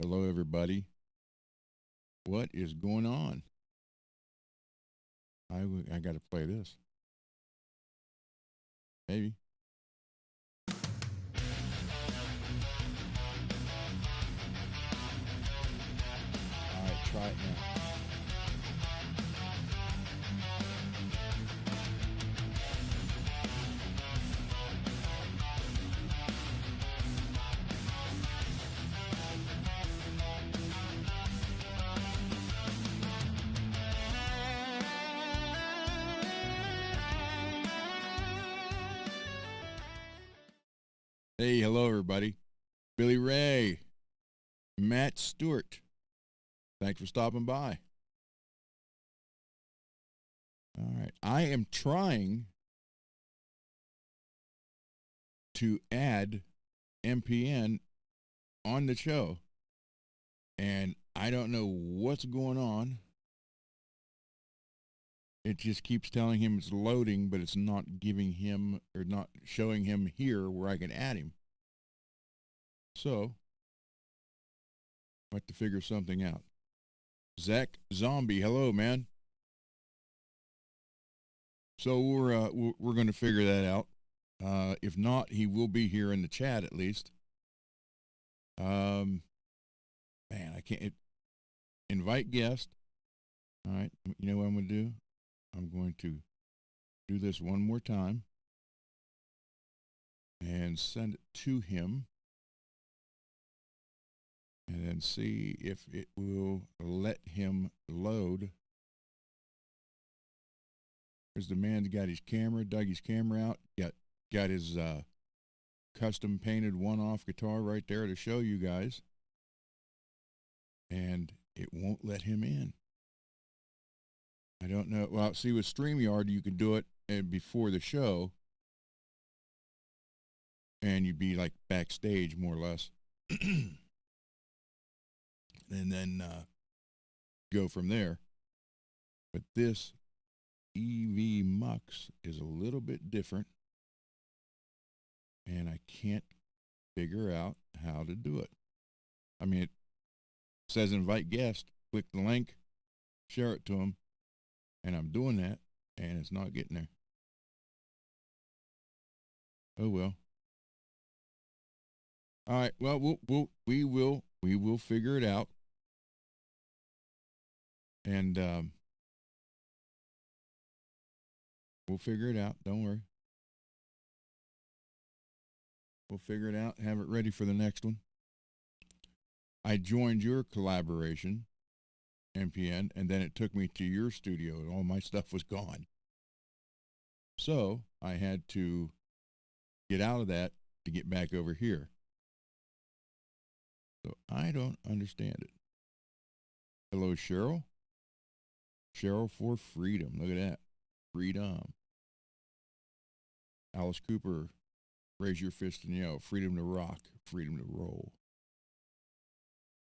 Hello, everybody. What is going on? I got to play this. Maybe. All right, try it now. Hey, hello, everybody. Billy Ray, Matt Stewart. Thanks for stopping by. All right. I am trying to add MPN on the show, and I don't know what's going on. It just keeps telling him it's loading, but it's not giving him or not showing him here where I can add him. So, I have to figure something out. Zach Zombie, hello, man. So we're going to figure that out. If not, he will be here in the chat at least. Man, I can't invite guest. All right, you know what I'm going to do? I'm going to do this one more time and send it to him, and then see if it will let him load. There's the man that got his camera, dug his camera out, got his custom painted one-off guitar right there to show you guys, and it won't let him in. I don't know. Well, see, with StreamYard, you can do it before the show, and you'd be like backstage more or less, and then go from there. But this EV Mux is a little bit different, and I can't figure out how to do it. I mean, it says invite guest, click the link, share it to them, and I'm doing that, and it's not getting there. Oh well. All right. Well, we will figure it out, and we'll figure it out. Don't worry. We'll figure it out. Have it ready for the next one. I joined your collaboration, MPN, and then it took me to your studio, and all my stuff was gone. So I had to get out of that to get back over here. So I don't understand it. Hello, Cheryl. Cheryl for freedom. Look at that. Freedom. Alice Cooper, raise your fist and yell. Freedom to rock. Freedom to roll.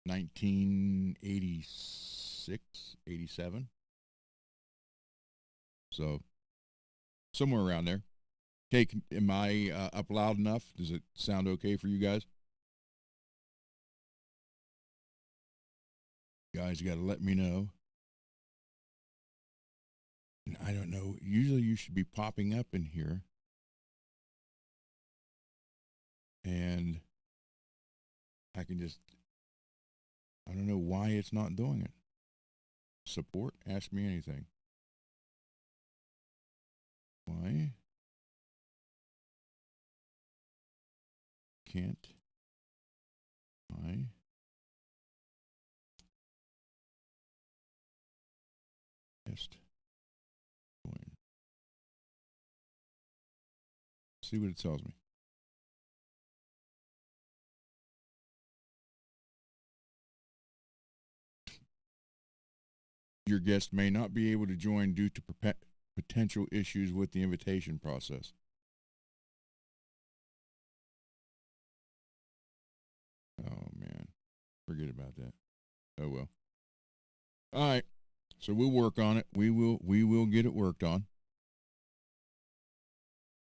1986, 87. So somewhere around there. Okay, am I up loud enough? Does it sound okay for you guys? Guys, you got to let me know. And I don't know. Usually you should be popping up in here. And I can just, I don't know why it's not doing it. Support? Ask me anything. Why can't I just join? See what it tells me. Your guest may not be able to join due to potential issues with the invitation process. Oh man, forget about that. Oh well. All right, so we'll work on it. We will get it worked on.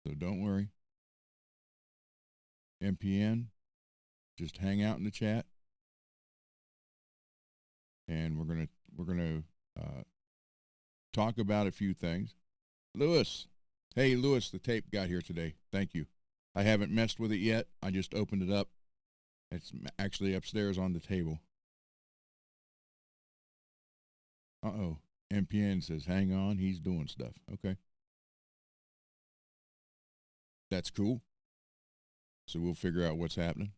So don't worry. MPN, just hang out in the chat. and we're gonna talk about a few things. Lewis, hey Lewis, the tape got here today. Thank you. I haven't messed with it yet. I just opened it up. It's actually upstairs on the table. Uh-oh. MPN says, hang on, he's doing stuff. Okay. That's cool. So we'll figure out what's happening.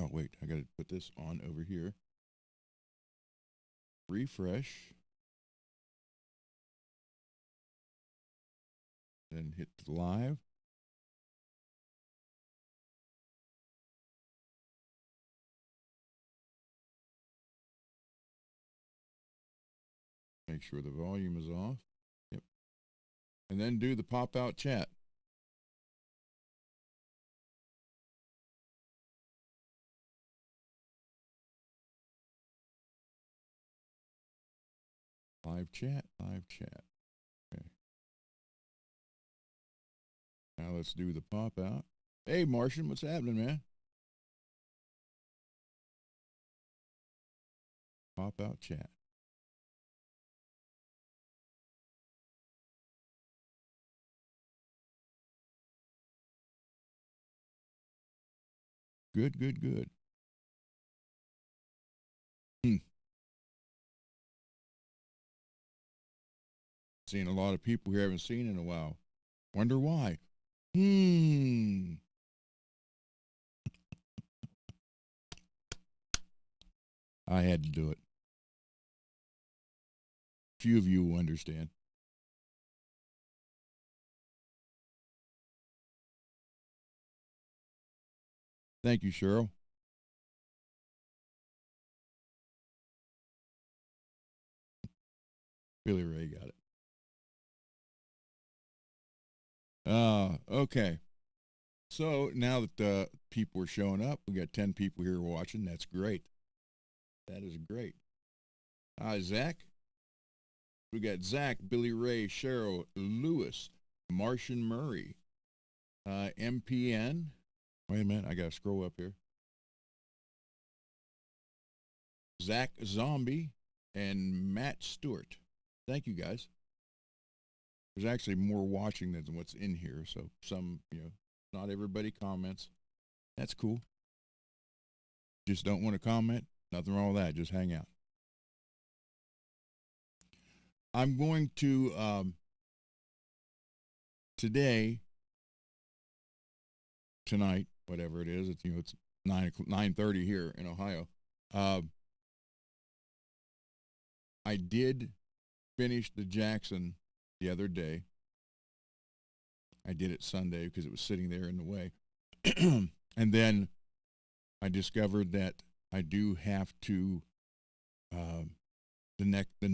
Oh, wait, I got to put this on over here. Refresh. Then hit live. Make sure the volume is off. Yep. And then do the pop-out chat. Live chat, live chat. Okay. Now let's do the pop-out. Hey, Martian, what's happening, man? Pop-out chat. Good, good, good. Seeing a lot of people we haven't seen in a while. Wonder why. I had to do it. Few of you will understand. Thank you, Cheryl. Billy Ray got it. Okay. So now that people are showing up, we got 10 people here watching. That's great. That is great. Zach. We got Zach, Billy Ray, Cheryl, Lewis, Martian Murray, MPN. Wait a minute, I gotta scroll up here. Zach Zombie and Matt Stewart. Thank you guys. There's actually more watching than what's in here, so some, not everybody comments. That's cool. Just don't want to comment. Nothing wrong with that. Just hang out. I'm going to tonight, whatever it is. It's 9:30 here in Ohio. I did finish the Jackson the other day. I did it Sunday because it was sitting there in the way. And then I discovered that I do have to the nut the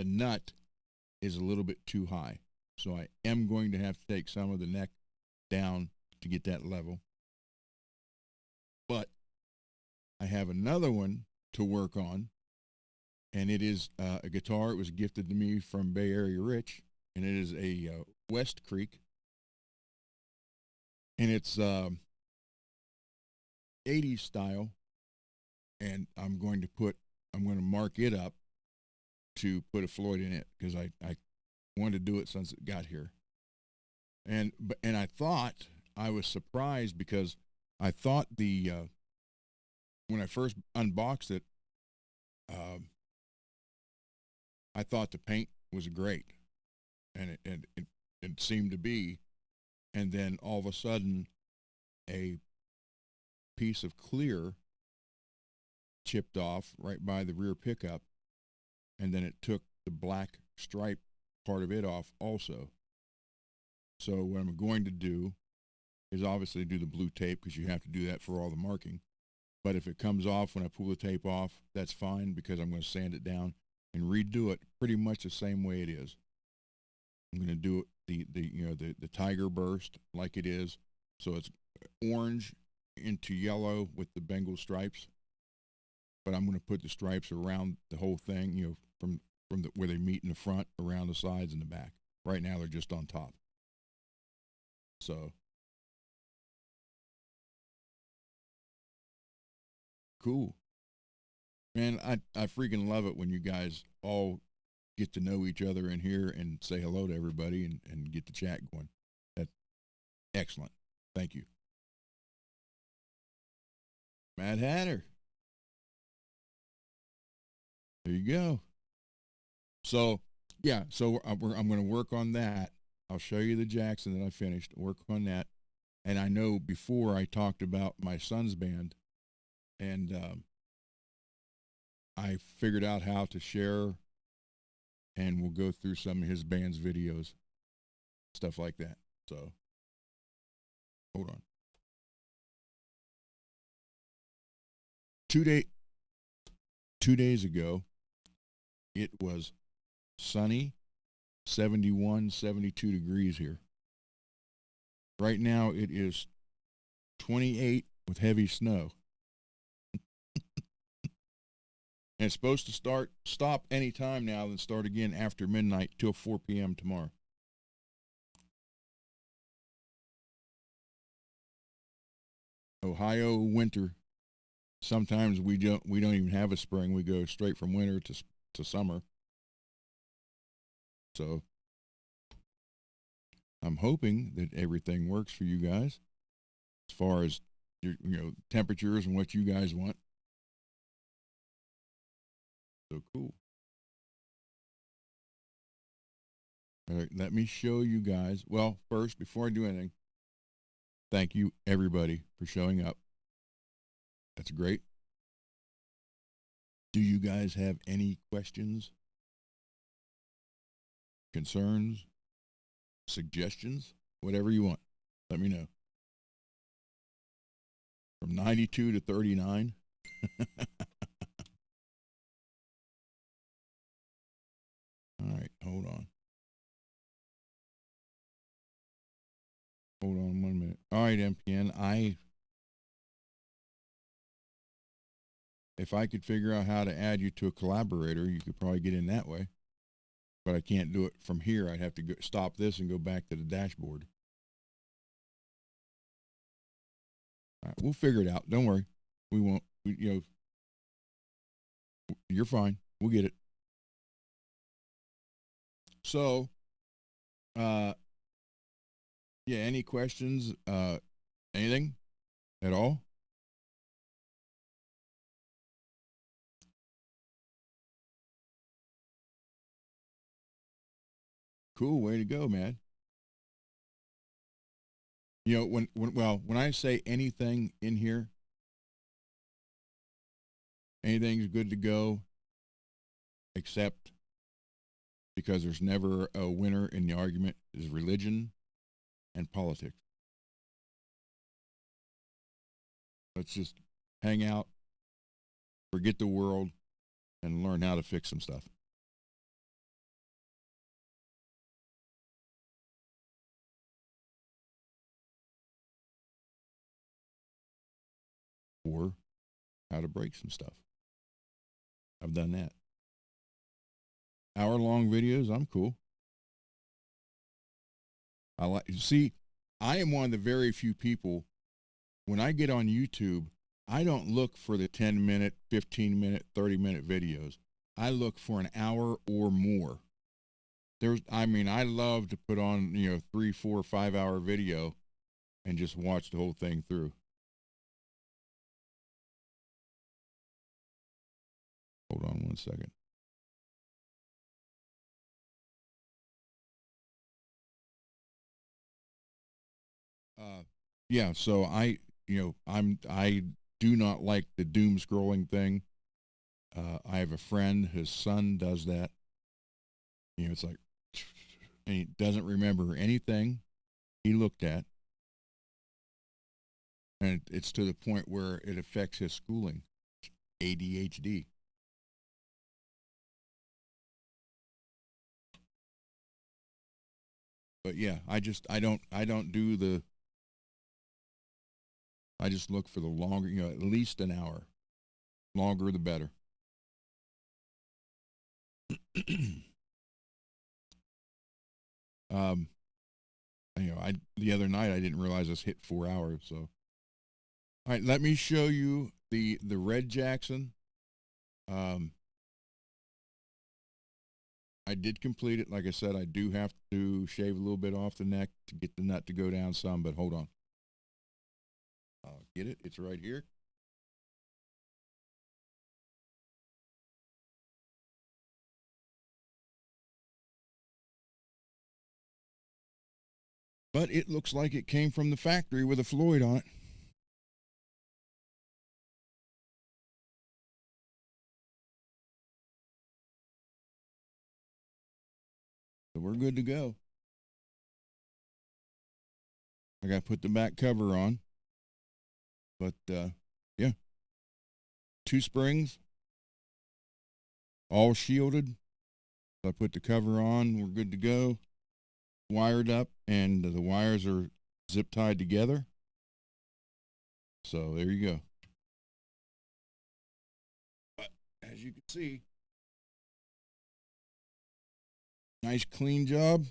nut is a little bit too high. So I am going to have to take some of the neck down to get that level. But I have another one to work on, and it is a guitar. It was gifted to me from Bay Area Rich, and it is a West Creek, and it's 80s style, and I'm going to mark it up to put a Floyd in it because I wanted to do it since it got here. And I thought, I was surprised because I thought when I first unboxed it, I thought the paint was great, and it seemed to be, and then all of a sudden, a piece of clear chipped off right by the rear pickup, and then it took the black stripe part of it off also. So what I'm going to do is obviously do the blue tape because you have to do that for all the marking. But if it comes off when I pull the tape off, that's fine because I'm going to sand it down and redo it pretty much the same way it is. I'm going to do it the tiger burst like it is, so it's orange into yellow with the Bengal stripes. But I'm going to put the stripes around the whole thing, from where they meet in the front, around the sides and the back. Right now they're just on top. So cool. Man, I freaking love it when you guys all get to know each other in here and say hello to everybody and get the chat going. That's excellent. Thank you. Mad Hatter. There you go. So, yeah, so I'm going to work on that. I'll show you the Jackson that I finished, work on that. And I know before I talked about my son's band, and I figured out how to share, and we'll go through some of his band's videos, stuff like that. So, hold on. 2 days ago, it was sunny, 71, 72 degrees here. Right now, it is 28 with heavy snow. And it's supposed to stop any time now and start again after midnight till 4 p.m. tomorrow. Ohio winter. Sometimes we don't even have a spring. We go straight from winter to summer. So I'm hoping that everything works for you guys as far as your temperatures and what you guys want. So cool. All right, let me show you guys. Well, first, before I do anything, thank you everybody for showing up. That's great. Do you guys have any questions, concerns, suggestions, whatever you want? Let me know. From 92 to 39. All right, hold on. Hold on 1 minute. All right, MPN, if I could figure out how to add you to a collaborator, you could probably get in that way. But I can't do it from here. I'd have to stop this and go back to the dashboard. All right, we'll figure it out. Don't worry. We won't. You're fine. We'll get it. So, yeah, any questions? Anything at all? Cool, way to go, man. When I say anything in here, anything's good to go, except because there's never a winner in the argument is religion and politics. Let's just hang out, forget the world, and learn how to fix some stuff. Or how to break some stuff. I've done that. Hour-long videos, I'm cool. I am one of the very few people, when I get on YouTube, I don't look for the 10-minute, 15-minute, 30-minute videos. I look for an hour or more. I love to put on, 3, 4, 5-hour video and just watch the whole thing through. Hold on 1 second. Yeah, so I do not like the doom scrolling thing. I have a friend, his son does that. It's like, and he doesn't remember anything he looked at. And it's to the point where it affects his schooling, ADHD. But yeah, I just look for the longer, at least an hour. Longer the better. The other night I didn't realize this hit 4 hours. So, all right, let me show you the red Jackson, um, I did complete it. Like I said, I do have to shave a little bit off the neck to get the nut to go down some, but hold on. I'll get it. It's right here. But it looks like it came from the factory with a Floyd on it. So we're good to go. I got to put the back cover on. But yeah, 2 springs, all shielded. So I put the cover on. We're good to go. Wired up, and the wires are zip tied together. So there you go. But as you can see, nice clean job,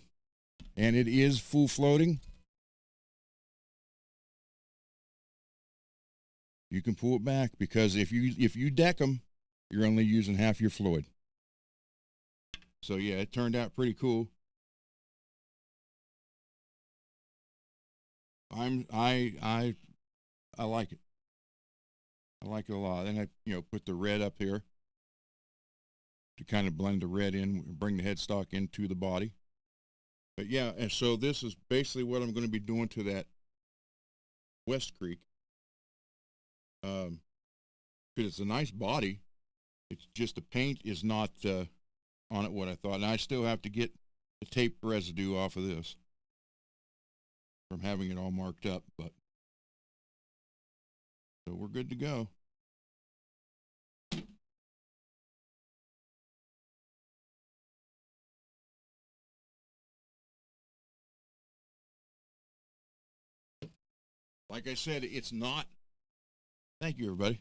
and it is full floating. You can pull it back because if you deck them, you're only using half your Floyd. So yeah, it turned out pretty cool. I like it. I like it a lot. And I put the red up here to kind of blend the red in, bring the headstock into the body. But yeah, and so this is basically what I'm going to be doing to that West Creek. Because it's a nice body. It's just the paint is not on it what I thought. And I still have to get the tape residue off of this from having it all marked up. But so we're good to go. Like I said, it's not. Thank you, everybody.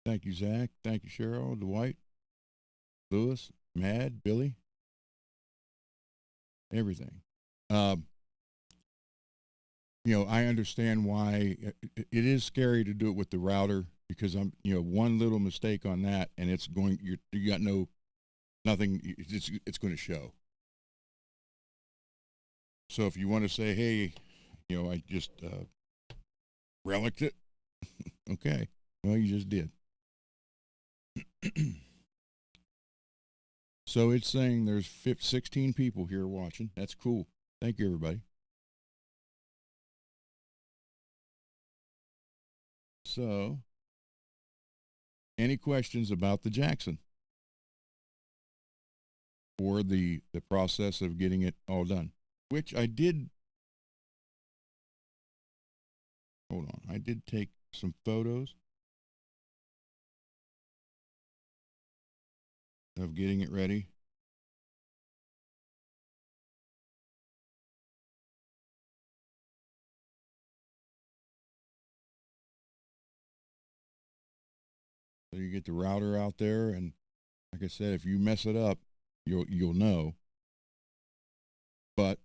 Thank you, Zach. Thank you, Cheryl, Dwight, Lewis, Mad, Billy, everything. I understand why it is scary to do it with the router because one little mistake on that and it's going, you got nothing, it's going to show. So if you want to say, hey, I just relicked it, okay, well, you just did. So it's saying there's 16 people here watching. That's cool. Thank you, everybody. So, any questions about the Jackson or the process of getting it all done? Which I did. Hold on, I did take some photos of getting it ready. So you get the router out there, and like I said, if you mess it up, you'll know. But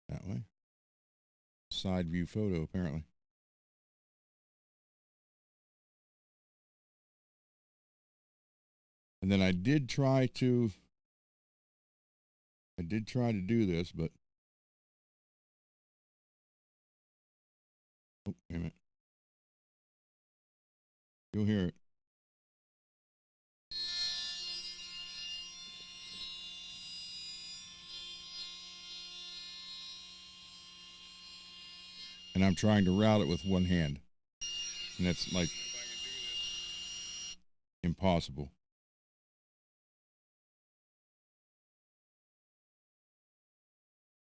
that way, side view photo apparently. And then I did try to do this, but oh, wait a minute. You'll hear it. And I'm trying to route it with one hand. And that's like impossible.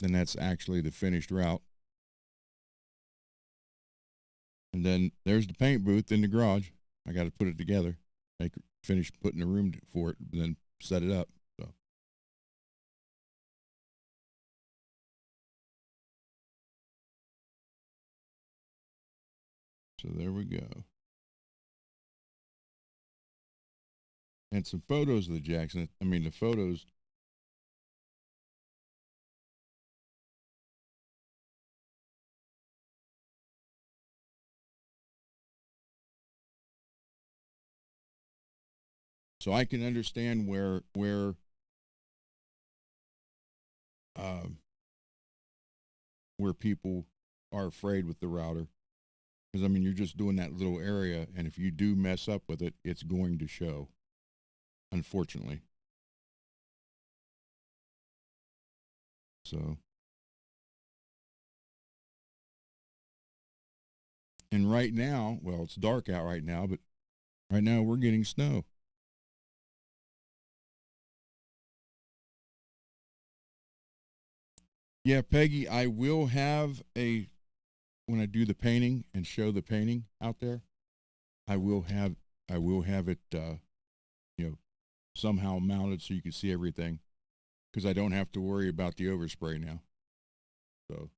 And that's actually the finished route. And then there's the paint booth in the garage. I got to put it together. Finish putting the room for it, then set it up. So there we go. And some photos of the Jackson. I mean, the photos So I can understand um, where people are afraid with the router, because I mean you're just doing that little area, and if you do mess up with it, it's going to show. Unfortunately, so. And right now, well, it's dark out right now, but right now we're getting snow. Yeah, Peggy, I will have a when I do the painting and show the painting out there. I will have I will have it you know somehow mounted so you can see everything, because I don't have to worry about the overspray now. So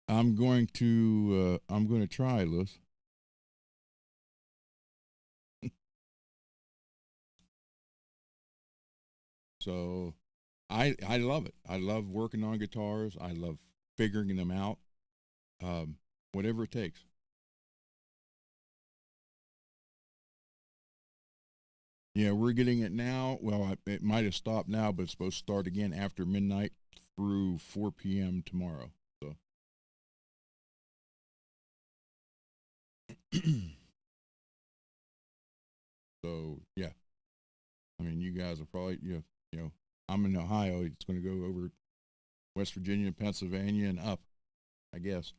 I'm going to try, Liz. So I love it. I love working on guitars. I love figuring them out. Um, whatever it takes. Yeah, we're getting it now. Well, it might have stopped now, but it's supposed to start again after midnight through 4 p.m. tomorrow. So, so yeah. I mean, you guys are probably I'm in Ohio. It's going to go over West Virginia, Pennsylvania, and up, I guess.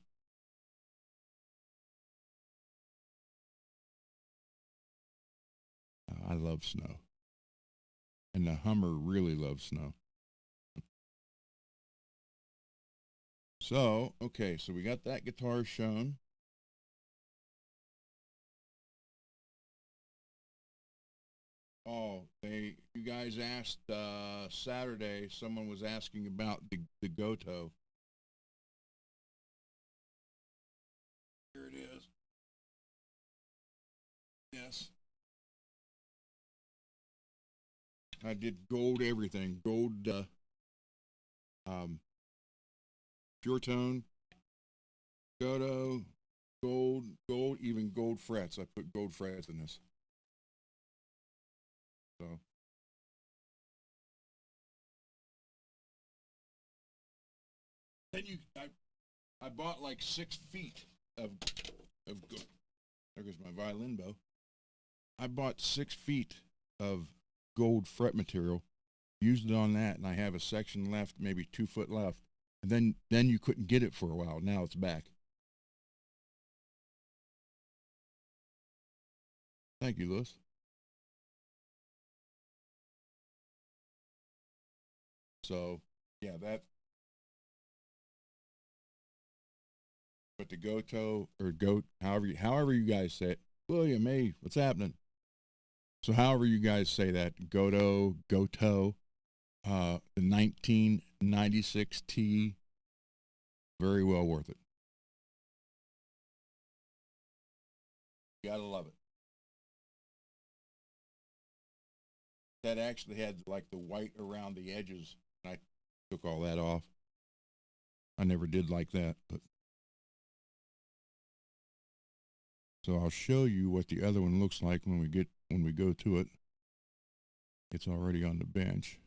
I love snow, and the Hummer really loves snow. So, okay, so we got that guitar shown. Oh, you guys asked Saturday. Someone was asking about the Goto. Here it is. Yes, I did gold everything. Gold, um, pure tone, Goto, gold, even gold frets. I put gold frets in this. So then I bought like 6 feet of gold. There goes my violin bow. I bought 6 feet of gold fret material, used it on that, and I have a section left, maybe 2 foot left. And then you couldn't get it for a while. Now it's back. Thank you, Lewis. So yeah, that. But the Goto or goat, however you guys say it, William, hey, what's happening? So however you guys say that, Goto, the 1996 T, very well worth it. You gotta love it. That actually had like the white around the edges, and I took all that off. I never did like that, but so I'll show you what the other one looks like when we go to it. It's already on the bench.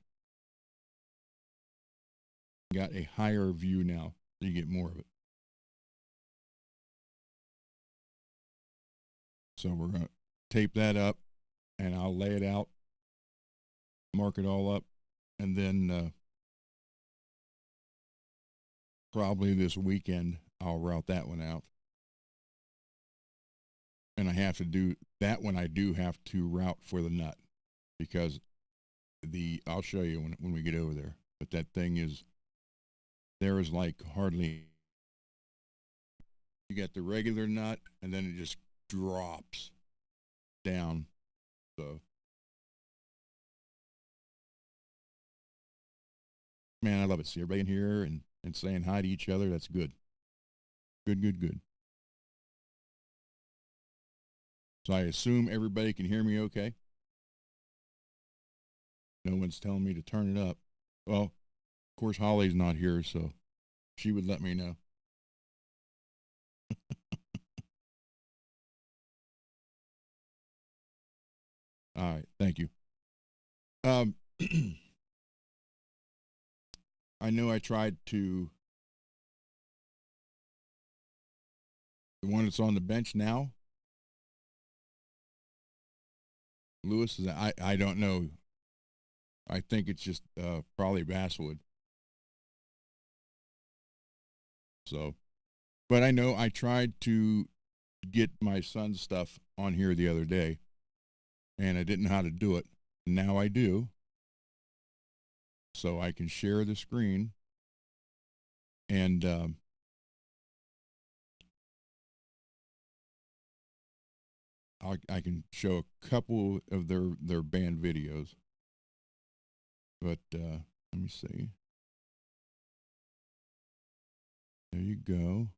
Got a higher view now, so you get more of it. So we're gonna tape that up, and I'll lay it out, mark it all up, and then probably this weekend I'll route that one out. And I have to do that one. I do have to route for the nut, because I'll show you when we get over there. But that thing there is like hardly. You get the regular nut, and then it just drops down. So, man, I love it. See everybody in here and saying hi to each other. That's good. Good, good, good. So I assume everybody can hear me okay. No one's telling me to turn it up. Well, of course, Holly's not here, so she would let me know. All right, thank you. Um, I know I tried to the one that's on the bench now. Lewis is I don't know. I think it's just probably basswood. So, but I know I tried to get my son's stuff on here the other day, and I didn't know how to do it. Now I do. So I can share the screen, and I can show a couple of their band videos. But let me see. There you go.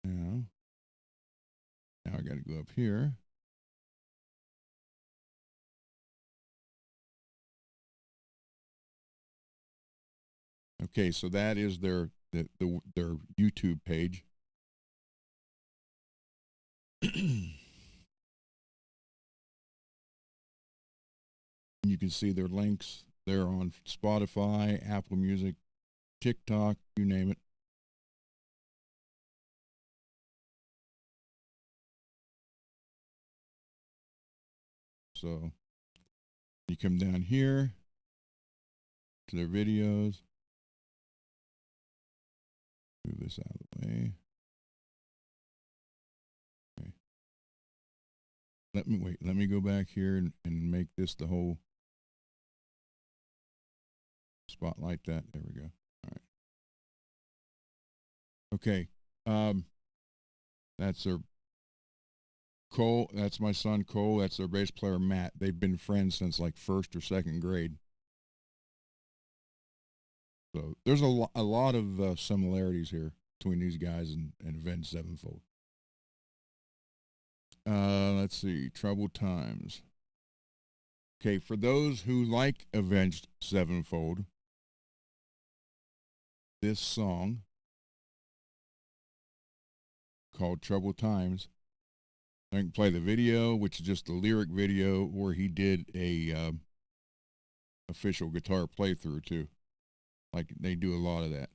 Now I got to go up here. Okay, so that is their YouTube page. You can see their links. They're on Spotify, Apple Music, TikTok, you name it. So you come down here to their videos. Move this out of the way. Okay. Let me go back here and make this the whole spotlight that. There we go. All right. Okay. That's their Cole. That's my son Cole. That's their bass player Matt. They've been friends since like first or second grade. So there's a lot of similarities here between these guys and Avenged Sevenfold. Let's see, Troubled Times. Okay, for those who like Avenged Sevenfold, this song called Troubled Times, I can play the video, which is just a lyric video where he did a official guitar playthrough too. Like they do a lot of that.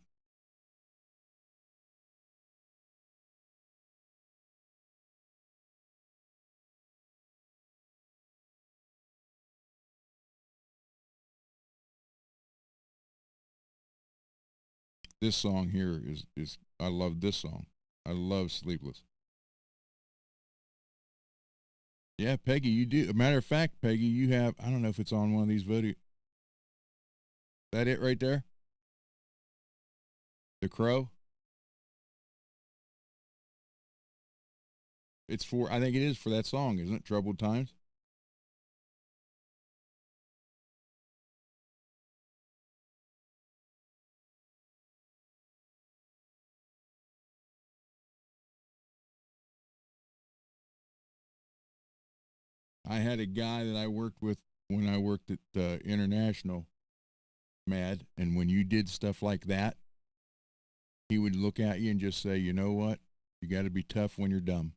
This song here is I love this song. I love Sleepless. Yeah, Peggy, you do. A matter of fact, Peggy, you have, I don't know if it's on one of these videos. That it right there? The Crow? It's for, I think it is for that song, isn't it? Troubled Times? I had a guy that I worked with when I worked at International, Mad, and when you did stuff like that, he would look at you and just say, you know what? You got to be tough when you're dumb.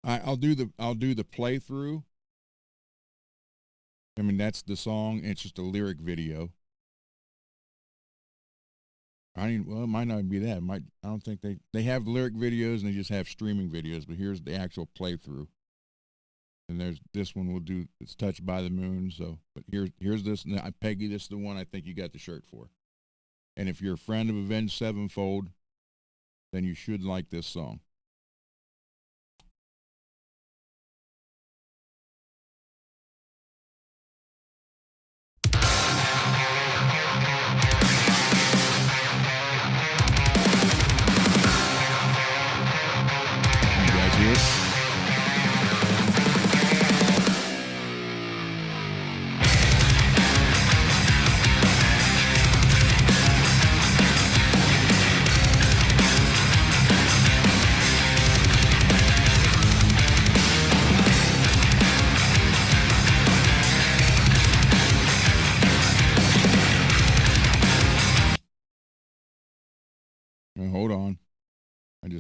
I'll do the playthrough. I mean, that's the song. It's just a lyric video. Well, it might not be that. I don't think they have lyric videos and they just have streaming videos. But here's the actual playthrough. And there's this one we'll do. It's Touched by the Moon. So, but here's this. Peggy, this is the one I think you got the shirt for. And if you're a friend of Avenged Sevenfold, then you should like this song. You guys hear it?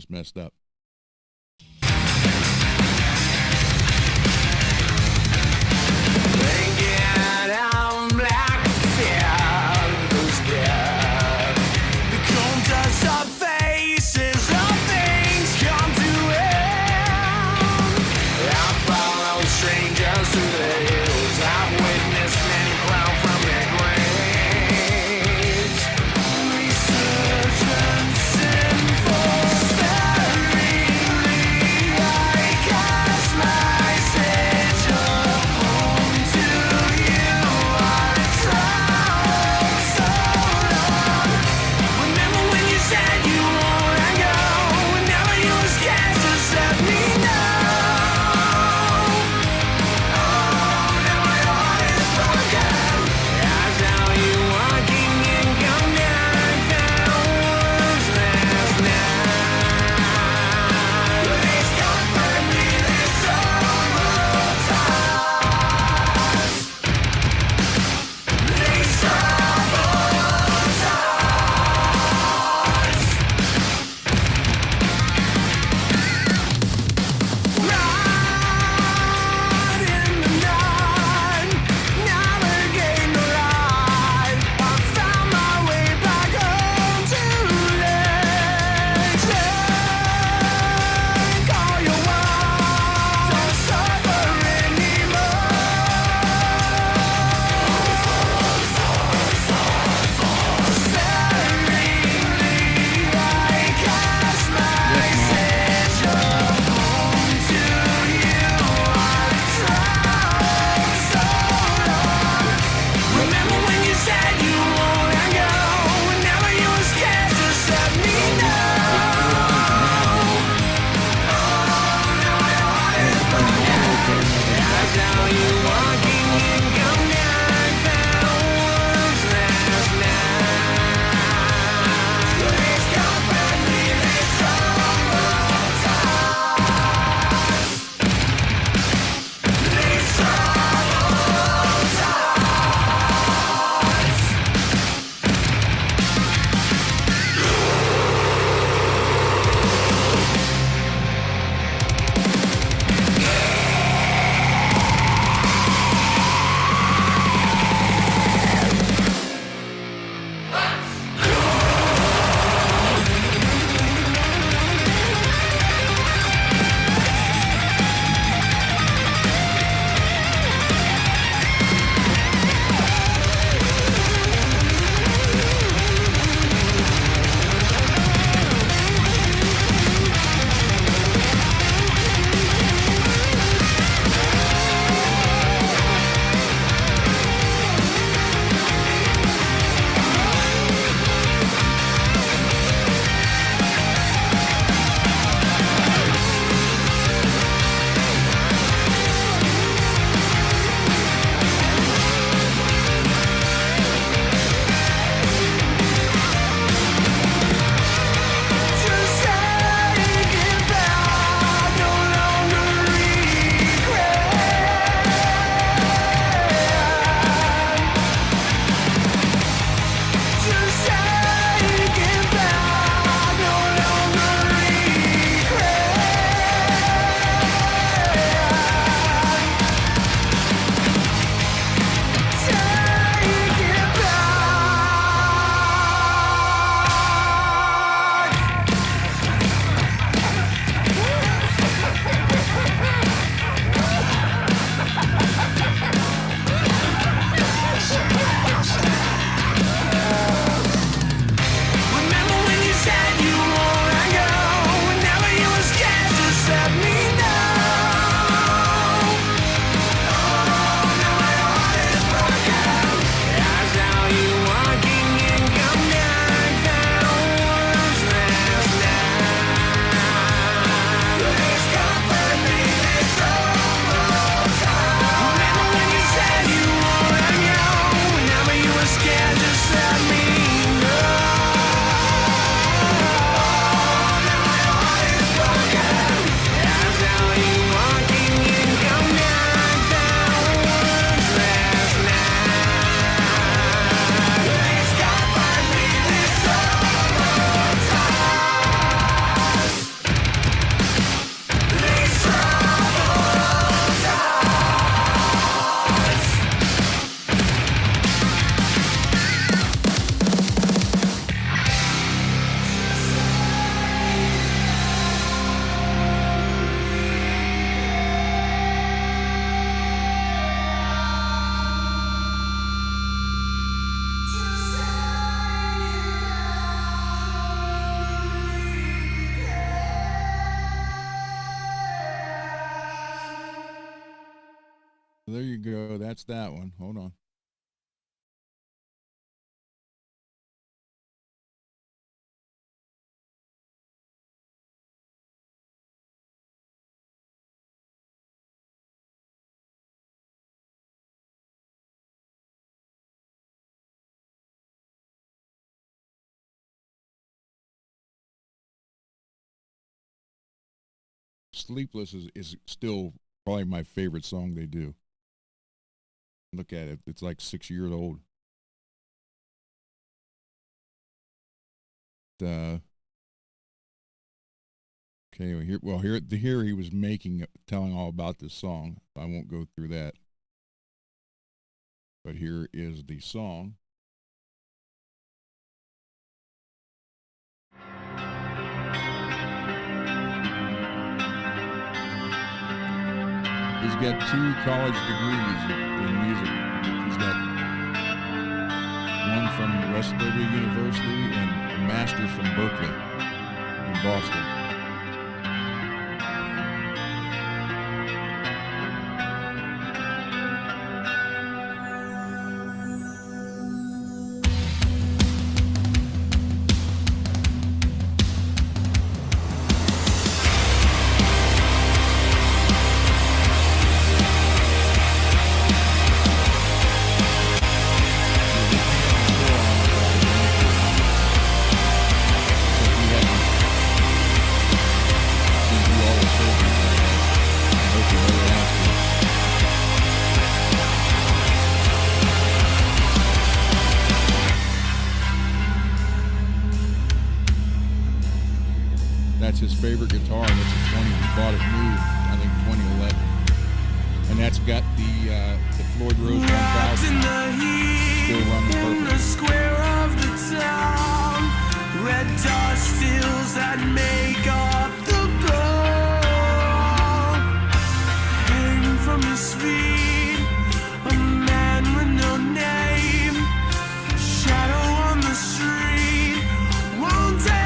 just messed up. There you go. That's that one. Hold on. Sleepless is still probably my favorite song they do. Look at it. It's like 6 years old. Okay, here he was telling all about this song. I won't go through that. But here is the song. He's got 2 college degrees in music. He's got one from West Berkeley University and a master's from Berkeley in Boston. That's his favorite guitar, and it's a 20. He bought it new, I think 2011. And that's got the Floyd Rose 1000 still running perfect. In the square of the town, red dust hills that make up the glow. Hang from his feet, a man with no name, shadow on the street, wounded.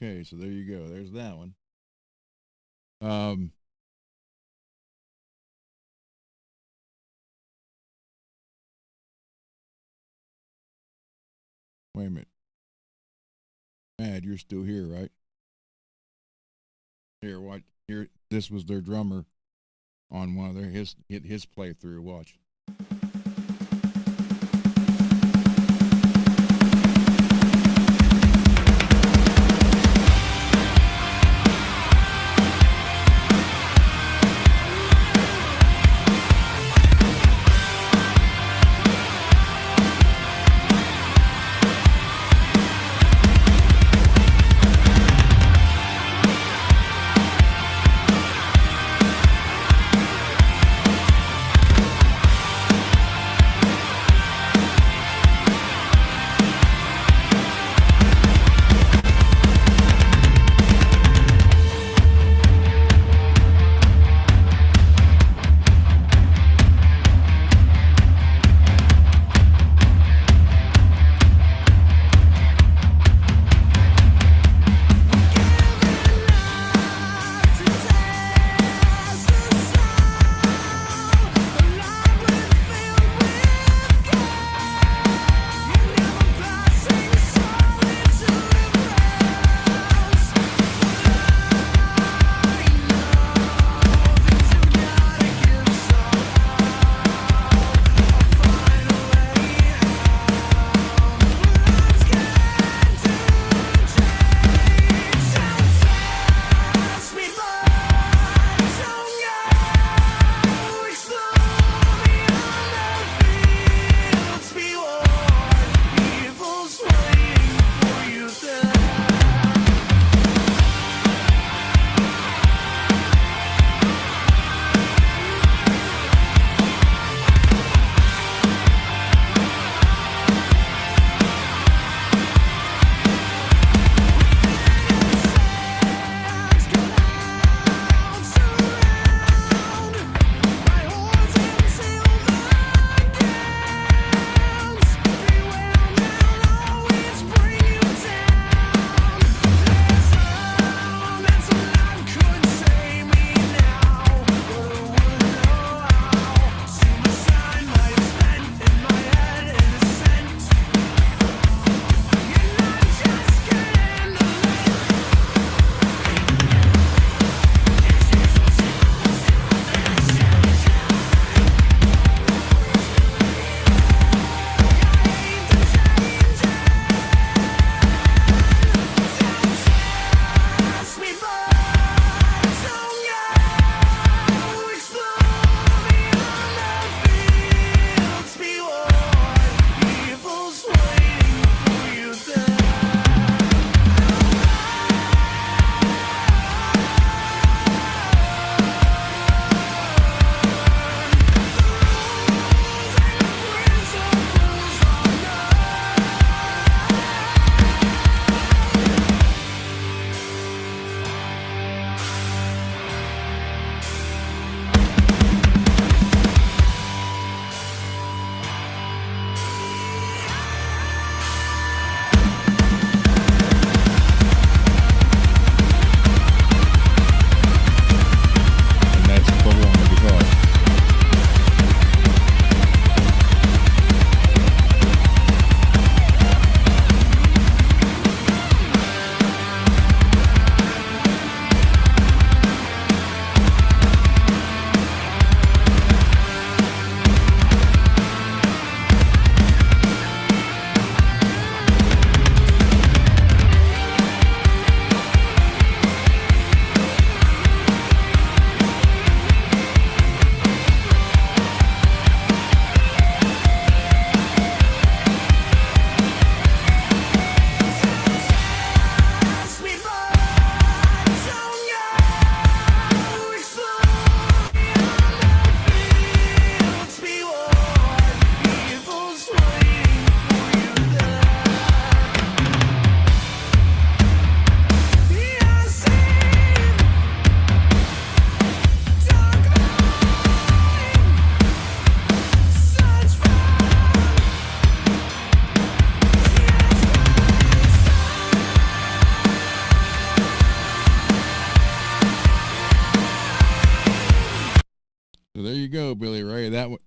Okay, so there you go. There's that one. Wait a minute. Mad, you're still here, right? Here, watch. Here, this was their drummer on one of their his playthrough. Watch.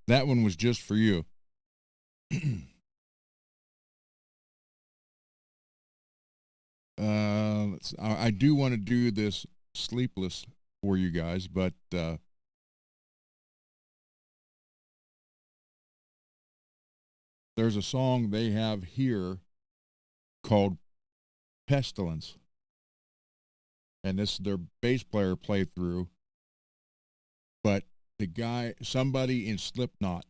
that one was just for you. I do want to do this Sleepless for you guys, but there's a song they have here called Pestilence, and this their bass player played through, but somebody in Slipknot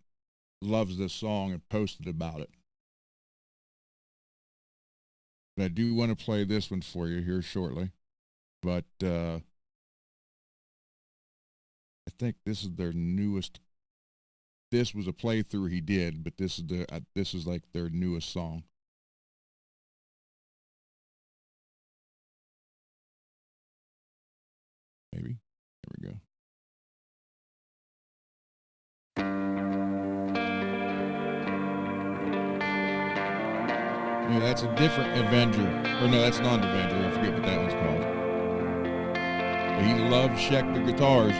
loves this song and posted about it. But I do want to play this one for you here shortly, but I think this is their newest. This was a playthrough he did, but this is like their newest song. Maybe. There we go. Yeah, that's a different Avenger. Or no, that's not Avenger. I forget what that one's called. But he loves Schecter guitars.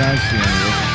guys see any of this.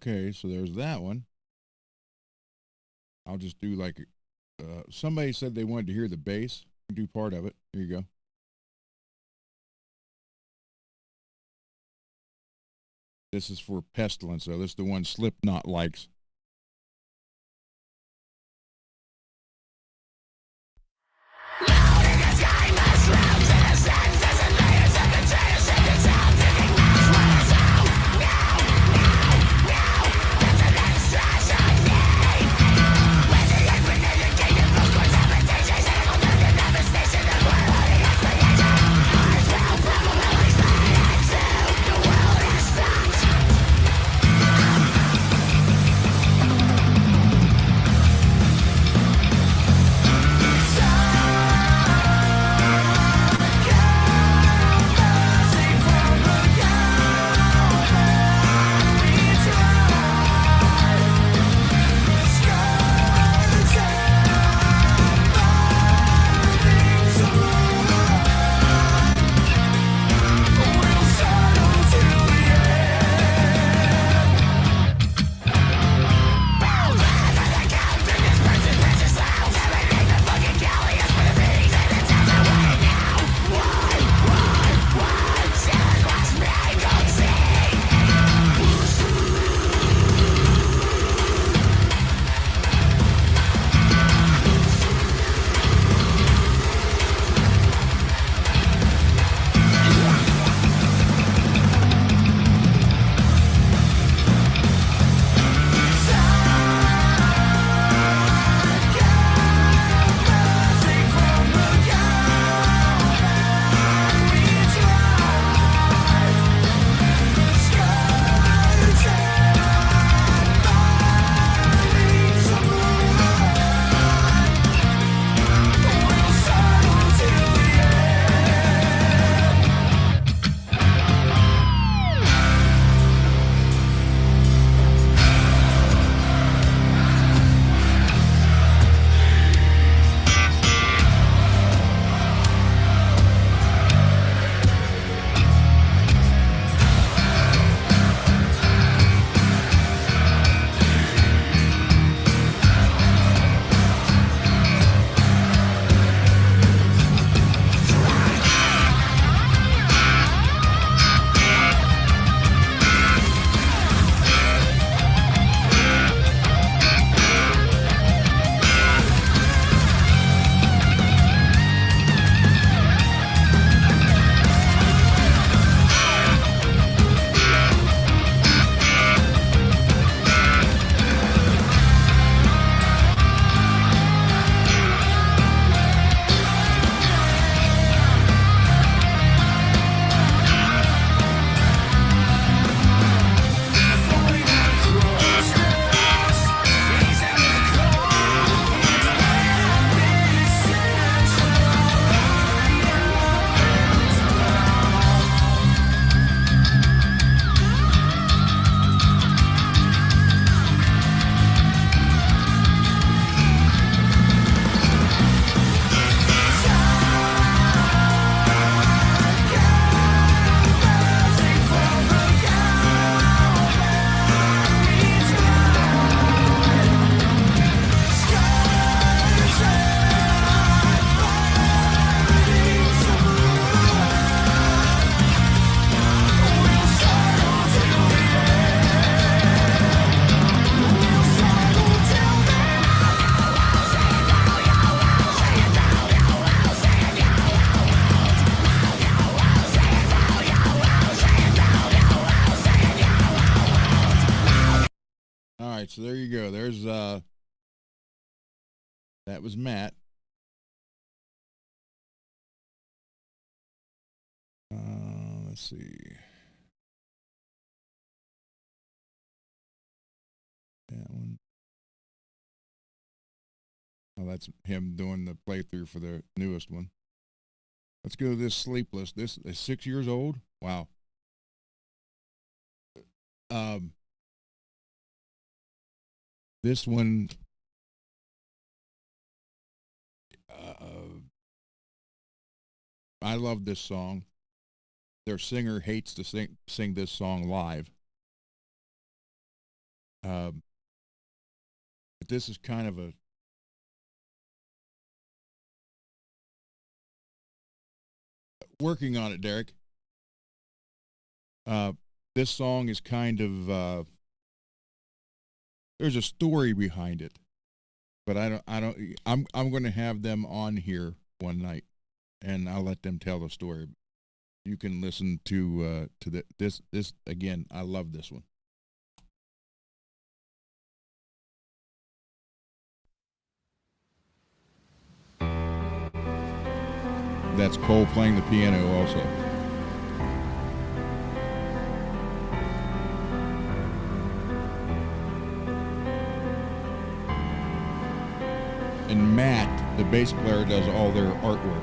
Okay, so there's that one. I'll just do like, somebody said they wanted to hear the bass. Do part of it. Here you go. This is for Pestilence, though. This is the one Slipknot likes. All right, so there you go. There's that was Matt. Let's see. That one. Oh, that's him doing the playthrough for the newest one. Let's go to this Sleepless. This is 6 years old. Wow. This one. I love this song. Their singer hates to sing this song live. But this is kind of a working on it, Derek. This song is kind of there's a story behind it, but I'm going to have them on here one night, and I'll let them tell the story. You can listen to this again. I love this one. That's Cole playing the piano also. And Matt, the bass player, does all their artwork.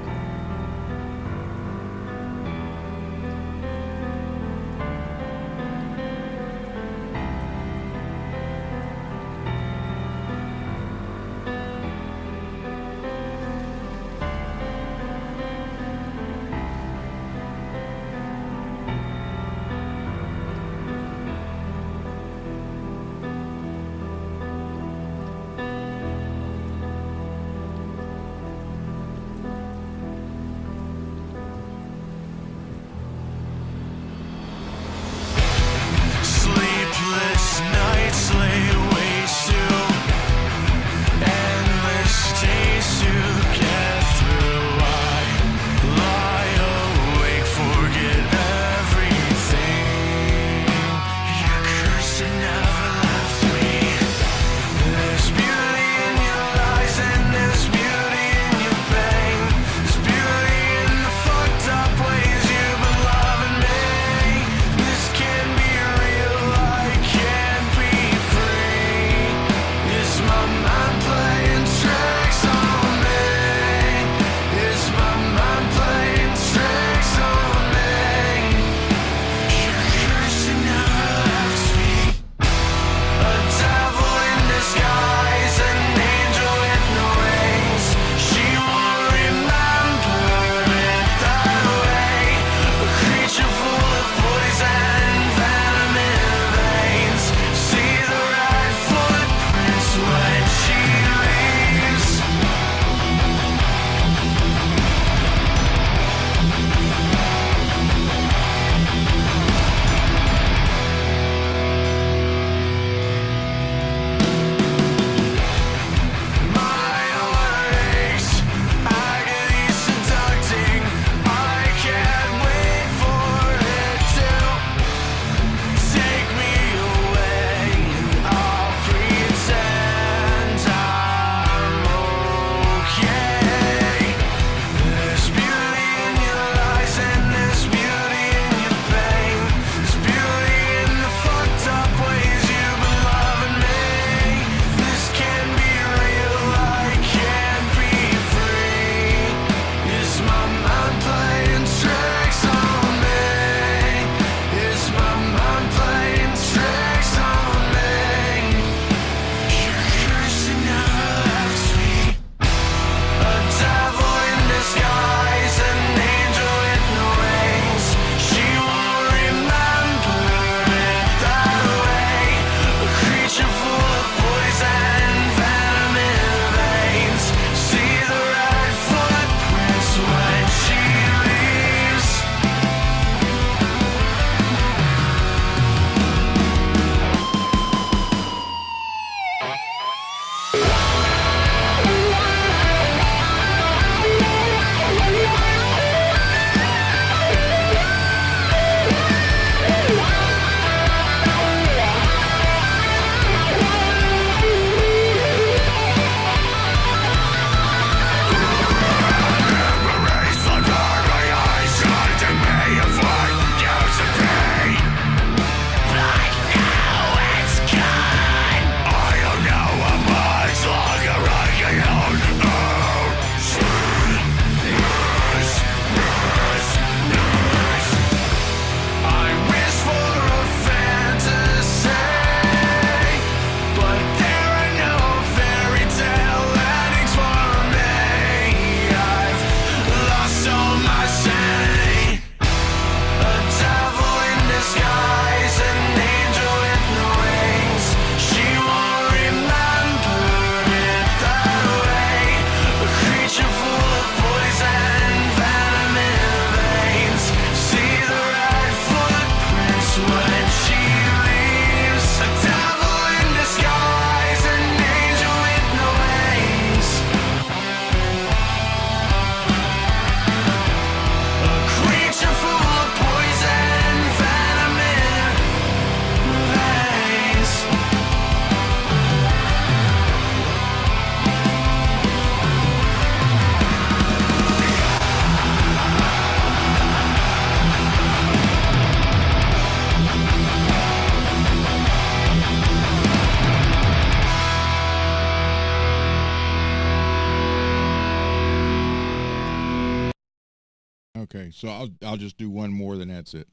Okay, so I'll just do one more, then that's it.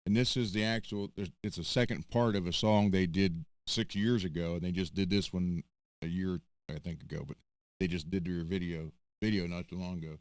And this is the actual. It's a second part of a song they did 6 years ago, and they just did this one a year, I think, ago. But they just did their video not too long ago.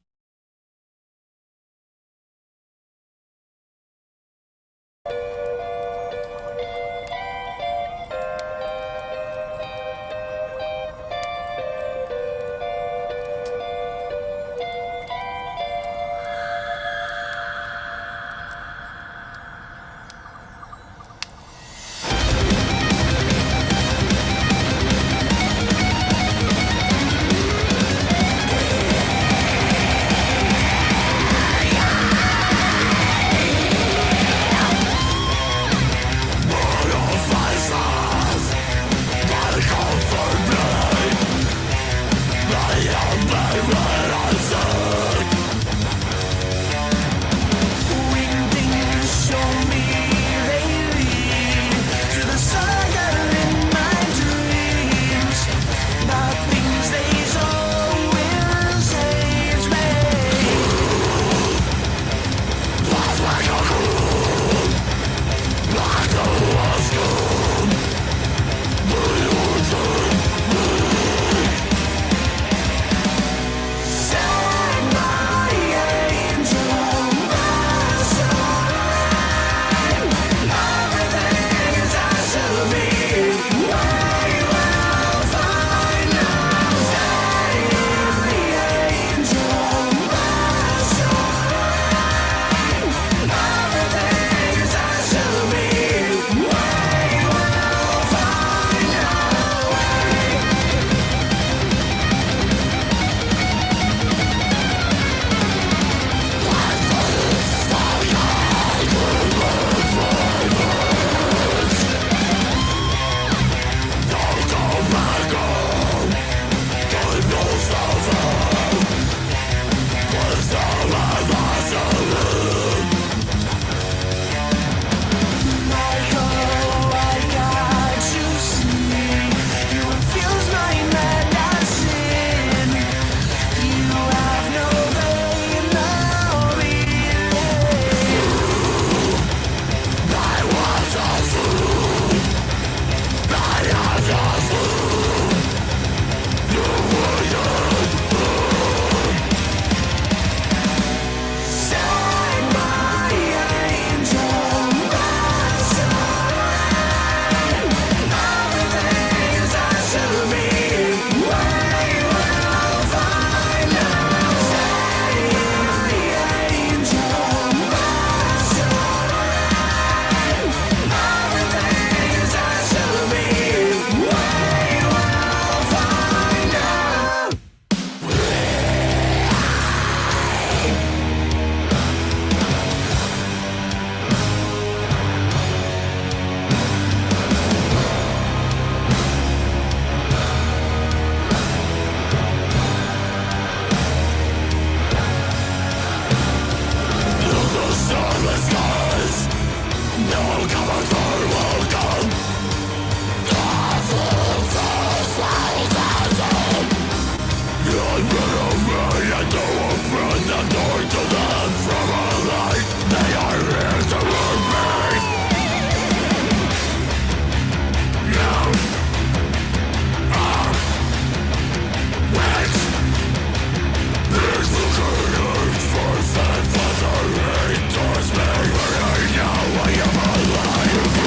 Way of a life.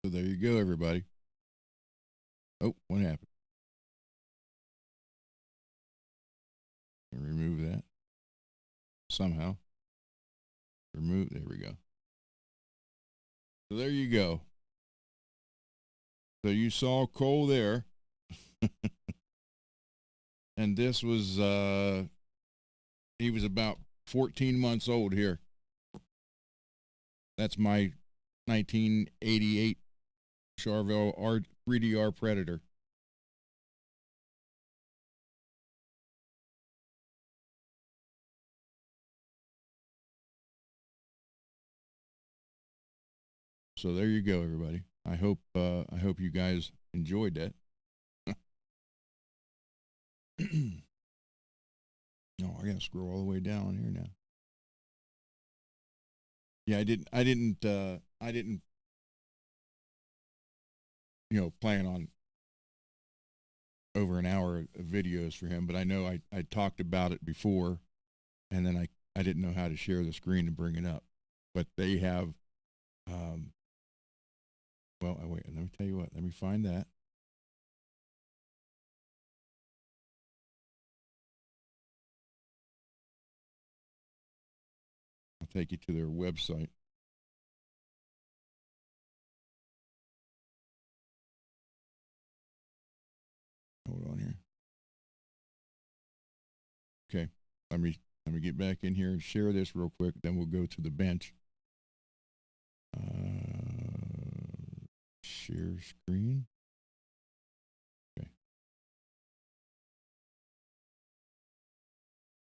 So there you go, everybody. Oh, what happened? Remove that somehow. Remove. There we go. So there you go. So you saw Cole there, and this was he was about 14 months old here. That's my 1988 Charvel 3DR Predator. So there you go, everybody. I hope you guys enjoyed that. No, I gotta scroll all the way down here now. Yeah, I didn't, plan on over an hour of videos for him, but I know I talked about it before, and then I didn't know how to share the screen and bring it up. But they have, well, wait, let me tell you what. Let me find that. I'll take you to their website. Hold on here. Okay, let me get back in here and share this real quick. Then we'll go to the bench. Share screen. Okay.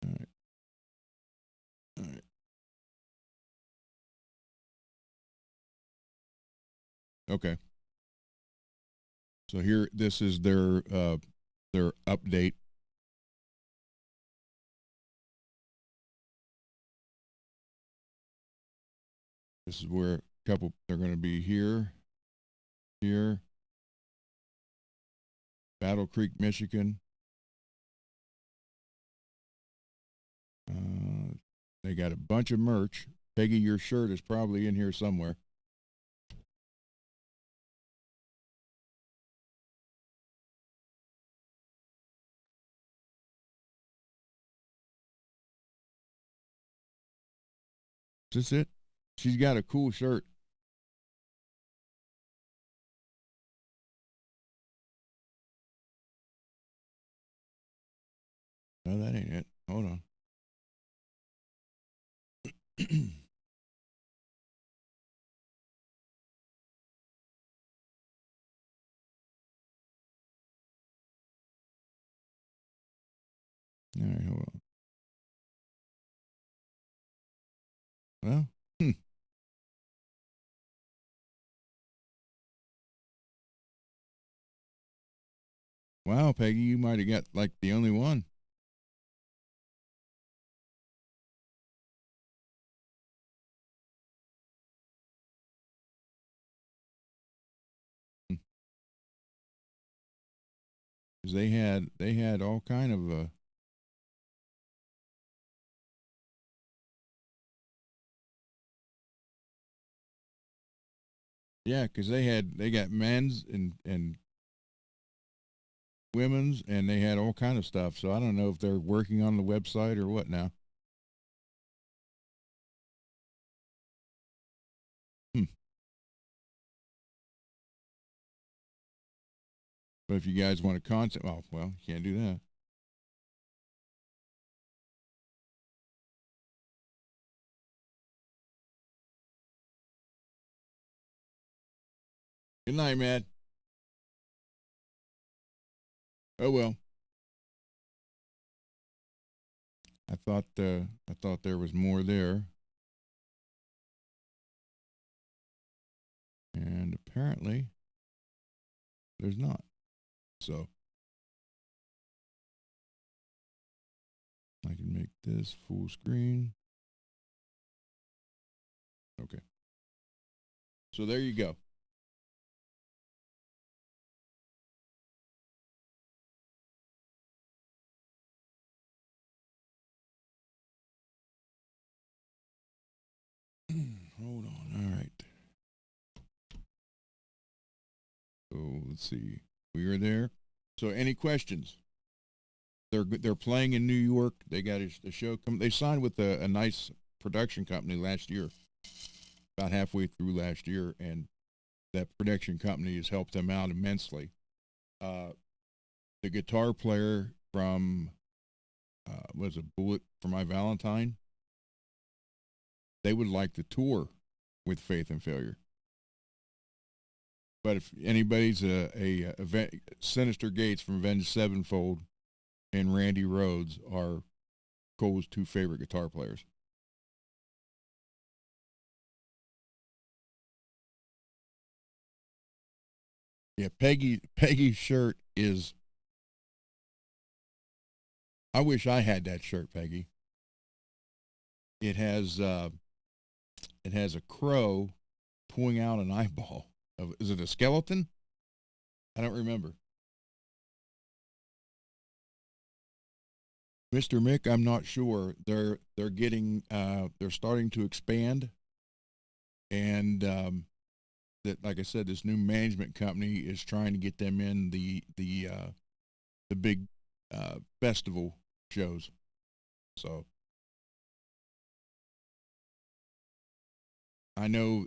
All right. All right. Okay. So here, this is their update. This is where a couple they're going to be here, Battle Creek, Michigan. They got a bunch of merch. Peggy, your shirt is probably in here somewhere. Is this it? She's got a cool shirt. No, that ain't it. Hold on. All right, hold on. Well, wow, Peggy, you might have got like the only one. Because they had all kind of yeah, because they got men's and women's, and they had all kind of stuff. So I don't know if they're working on the website or what now. Hmm. But if you guys want to contact, well, you can't do that. Good night, man. Oh well. I thought there was more there, and apparently there's not. So I can make this full screen. Okay. So there you go. Hold on. All right. let's see. We are there. So, any questions? They're playing in New York. They got a show come. They signed with a nice production company last year, about halfway through last year, and that production company has helped them out immensely. The guitar player from was a Bullet for My Valentine. They would like to tour with Faith and Failure. But if anybody's a Sinister Gates from Avenged Sevenfold and Randy Rhoads are Cole's two favorite guitar players. Yeah, Peggy's shirt is. I wish I had that shirt, Peggy. It has a crow pulling out an eyeball. Is it a skeleton? I don't remember. Mr. Mick, I'm not sure. They're getting they're starting to expand, and that, like I said, this new management company is trying to get them in the big festival shows. So I know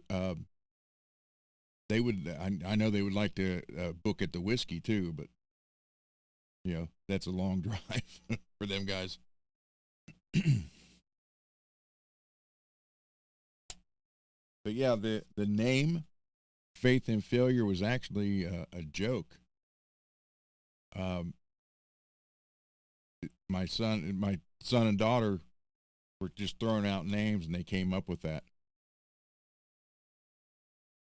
they would. I know they would like to book at the Whiskey too, but you know that's a long drive for them guys. But yeah, the name Faith and Failure was actually a joke. Um, my son and daughter were just throwing out names, and they came up with that.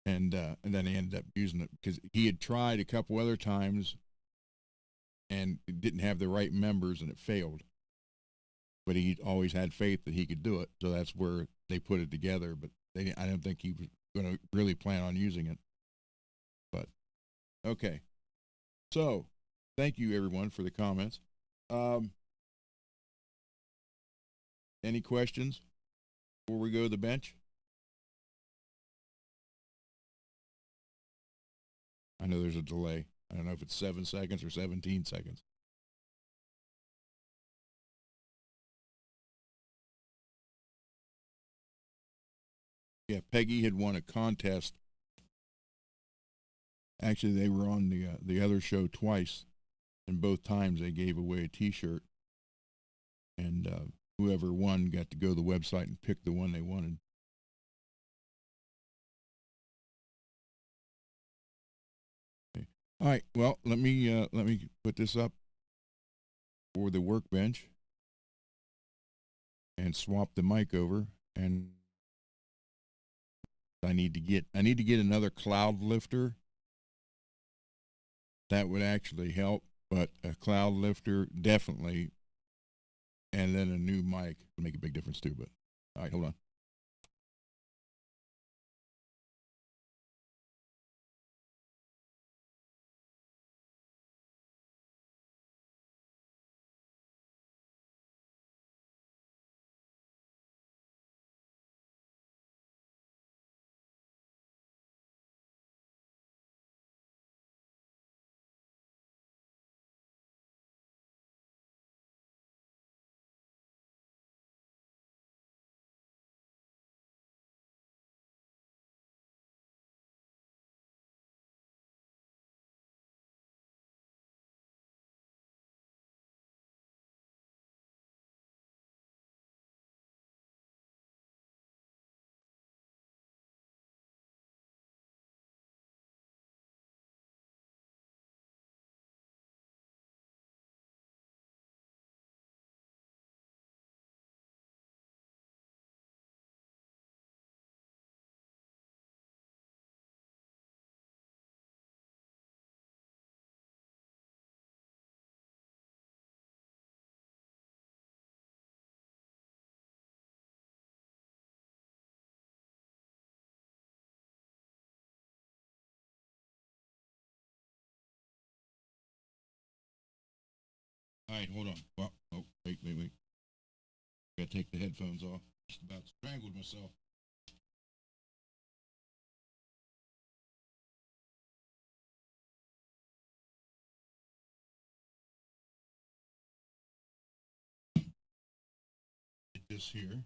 And then he ended up using it because he had tried a couple other times and didn't have the right members, and it failed. But he always had faith that he could do it, so that's where they put it together. But I don't think he was going to really plan on using it. But okay, so thank you everyone for the comments. Any questions before we go to the bench? I know there's a delay. I don't know if it's 7 seconds or 17 seconds. Yeah, Peggy had won a contest. Actually, they were on the other show twice, and both times they gave away a T-shirt. And whoever won got to go to the website and pick the one they wanted. Okay. All right. Well, let me put this up for the workbench and swap the mic over. And I need to get another cloud lifter. That would actually help, but a cloud lifter definitely, and then a new mic would make a big difference too. But all right, hold on. All right, hold on. Well, oh, wait. Gotta take the headphones off. Just about strangled myself. this here.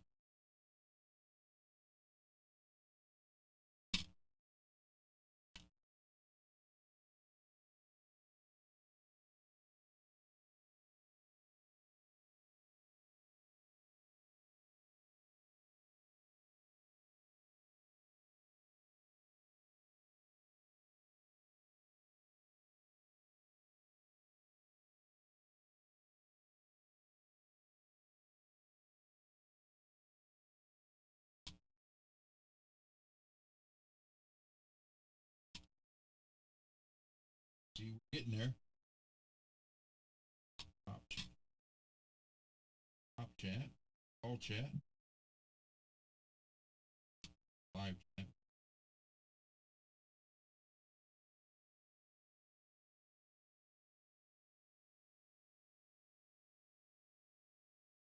See, we're getting there. Top chat, all chat, live chat.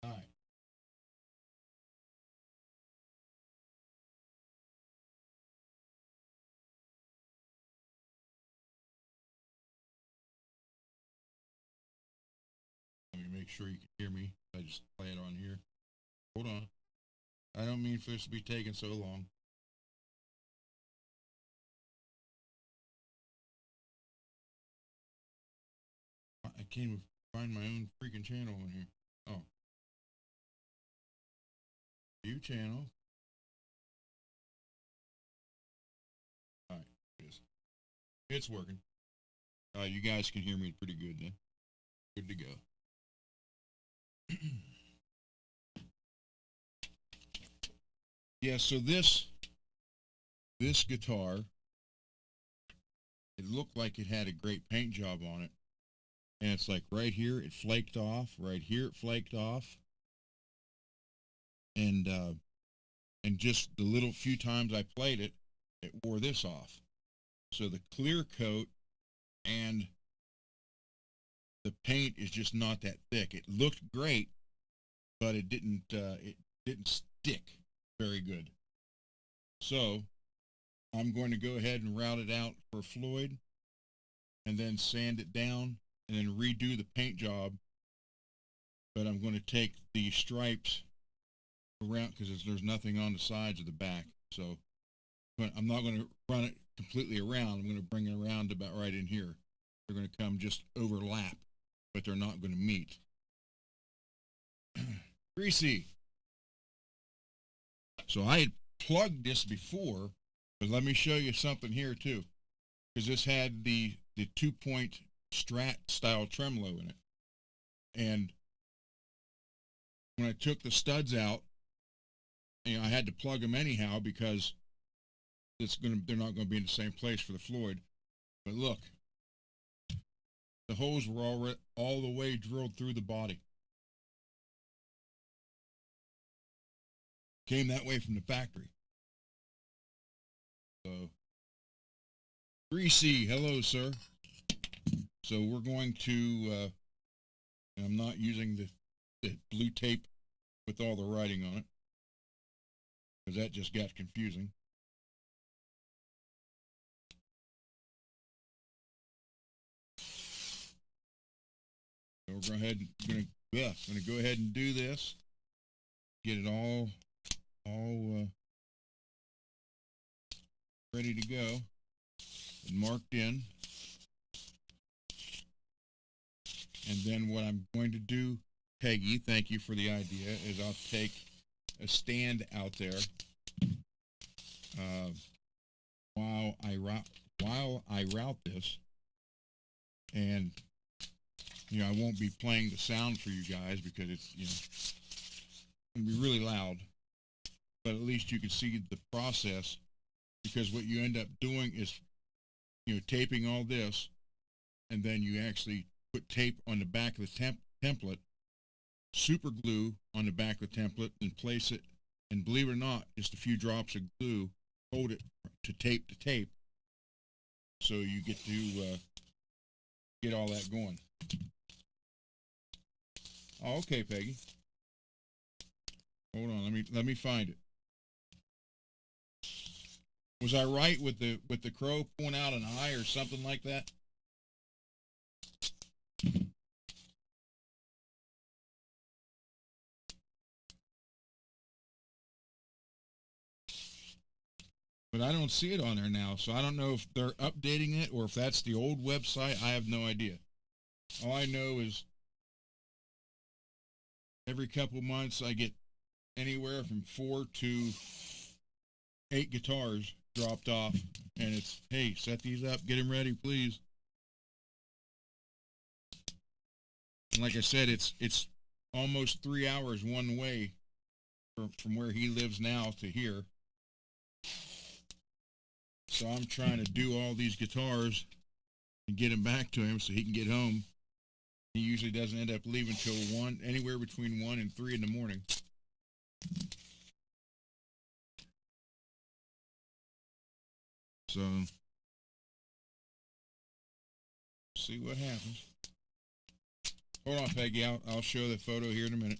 All right. Let me make sure you can hear me. I just play it on here. Hold on. I don't mean for this to be taking so long. I can't even find my own freaking channel on here. Oh. View channel. All right. It's working. You guys can hear me pretty good then. Good to go. Yeah, so this guitar, it looked like it had a great paint job on it. And it's like right here it flaked off, right here it flaked off. And just the little few times I played it, it wore this off. So the clear coat and the paint is just not that thick. It looked great, but it didn't stick very good. So I'm going to go ahead and route it out for Floyd and then sand it down and then redo the paint job. But I'm going to take the stripes around because there's nothing on the sides of the back. So I'm not going to run it completely around. I'm going to bring it around about right in here. They're going to come just overlap, but they're not going to meet. Greasy. So I had plugged this before, but let me show you something here too, because this had the 2-point Strat style tremolo in it. And when I took the studs out, I had to plug them anyhow because they're not going to be in the same place for the Floyd. But look, the holes were all the way drilled through the body. Came that way from the factory. So, Greasy, hello, sir. So we're going to, and I'm not using the blue tape with all the writing on it, because that just got confusing. So we're going to go ahead and do this. Get it all ready to go and marked in. And then what I'm going to do, Peggy, thank you for the idea, is I'll take a stand out there while I route this, and I won't be playing the sound for you guys because it's gonna be really loud, but at least you can see the process, because what you end up doing is taping all this, and then you actually put tape on the back of the template, super glue on the back of the template, and place it, and believe it or not, just a few drops of glue hold it to tape, so you get to get all that going. Oh, okay, Peggy. Hold on, let me find it. Was I right with the crow pulling out an eye or something like that? but I don't see it on there now, so I don't know if they're updating it or if that's the old website. I have no idea. All I know is every couple months I get anywhere from 4 to 8 guitars dropped off, and it's, hey, set these up, get them ready, please. And like I said, it's almost 3 hours one way from where he lives now to here. So I'm trying to do all these guitars and get them back to him so he can get home. He usually doesn't end up leaving till anywhere between 1 and 3 in the morning. So, see what happens. Hold on, Peggy. I'll show the photo here in a minute.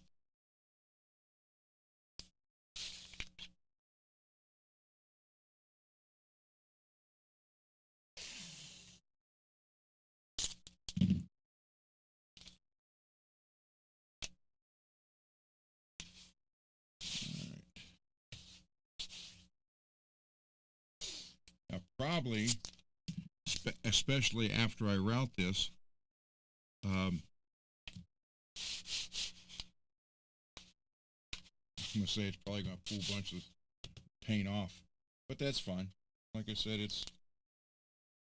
Now, probably, especially after I route this, I'm going to say it's probably going to pull a bunch of paint off, but that's fine. Like I said, it's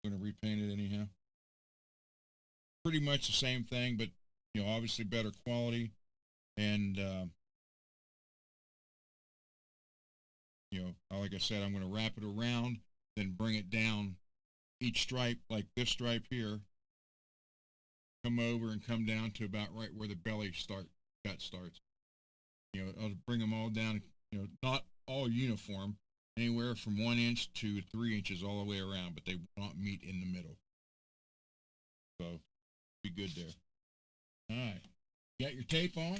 going to repaint it anyhow. Pretty much the same thing, but, you know, obviously better quality, and, you know, like I said, I'm going to wrap it around, then bring it down each stripe, like this stripe here, come over and come down to about right where the belly cut starts. You know, I'll bring them all down, you know, not all uniform, anywhere from 1 inch to 3 inches all the way around, but they will not meet in the middle. So, be good there. All right. Got your tape on?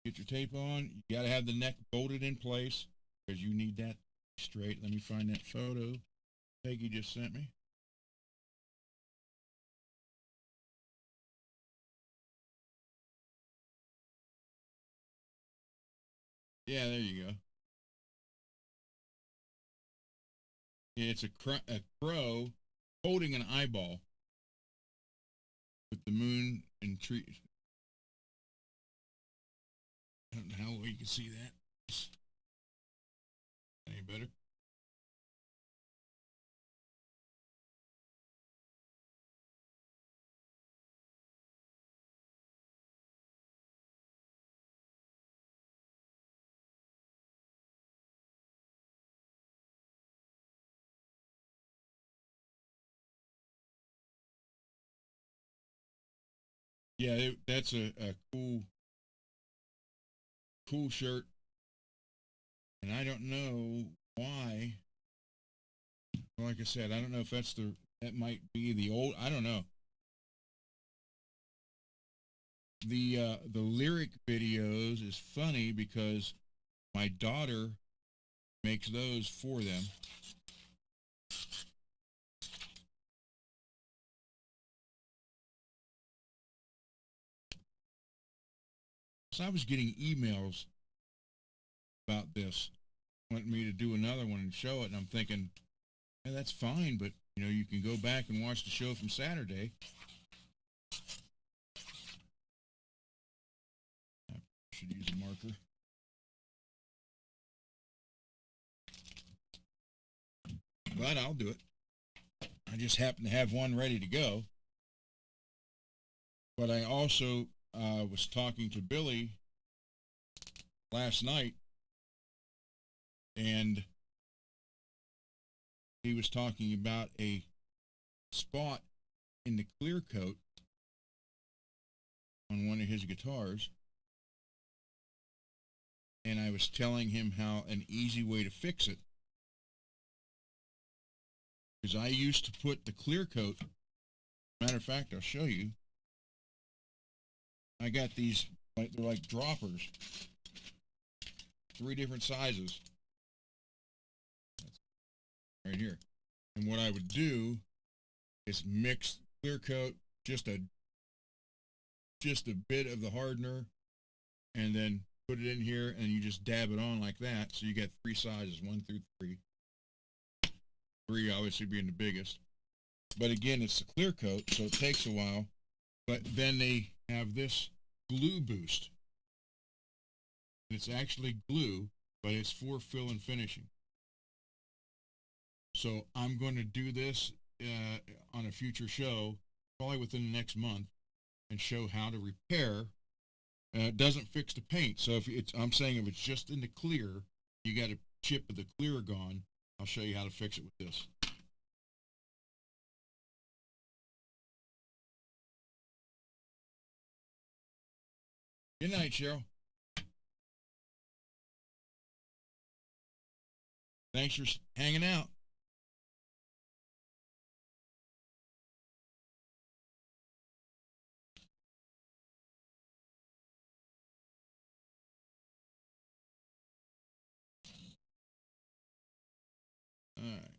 Get your tape on. You got to have the neck bolted in place because you need that straight. Let me find that photo Peggy just sent me. Yeah, there you go. It's a crow holding an eyeball with the moon and trees. I don't know how well you can see that. Any better? Yeah, that's a cool shirt, and I don't know why. Like I said, I don't know if that might be the old. I don't know. The lyric videos is funny because my daughter makes those for them. So I was getting emails about this, wanting me to do another one and show it, and I'm thinking, yeah, that's fine, but you know, you can go back and watch the show from Saturday. I should use a marker. But I'll do it. I just happen to have one ready to go. But I also was talking to Billy last night, and he was talking about a spot in the clear coat on one of his guitars, and I was telling him how an easy way to fix it, because I used to put the clear coat, matter of fact, I'll show you. I got these, they're like droppers, 3 different sizes, right here. And what I would do is mix clear coat, just a bit of the hardener, and then put it in here, and you just dab it on like that. So you get 3 sizes, 1 through 3. 3 obviously being the biggest. But again, it's a clear coat, so it takes a while. But then they have this glue boost. It's actually glue, but it's for fill and finishing. So I'm going to do this on a future show, probably within the next month, and show how to repair. It doesn't fix the paint. So if it's, I'm saying if it's just in the clear, you got a chip of the clear gone. I'll show you how to fix it with this. Good night, Cheryl. Thanks for hanging out. All right.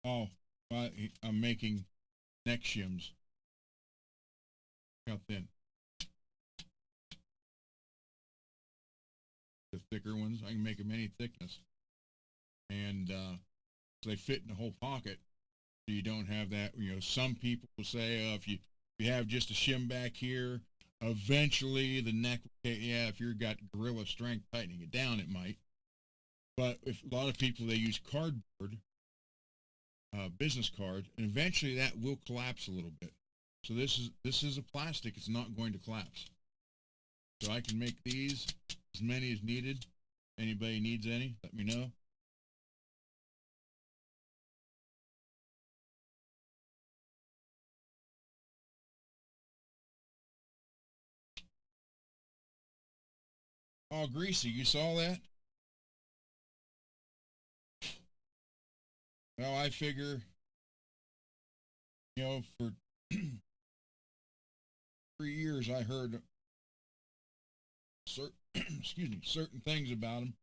Oh, I'm making neck shims. How thin? The thicker ones, I can make them any thickness. And they fit in the whole pocket. So you don't have that, some people will say, if you have just a shim back here, eventually the neck, yeah, if you've got gorilla strength tightening it down, it might. But if a lot of people, they use cardboard, business card, and eventually that will collapse a little bit. So this is a plastic, it's not going to collapse. So I can make these as many as needed. Anybody needs any, let me know. Oh, Greasy, you saw that? Well, I figure, for 3 years I heard certain things about him.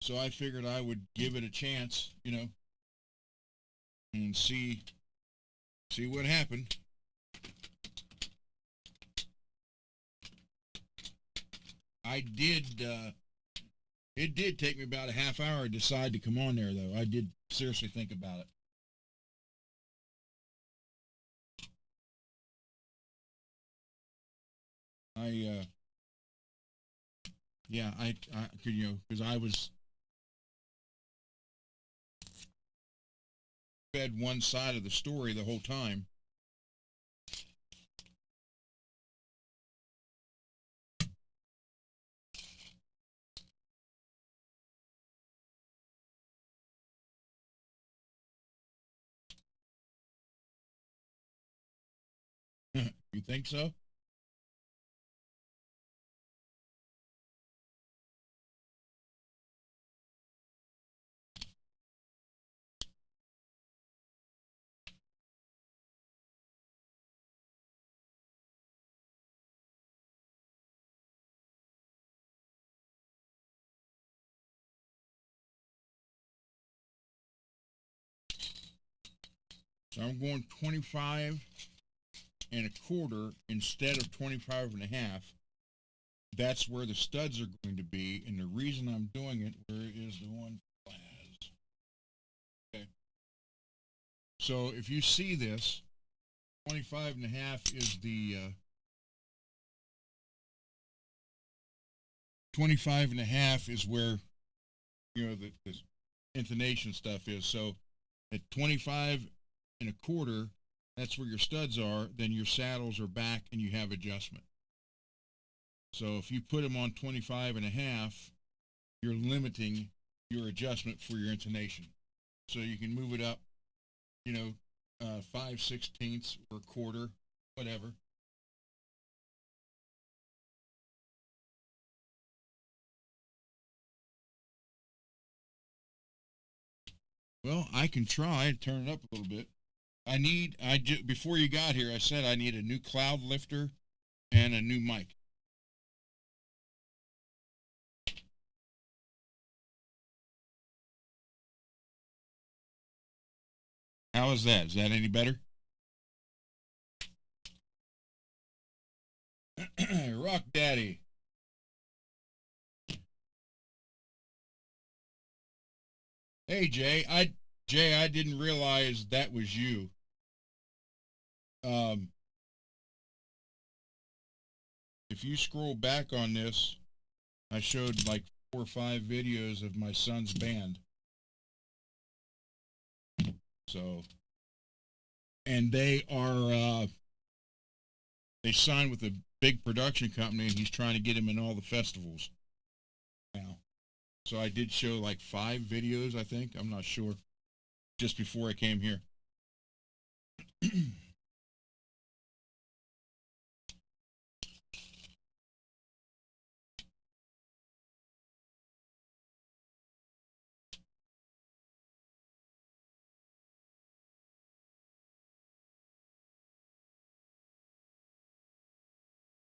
So I figured I would give it a chance, and see what happened. I did. It did take me about a half hour to decide to come on there, though. I did seriously think about it. I could, because I was fed one side of the story the whole time. You think so? So I'm going 25 and a quarter instead of 25 and a half. That's where the studs are going to be, and the reason I'm doing it, where is the one class? Okay. So if you see this, 25 and a half is the 25 and a half is where the intonation stuff is. So at 25 and a quarter, that's where your studs are. Then your saddles are back and you have adjustment. So if you put them on 25 and a half, you're limiting your adjustment for your intonation. So you can move it up, 5/16 or a quarter, whatever. Well, I can try to turn it up a little bit. Before you got here, I said I need a new cloud lifter and a new mic. How is that? Is that any better? Rock Daddy. Hey Jay, I didn't realize that was you. Um, if you scroll back on this, I showed like 4 or 5 videos of my son's band. So, and they signed with a big production company, and he's trying to get him in all the festivals now. So I did show like 5 videos, I think. I'm not sure. Just before I came here.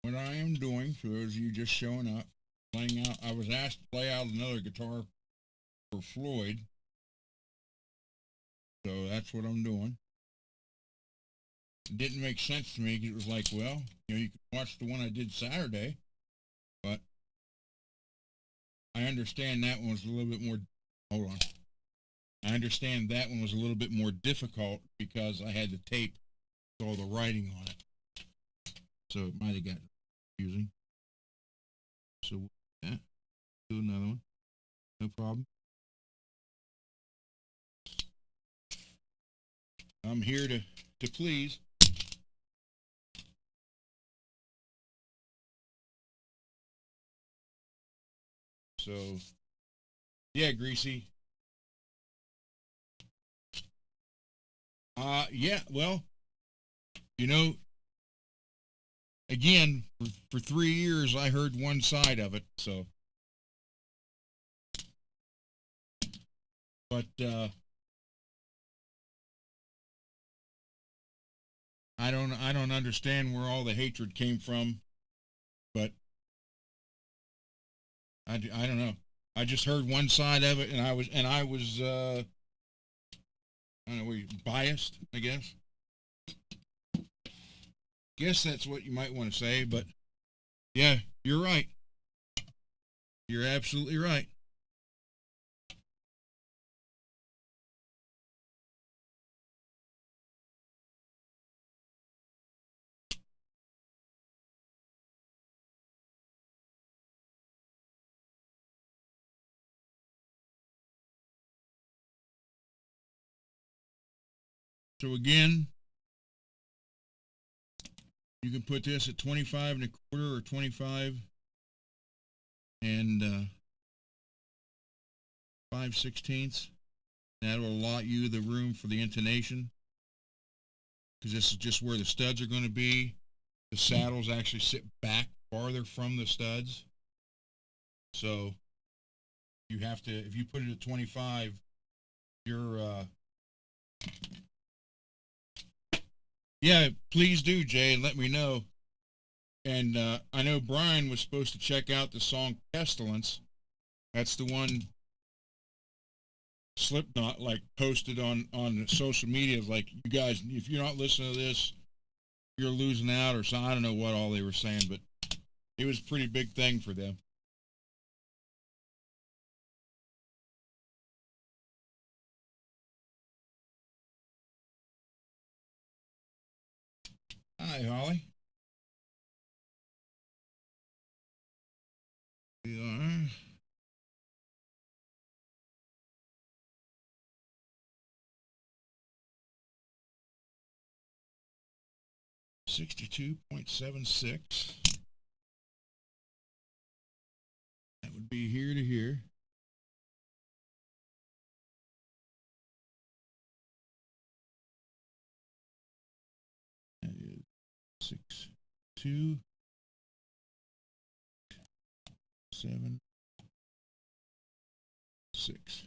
What I am doing, for those of you just showing up, playing out, I was asked to play out another guitar for Floyd. So that's what I'm doing. It didn't make sense to me. It was like, well, you can watch the one I did Saturday, but I understand that one was a little bit more. Hold on. I understand that one was a little bit more difficult because I had the tape with all the writing on it. So it might have got confusing. So yeah, do another one. No problem. I'm here to please. So yeah, Greasy. Yeah, well, again, for 3 years I heard one side of it, so but I don't understand where all the hatred came from, but I don't know. I just heard one side of it, and I was I don't know, biased, I guess. Guess that's what you might want to say, but yeah, you're right. You're absolutely right. So again, you can put this at 25 and a quarter or 25 and 5/16. That'll allot you the room for the intonation, because this is just where the studs are going to be. The saddles actually sit back farther from the studs. So you have to, if you put it at 25, you're, yeah, please do, Jay, and let me know. And I know Brian was supposed to check out the song Pestilence. That's the one Slipknot like posted on social media, like, you guys, if you're not listening to this, you're losing out, or something. I don't know what all they were saying, but it was a pretty big thing for them. Hi, Holly. We are 62.76. That would be here to here. That is 6, 2, 7, 6.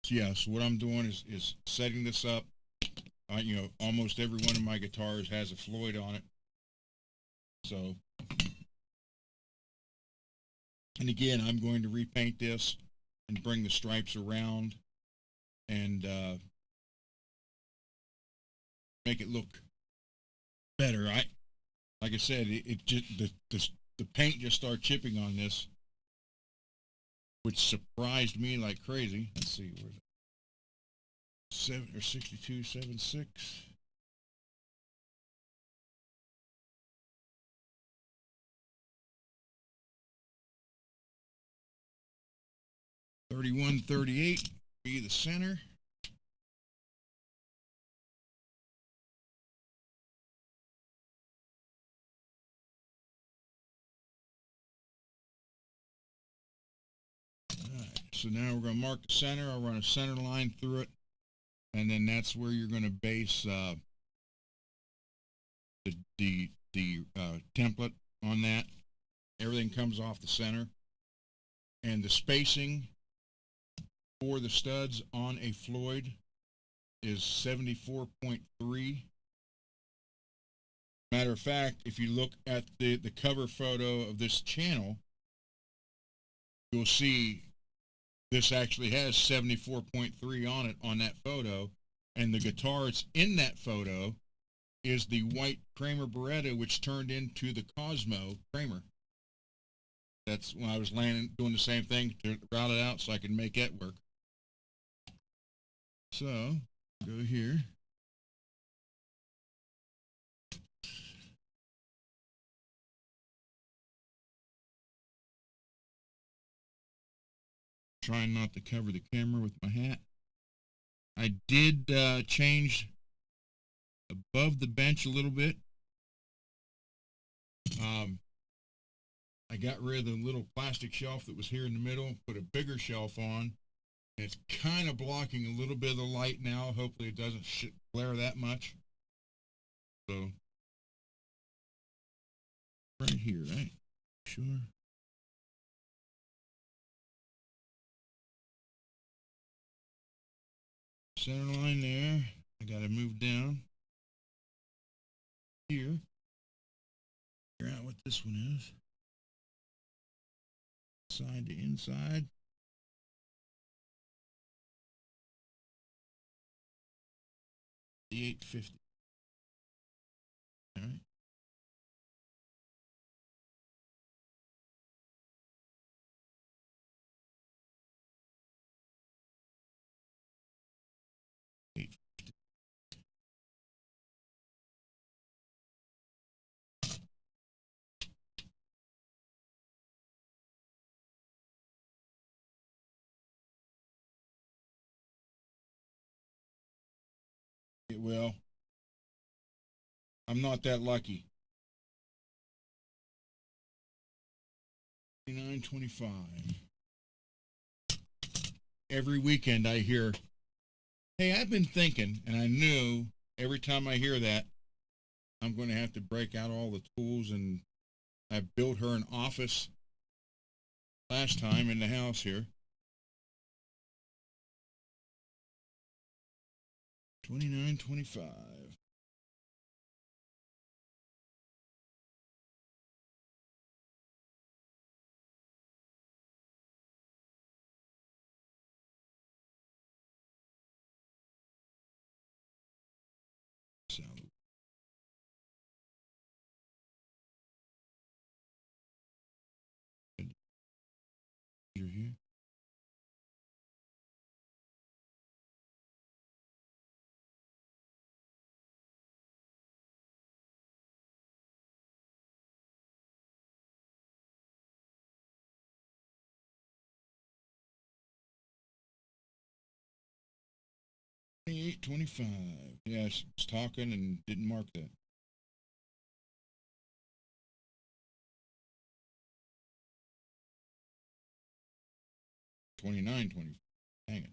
So yeah, so what I'm doing is setting this up. Almost every one of my guitars has a Floyd on it. So, and again, I'm going to repaint this and bring the stripes around and make it look better. Like I said, it just the paint just started chipping on this, which surprised me like crazy. Let's see, where's it? 6276. $31.38 be the center. Alright, so now we're going to mark the center. I'll run a center line through it, and then that's where you're going to base the template on that. Everything comes off the center, and the spacing for the studs on a Floyd is 74.3. Matter of fact, if you look at the cover photo of this channel, you'll see this actually has 74.3 on it on that photo, and the guitar that's in that photo is the white Kramer Beretta, which turned into the Cosmo Kramer. That's when I was doing the same thing to route it out so I could make it work. So, go here. Trying not to cover the camera with my hat. I did change above the bench a little bit. I got rid of the little plastic shelf that was here in the middle, put a bigger shelf on. It's kind of blocking a little bit of the light now. Hopefully it doesn't glare that much. So, right here, right? Sure. Center line there. I got to move down here. Figure out what this one is. Side to inside. The 850. All right. It will. I'm not that lucky. 29.25. Every weekend I hear, hey, I've been thinking, and I knew every time I hear that, I'm going to have to break out all the tools, and I built her an office last time in the house here. 29.25. You're here. $28.25. Yeah, I was talking and didn't mark that. $29.25. Hang it.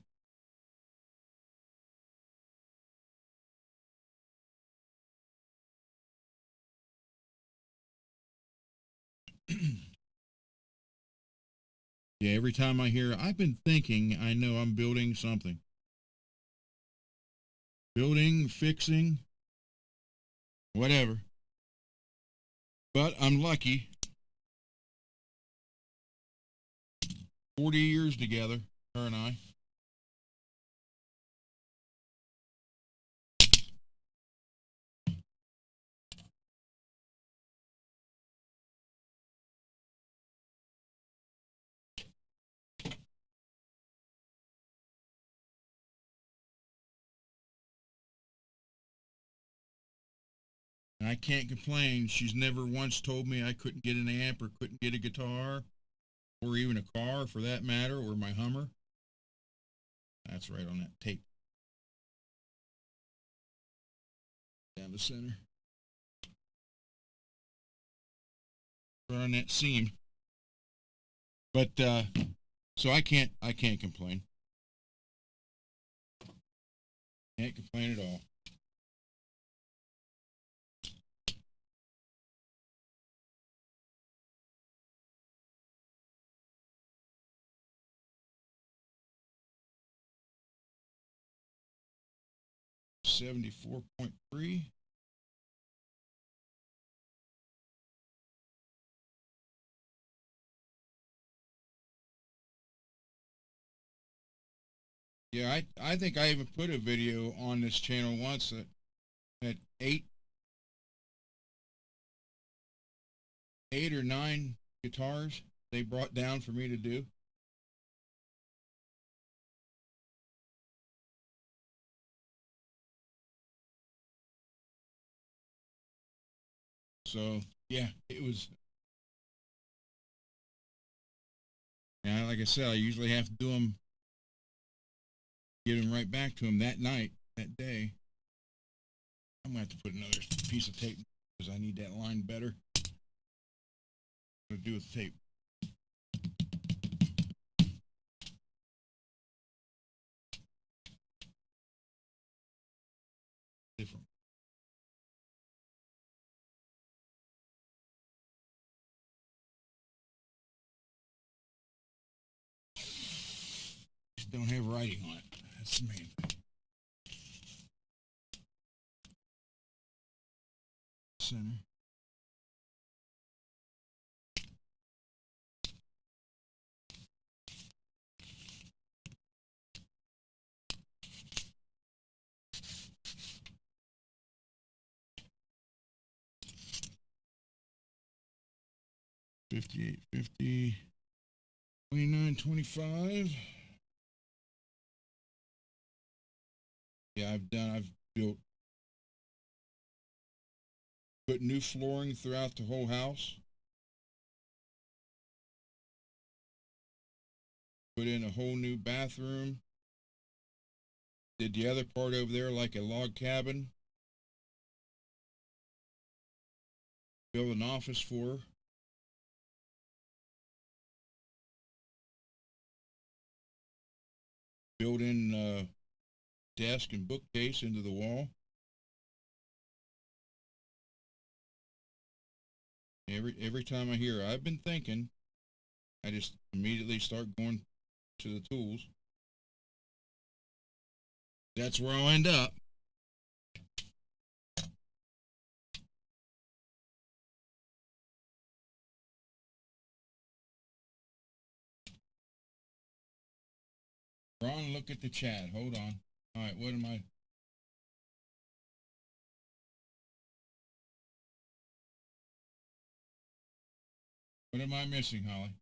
Yeah, every time I hear, I've been thinking, I know I'm building something. Building, fixing, whatever. But I'm lucky. 40 years together, her and I. I can't complain. She's never once told me I couldn't get an amp or couldn't get a guitar or even a car for that matter, or my Hummer. That's right on that tape. Down the center. Right on that seam. But so I can't complain. Can't complain at all. $74.3. Yeah, I think I even put a video on this channel once that had eight or nine guitars they brought down for me to do. So yeah, it was. Yeah, like I said, I usually have to do them, get them right back to them that night, that day. I'm gonna have to put another piece of tape because I need that line better. What to do with tape? Different. Just don't have writing on it. That's the main thing. Center. $58.50. $29.25. Yeah, I've built, put new flooring throughout the whole house. Put in a whole new bathroom. Did the other part over there like a log cabin. Built an office for her. Built in desk and bookcase into the wall. Every time I hear I've been thinking, I just immediately start going to the tools. That's where I'll end up. Ron, look at the chat. Hold on. All right, what am I? What am I missing, Holly?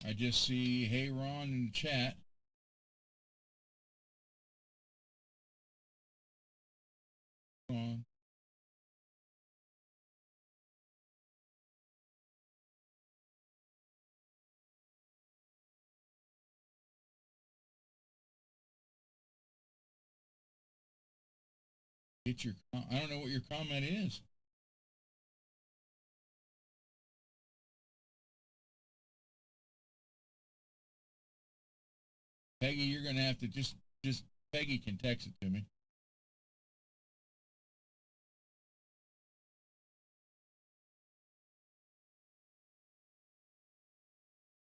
I just see hey Ron in the chat. Ron. Get your. I don't know what your comment is. Peggy, you're gonna have to just Peggy can text it to me.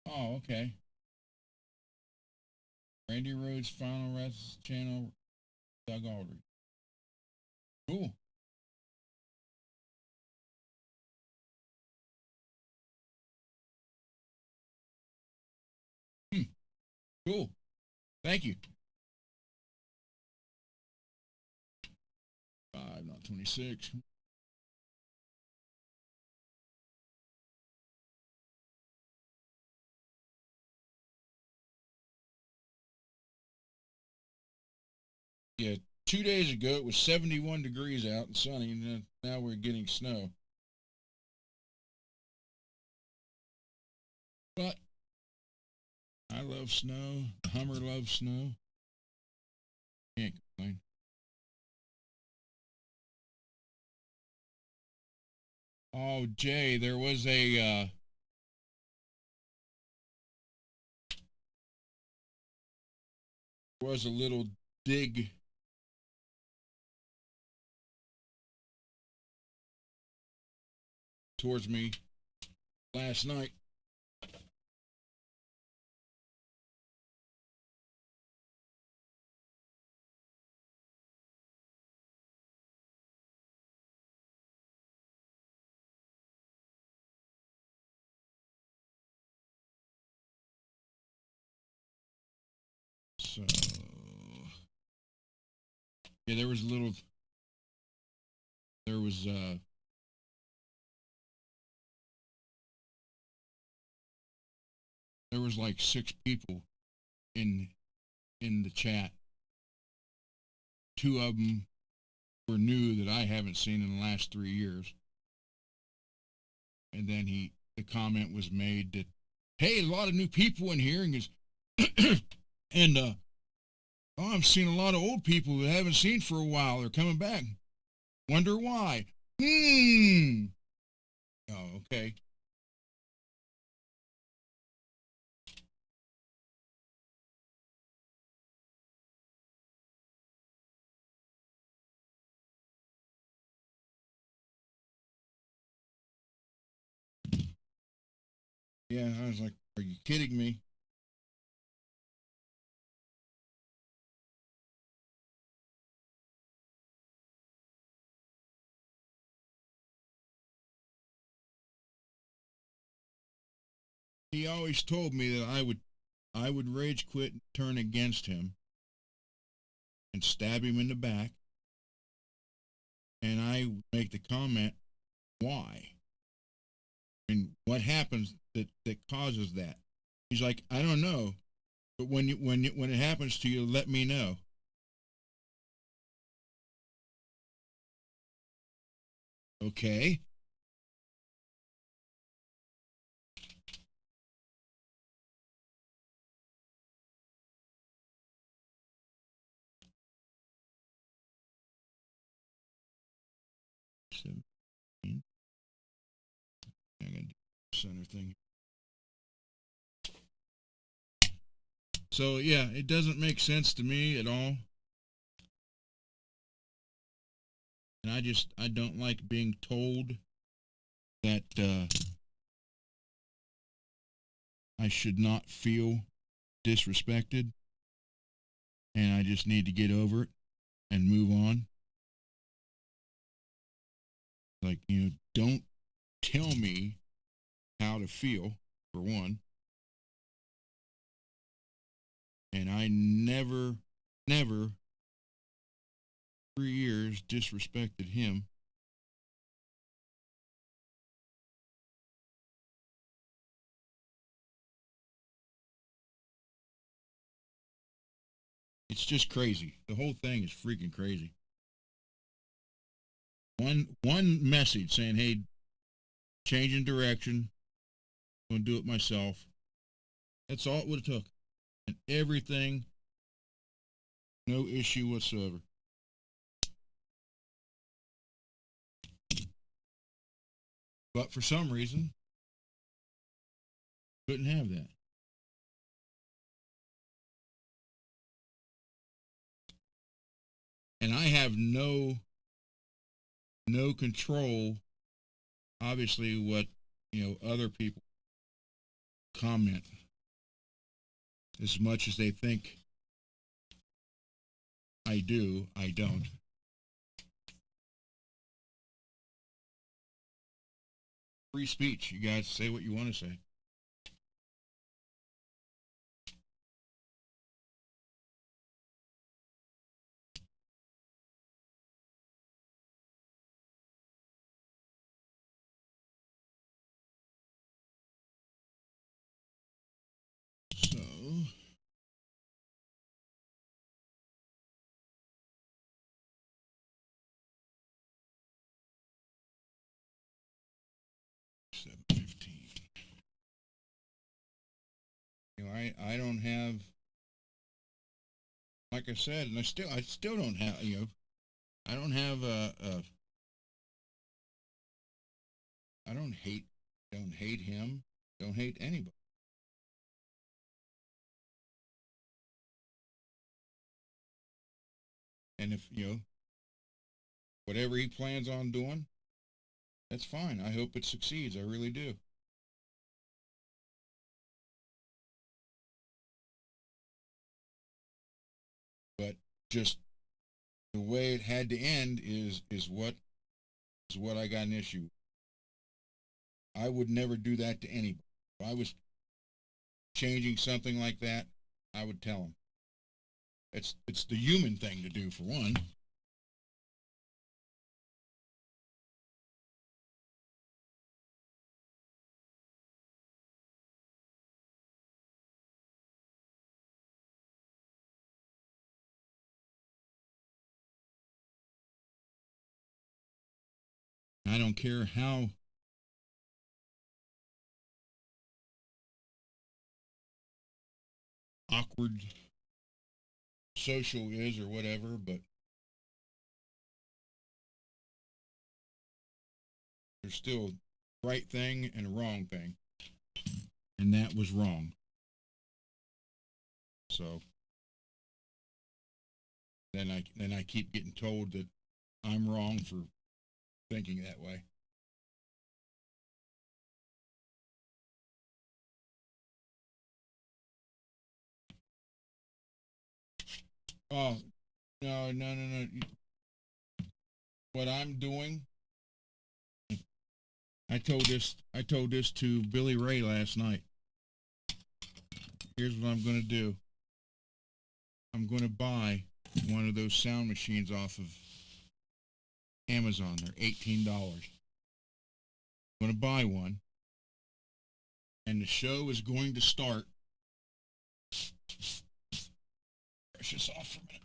Oh, okay. Randy Rhodes, Final Rest Channel, Doug Aldrich. Cool. Cool. Thank you. 5, not 26. Yeah, 2 days ago it was 71 degrees out and sunny, and now we're getting snow. But I love snow. The Hummer loves snow. Can't complain. Oh, Jay, there was a little dig towards me last night. So yeah, there was a little. There was like 6 people in the chat. 2 of them were new that I haven't seen in the last 3 years. And then the comment was made that, hey, a lot of new people in here, and and oh, I'm seeing a lot of old people that I haven't seen for a while. They're coming back. Wonder why? Oh, okay. Yeah, I was like, are you kidding me? He always told me that I would rage quit and turn against him and stab him in the back. And I make the comment, why? And what happens that causes that? He's like, I don't know, but when it happens to you, let me know. Okay. I gotta do the center thing. So yeah, it doesn't make sense to me at all. And I don't like being told that I should not feel disrespected, and I just need to get over it and move on. Like, don't tell me how to feel, for one. And I never, 3 years, disrespected him. It's just crazy. The whole thing is freaking crazy. One message saying, hey, changing direction, I'm gonna do it myself. That's all it would have took. And everything, no issue whatsoever. But for some reason, couldn't have that. And I have no control, obviously, what other people comment, as much as they think I do. I don't. Free speech. You guys say what you want to say. I don't have, like I said, and I still don't have, I don't have I don't hate him, don't hate anybody. And if, whatever he plans on doing, that's fine. I hope it succeeds. I really do. But just the way it had to end is what I got an issue with. I would never do that to anybody. If I was changing something like that, I would tell him. It's the human thing to do, for one. I don't care how awkward social is or whatever, but there's still a right thing and a wrong thing. And that was wrong. So then I keep getting told that I'm wrong for thinking that way. Oh, no. What I'm doing, I told this to Billy Ray last night. Here's what I'm going to do. I'm going to buy one of those sound machines off of Amazon. They're $18. I'm going to buy one. And the show is going to start. Brush this off for a minute.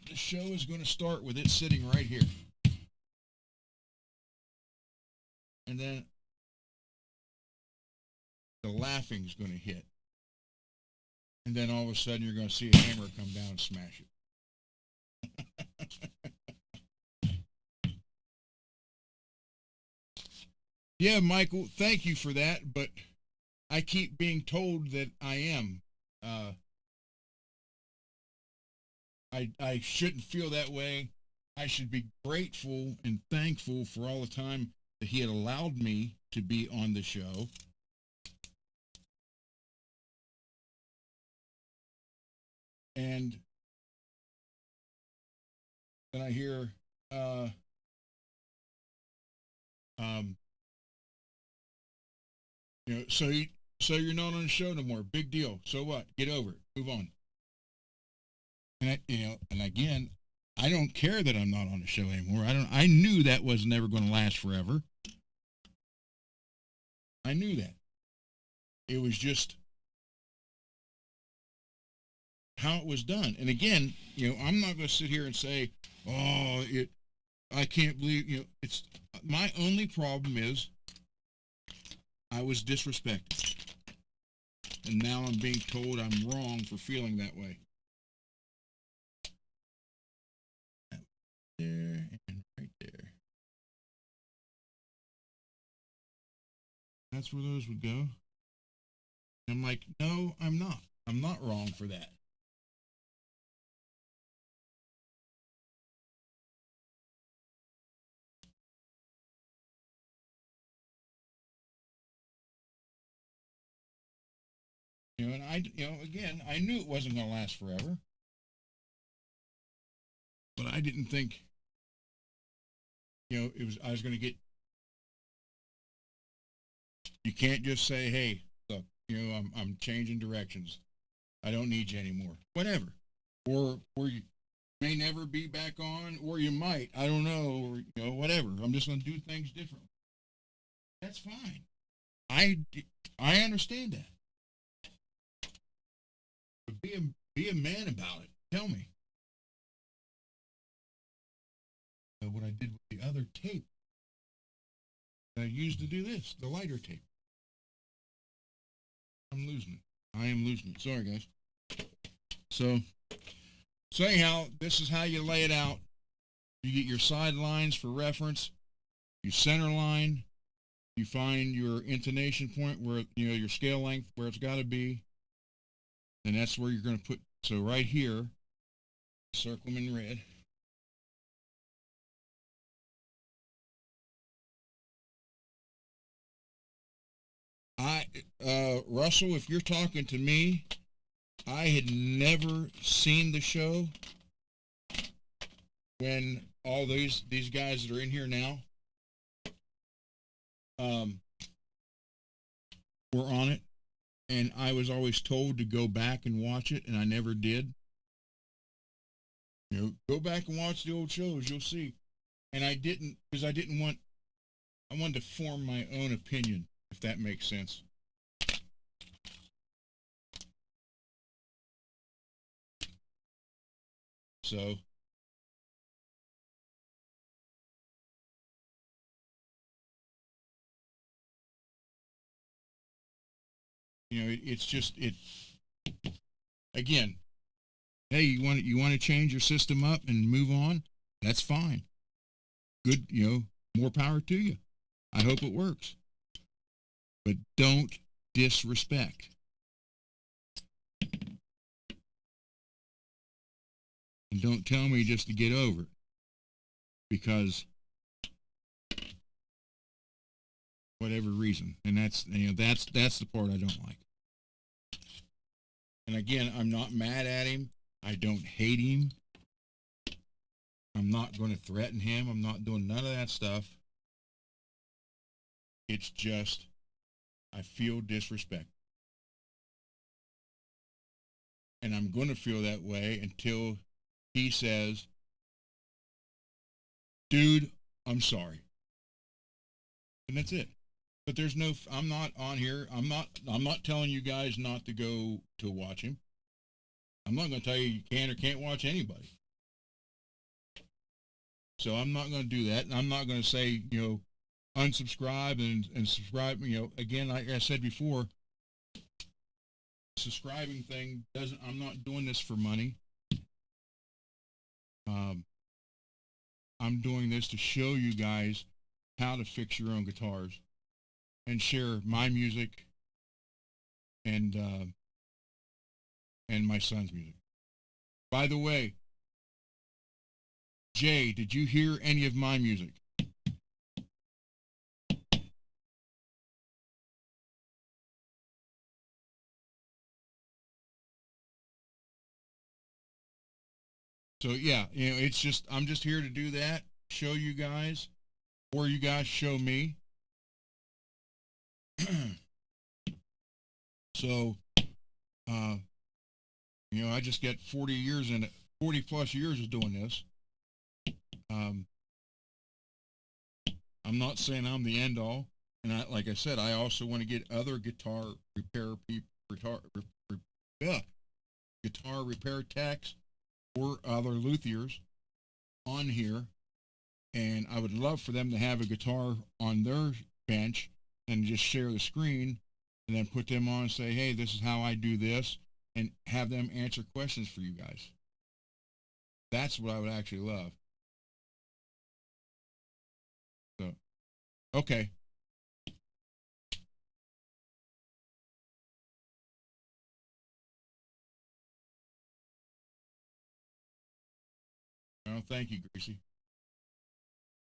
The show is going to start with it sitting right here. And then the laughing is going to hit. And then all of a sudden you're going to see a hammer come down and smash it. Yeah, Michael, thank you for that, but I keep being told that I am. I shouldn't feel that way. I should be grateful and thankful for all the time that he had allowed me to be on the show. And then I hear, so you're not on the show no more. Big deal. So what? Get over it. Move on. And and again, I don't care that I'm not on the show anymore. I knew that was never going to last forever. I knew that. It was just how it was done. And again, I'm not going to sit here and say, "Oh, I can't believe," it's my only problem is I was disrespected. And now I'm being told I'm wrong for feeling that way. There and right there. That's where those would go. I'm like, no, I'm not. I'm not wrong for that. And again, I knew it wasn't going to last forever. But I didn't think, I was going to get, you can't just say, hey, look, I'm changing directions. I don't need you anymore. Whatever. Or you may never be back on, or you might. I don't know. Or, whatever. I'm just going to do things differently. That's fine. I understand that. But be a man about it. Tell me. What I did with the other tape that I used to do this, the lighter tape. I'm losing it. I am losing it. Sorry, guys. So anyhow, this is how you lay it out. You get your side lines for reference. You center line. You find your intonation point where, your scale length, where it's got to be. And that's where you're going to put, so right here, circle them in red. Russell, if you're talking to me, I had never seen the show when all these guys that are in here now were on it, and I was always told to go back and watch it, and I never did. Go back and watch the old shows, you'll see. And I didn't, because I wanted to form my own opinion, if that makes sense. So, it's just, again, hey, you want to change your system up and move on? That's fine. Good, more power to you. I hope it works. But don't disrespect. And don't tell me just to get over it. Because whatever reason. And that's the part I don't like. And again, I'm not mad at him. I don't hate him. I'm not going to threaten him. I'm not doing none of that stuff. It's just, I feel disrespect. And I'm going to feel that way until he says, dude, I'm sorry. And that's it. But there's no, I'm not on here. I'm not telling you guys not to go to watch him. I'm not going to tell you can or can't watch anybody. So I'm not going to do that. And I'm not going to say, unsubscribe and subscribe. Again, like I said before, subscribing thing I'm not doing this for money. I'm doing this to show you guys how to fix your own guitars and share my music and my son's music. By the way, Jay, did you hear any of my music? So yeah, it's just, I'm just here to do that, show you guys, or you guys show me. So, I just got 40 years in it, 40 plus years of doing this. I'm not saying I'm the end all. And like I said, I also want to get other guitar repair people, guitar repair techs or other luthiers on here. And I would love for them to have a guitar on their bench and just share the screen and then put them on and say, hey, this is how I do this, and have them answer questions for you guys. That's what I would actually love. So, okay. Well, thank you, Greasy.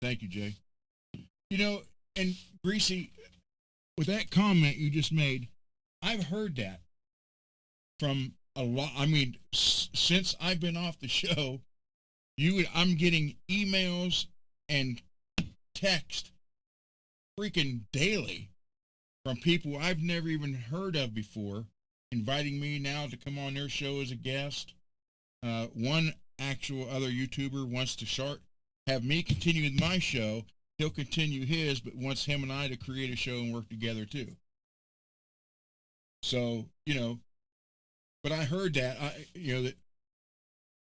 Thank you, Jay. And Greasy, with that comment you just made, I've heard that from a lot. I mean, since I've been off the show, I'm getting emails and text freaking daily from people I've never even heard of before, inviting me now to come on their show as a guest. One actual other YouTuber wants to have me continue with my show. He'll continue his, but wants him and I to create a show and work together too. So, but I heard that, that,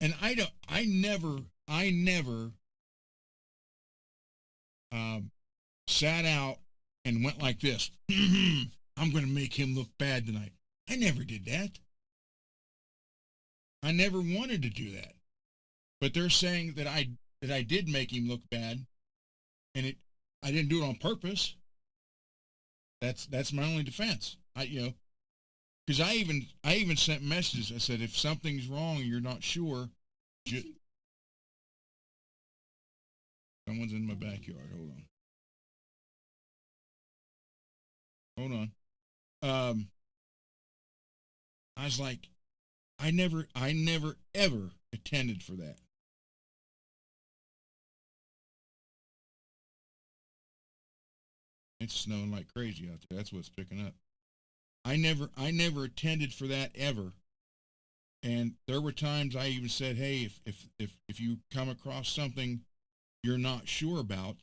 and I never sat out and went like this. I'm going to make him look bad tonight. I never did that. I never wanted to do that. But they're saying that I did make him look bad, and I didn't do it on purpose. That's my only defense. Because I even sent messages. I said, if something's wrong and you're not sure, someone's in my backyard. Hold on. I was like, I never ever attended for that. It's snowing like crazy out there. That's what's picking up. I never attended for that ever. And there were times I even said, hey, if you come across something you're not sure about,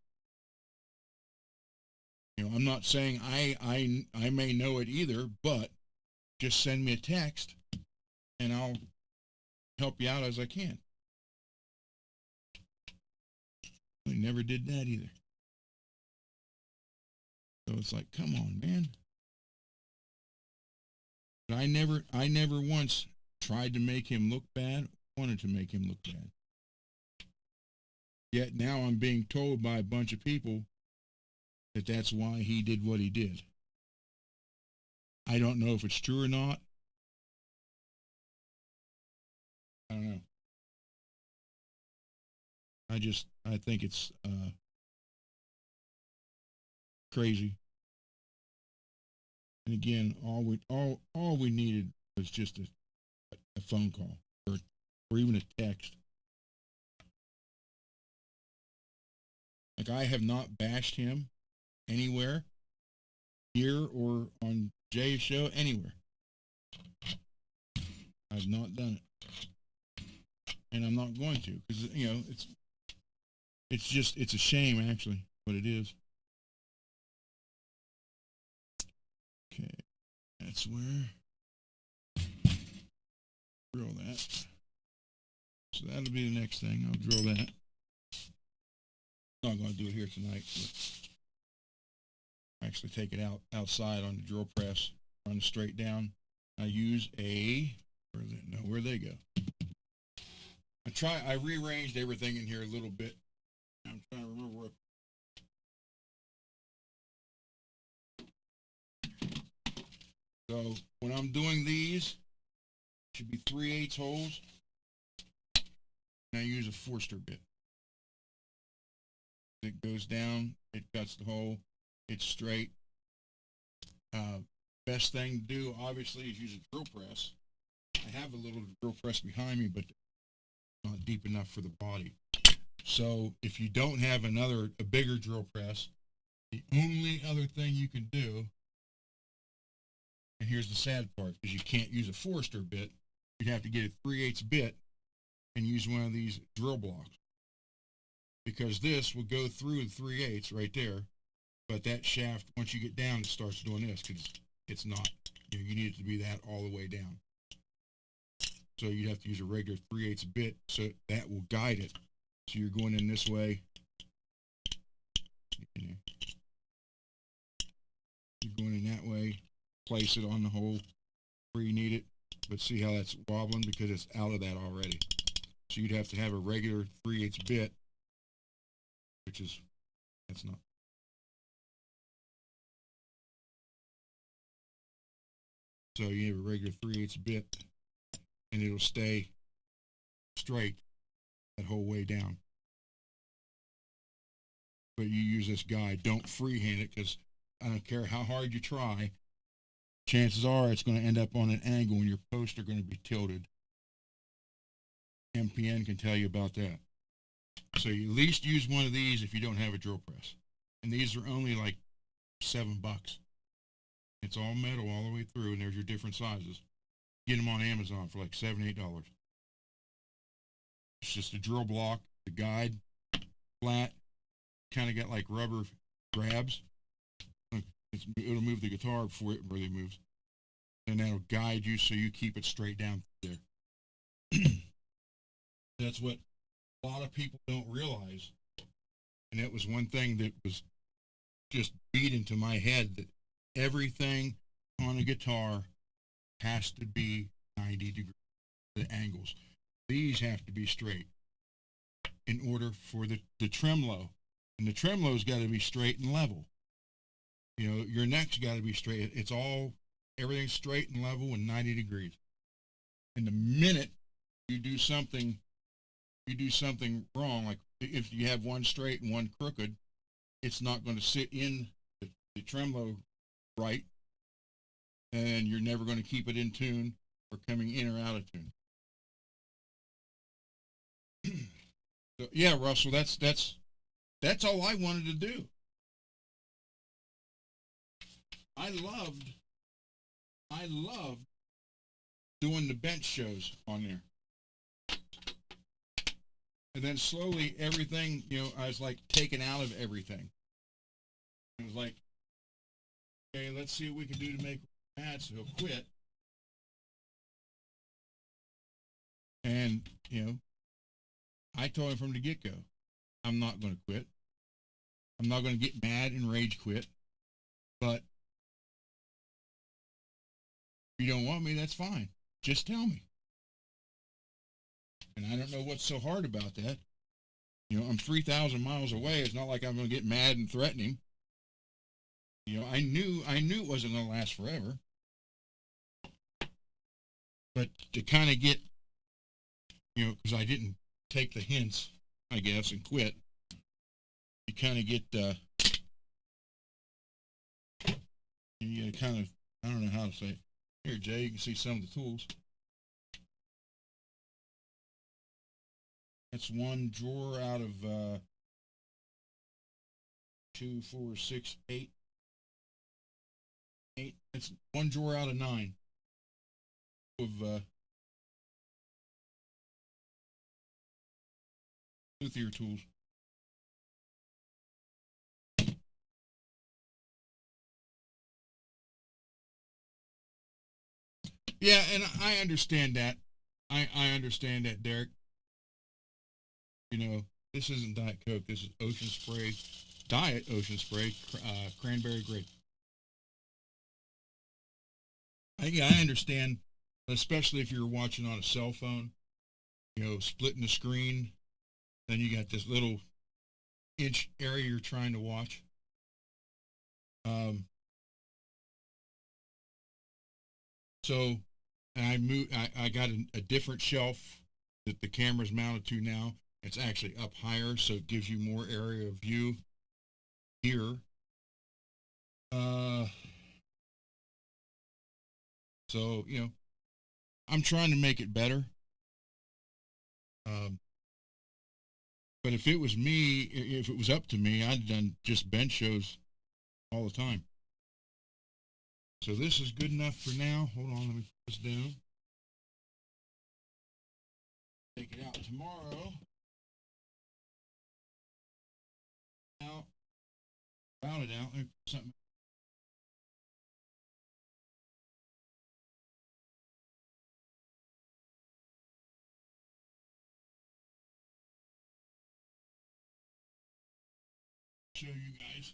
I'm not saying I may know it either, but just send me a text and I'll help you out as I can. I never did that either. So it's like, come on, man. But I never once tried to make him look bad, wanted to make him look bad. Yet now I'm being told by a bunch of people that that's why he did what he did. I don't know if it's true or not. I don't know. I think it's crazy. And again, all we needed was just a phone call or even a text. Like, I have not bashed him anywhere, here or on Jay's show, anywhere. I've not done it, and I'm not going to, because it's a shame, actually, what it is. Okay, that's where drill that. So that'll be the next thing. I'll drill that. Not going to do it here tonight, but actually take it outside on the drill press, run it straight down. I use where'd they go? I rearranged everything in here a little bit. I'm trying to remember where. So when I'm doing these, should be 3/8 holes. And I use a Forster bit. It goes down, it cuts the hole, it's straight. Best thing to do, obviously, is use a drill press. I have a little drill press behind me, but not deep enough for the body. So if you don't have a bigger drill press, the only other thing you can do, and here's the sad part, is you can't use a Forster bit. You'd have to get a 3/8 bit and use one of these drill blocks. Because this will go through the 3/8 right there, but that shaft, once you get down, it starts doing this, because it's not. You need it to be that all the way down. So you'd have to use a regular 3/8 bit, so that will guide it. So you're going in this way. You're going in that way. Place it on the hole where you need it, but see how that's wobbling, because it's out of that already. So you'd have to have a regular 3/8 bit, that's not. So you have a regular 3/8 bit, and it'll stay straight that whole way down. But you use this guide. Don't freehand it, because I don't care how hard you try, chances are it's going to end up on an angle and your posts are going to be tilted. MPN can tell you about that. So you at least use one of these if you don't have a drill press. And these are only like $7. It's all metal all the way through, and there's your different sizes. Get them on Amazon for like $7, $8. It's just a drill block, the guide, flat, kind of got like rubber grabs. It'll move the guitar before it really moves. And that'll guide you so you keep it straight down there. That's what a lot of people don't realize. And it was one thing that was just beat into my head, that everything on a guitar has to be 90 degrees, the angles. These have to be straight in order for the tremolo. And the tremolo's got to be straight and level. You know, your neck's got to be straight. It's all, everything's straight and level and 90 degrees. And the minute you do something wrong, like if you have one straight and one crooked, it's not going to sit in the tremolo right, and you're never going to keep it in tune or coming in or out of tune. So, yeah, Russell, that's all I wanted to do. I loved doing the bench shows on there. And then slowly everything, you know, I was like taken out of everything. It was like, okay, let's see what we can do to make mad so he'll quit. And, you know, I told him from the get-go, I'm not going to quit. I'm not going to get mad and rage quit. But if you don't want me, that's fine. Just tell me. And I don't know what's so hard about that. You know, I'm 3,000 miles away. It's not like I'm going to get mad and threaten him. You know, I knew it wasn't going to last forever. But to kind of get, you know, because I didn't take the hints, I guess, and quit, you kind of get, you kind of, I don't know how to say it. Here, Jay, you can see some of the tools. That's one drawer out of 2, 4, 6, 8. 8. That's one drawer out of 9 of luthier tools. Yeah, and I understand that. I understand that, Derek. You know, this isn't Diet Coke. This is Ocean Spray, Diet Ocean Spray, cranberry grape. I understand, especially if you're watching on a cell phone, you know, splitting the screen, then you got this little inch area you're trying to watch. So I got a different shelf that the camera's mounted to now. It's actually up higher, so it gives you more area of view here. So, you know, I'm trying to make it better. But if it was me, if it was up to me, I'd done just bench shows all the time. So this is good enough for now. Hold on, let me put this down. Take it out tomorrow. Out. Round it out. Let me put something. Show you guys.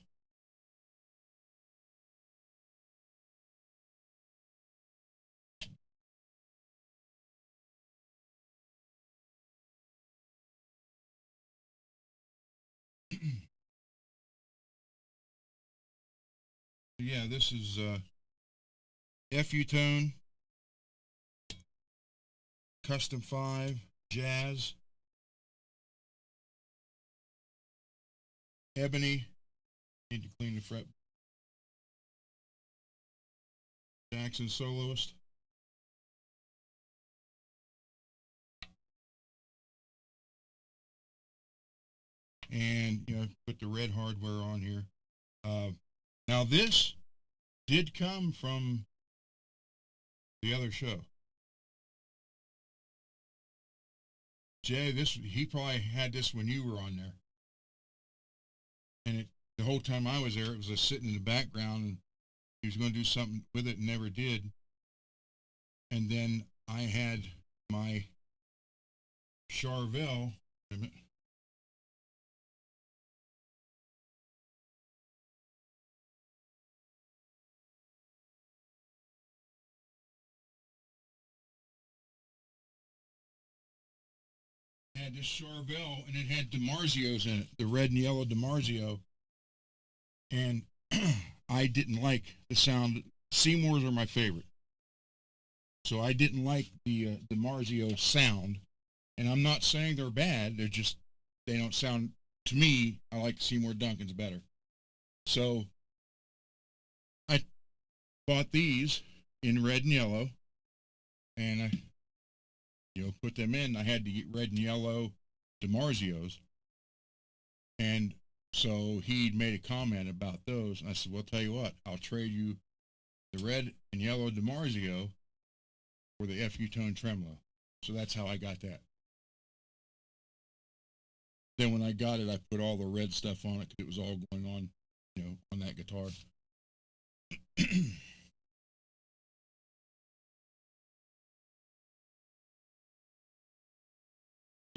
Yeah, this is FU Tone, Custom 5, Jazz, Ebony. Need to clean the fret. Jackson Soloist. And, you know, put the red hardware on here. Now this did come from the other show. Jay, he probably had this when you were on there. And the whole time I was there, it was just sitting in the background, and he was going to do something with it and never did. And then I had my Charvel, had this Charvel, and it had DiMarzios in it, the red and yellow DiMarzio. And I didn't like the sound. Seymour's are my favorite. So I didn't like the DiMarzio sound. And I'm not saying they're bad. They're just, they don't sound, to me, I like Seymour Duncan's better. So I bought these in red and yellow. And I, put them in. I had to get red and yellow DiMarzios. And so he made a comment about those. And I said, well, I'll tell you what, I'll trade you the red and yellow DiMarzio for the FU Tone Tremolo. So that's how I got that. Then when I got it, I put all the red stuff on it because it was all going on, on that guitar.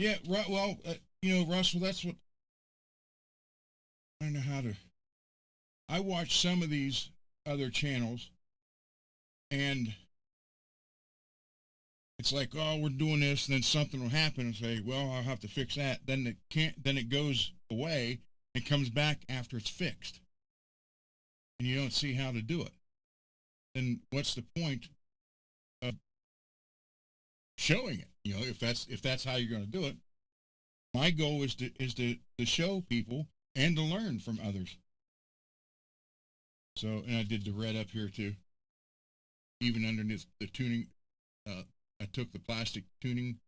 Yeah, right. Well, Russell, that's what I don't know how to. I watch some of these other channels, and it's like, oh, we're doing this, and then something will happen, and say, well, I'll have to fix that. Then it can't. Then it goes away and comes back after it's fixed, and you don't see how to do it. Then what's the point of showing it? If that's how you're going to do it. My goal is to show people and to learn from others. So, and I did the red up here too. Even underneath the tuning, I took the plastic tuning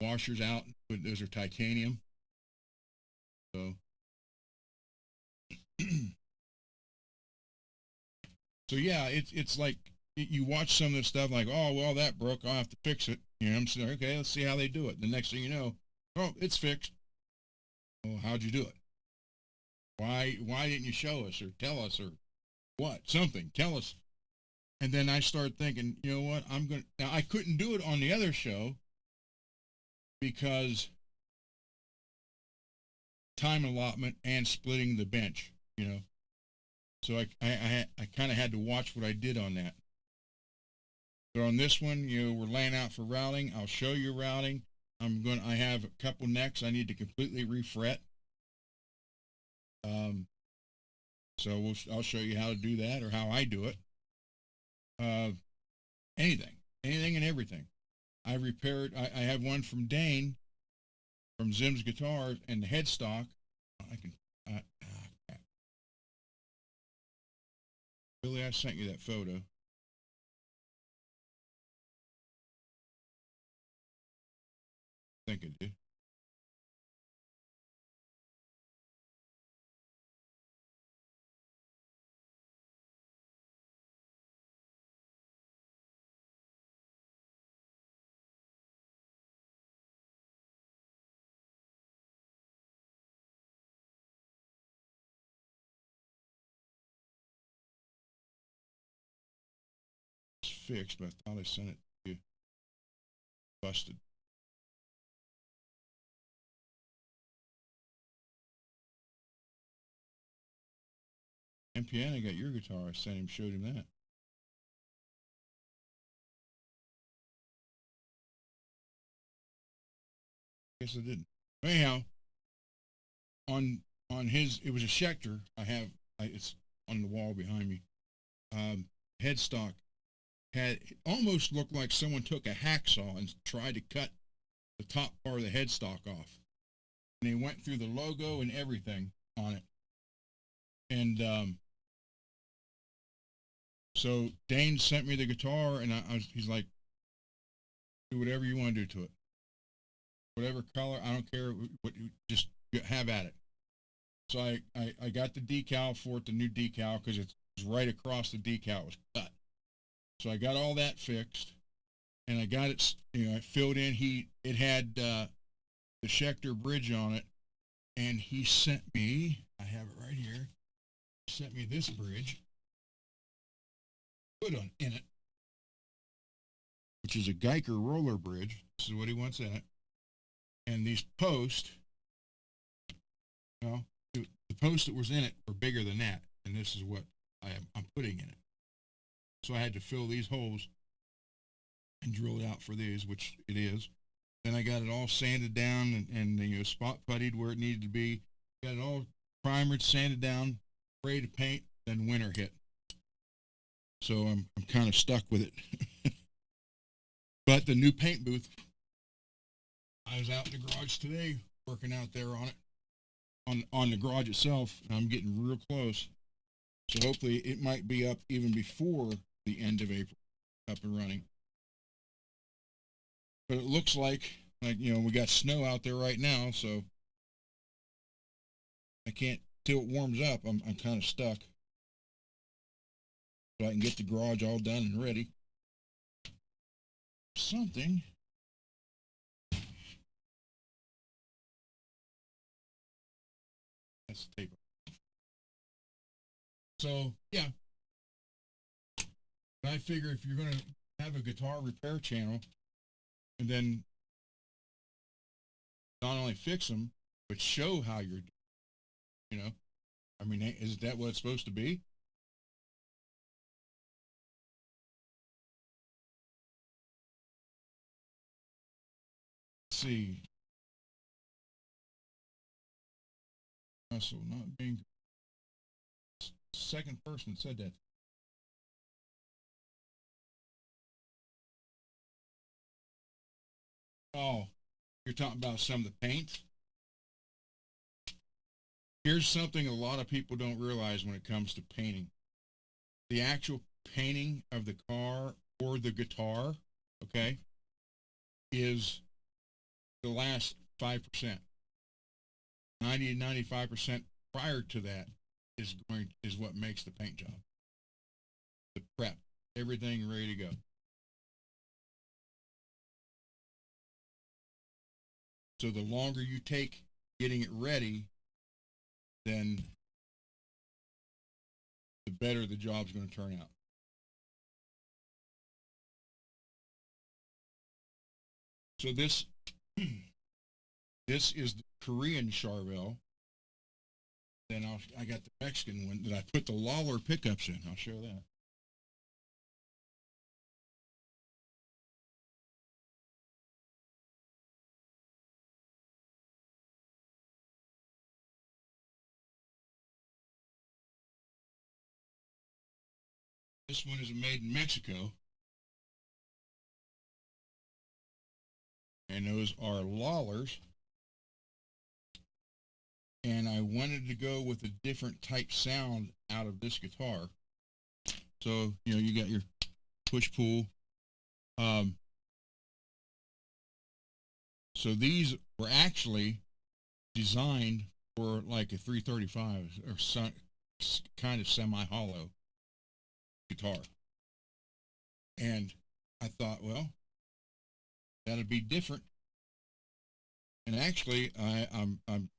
washers out. Those are titanium. So, so yeah, it's like you watch some of this stuff like, oh, well, that broke, I'll have to fix it. I'm saying, okay, let's see how they do it. The next thing you know, oh, it's fixed. Well, how'd you do it? Why didn't you show us or tell us or what? Something. Tell us. And then I started thinking, you know what? Now I couldn't do it on the other show because time allotment and splitting the bench, So I kind of had to watch what I did on that. But on this one, we're laying out for routing. I'll show you routing. I have a couple necks I need to completely refret. So I'll show you how to do that or how I do it. Anything and everything. I repaired. I have one from Dane, from Zim's Guitars, and the headstock. Billy, I sent you that photo. I think I did. It's fixed, but I thought I sent it to you. Busted. MPN, I got your guitar. I sent him, showed him that. Guess I didn't. Anyhow, on his, it was a Schecter. It's on the wall behind me. Headstock it almost looked like someone took a hacksaw and tried to cut the top part of the headstock off. And they went through the logo and everything on it. And so Dane sent me the guitar, and he's like, do whatever you want to do to it. Whatever color, I don't care. Just have at it. So I got the decal for it, the new decal, because it's right across the decal. It was cut. So I got all that fixed, and I got it, I filled in. It had the Schecter bridge on it, and he sent me, I have it right here, he sent me this bridge, put on in it, which is a Geiger roller bridge. This is what he wants in it. And these posts, the posts that was in it were bigger than that, and this is what I'm putting in it. So I had to fill these holes and drill it out for these, which it is. Then I got it all sanded down and spot puttied where it needed to be. Got it all primered, sanded down, ready to paint. Then winter hit, so I'm kind of stuck with it. But the new paint booth, I was out in the garage today working out there on it, on the garage itself. And I'm getting real close, so hopefully it might be up even before the end of April, up and running. But it looks like we got snow out there right now, so I can't till it warms up. I'm kind of stuck, so I can get the garage all done and ready. Something. That's the tape. So yeah, I figure if you're gonna have a guitar repair channel, and then not only fix them but show how you're doing, I mean, is that what it's supposed to be? Let's see. So not being second person said that. Oh, you're talking about some of the paint? Here's something a lot of people don't realize when it comes to painting. The actual painting of the car or the guitar, okay, is the last 5%. 90 to 95% prior to that is what makes the paint job. The prep, everything ready to go. So the longer you take getting it ready, then the better the job's going to turn out. So this is the Korean Charvel. Then I got the Mexican one that I put the Lawler pickups in. I'll show that. This one is made in Mexico. And those are Lawlers. And I wanted to go with a different type sound out of this guitar. So, you got your push-pull. So these were actually designed for like a 335 or some kind of semi-hollow guitar. And I thought, well, that'd be different. And actually, I'm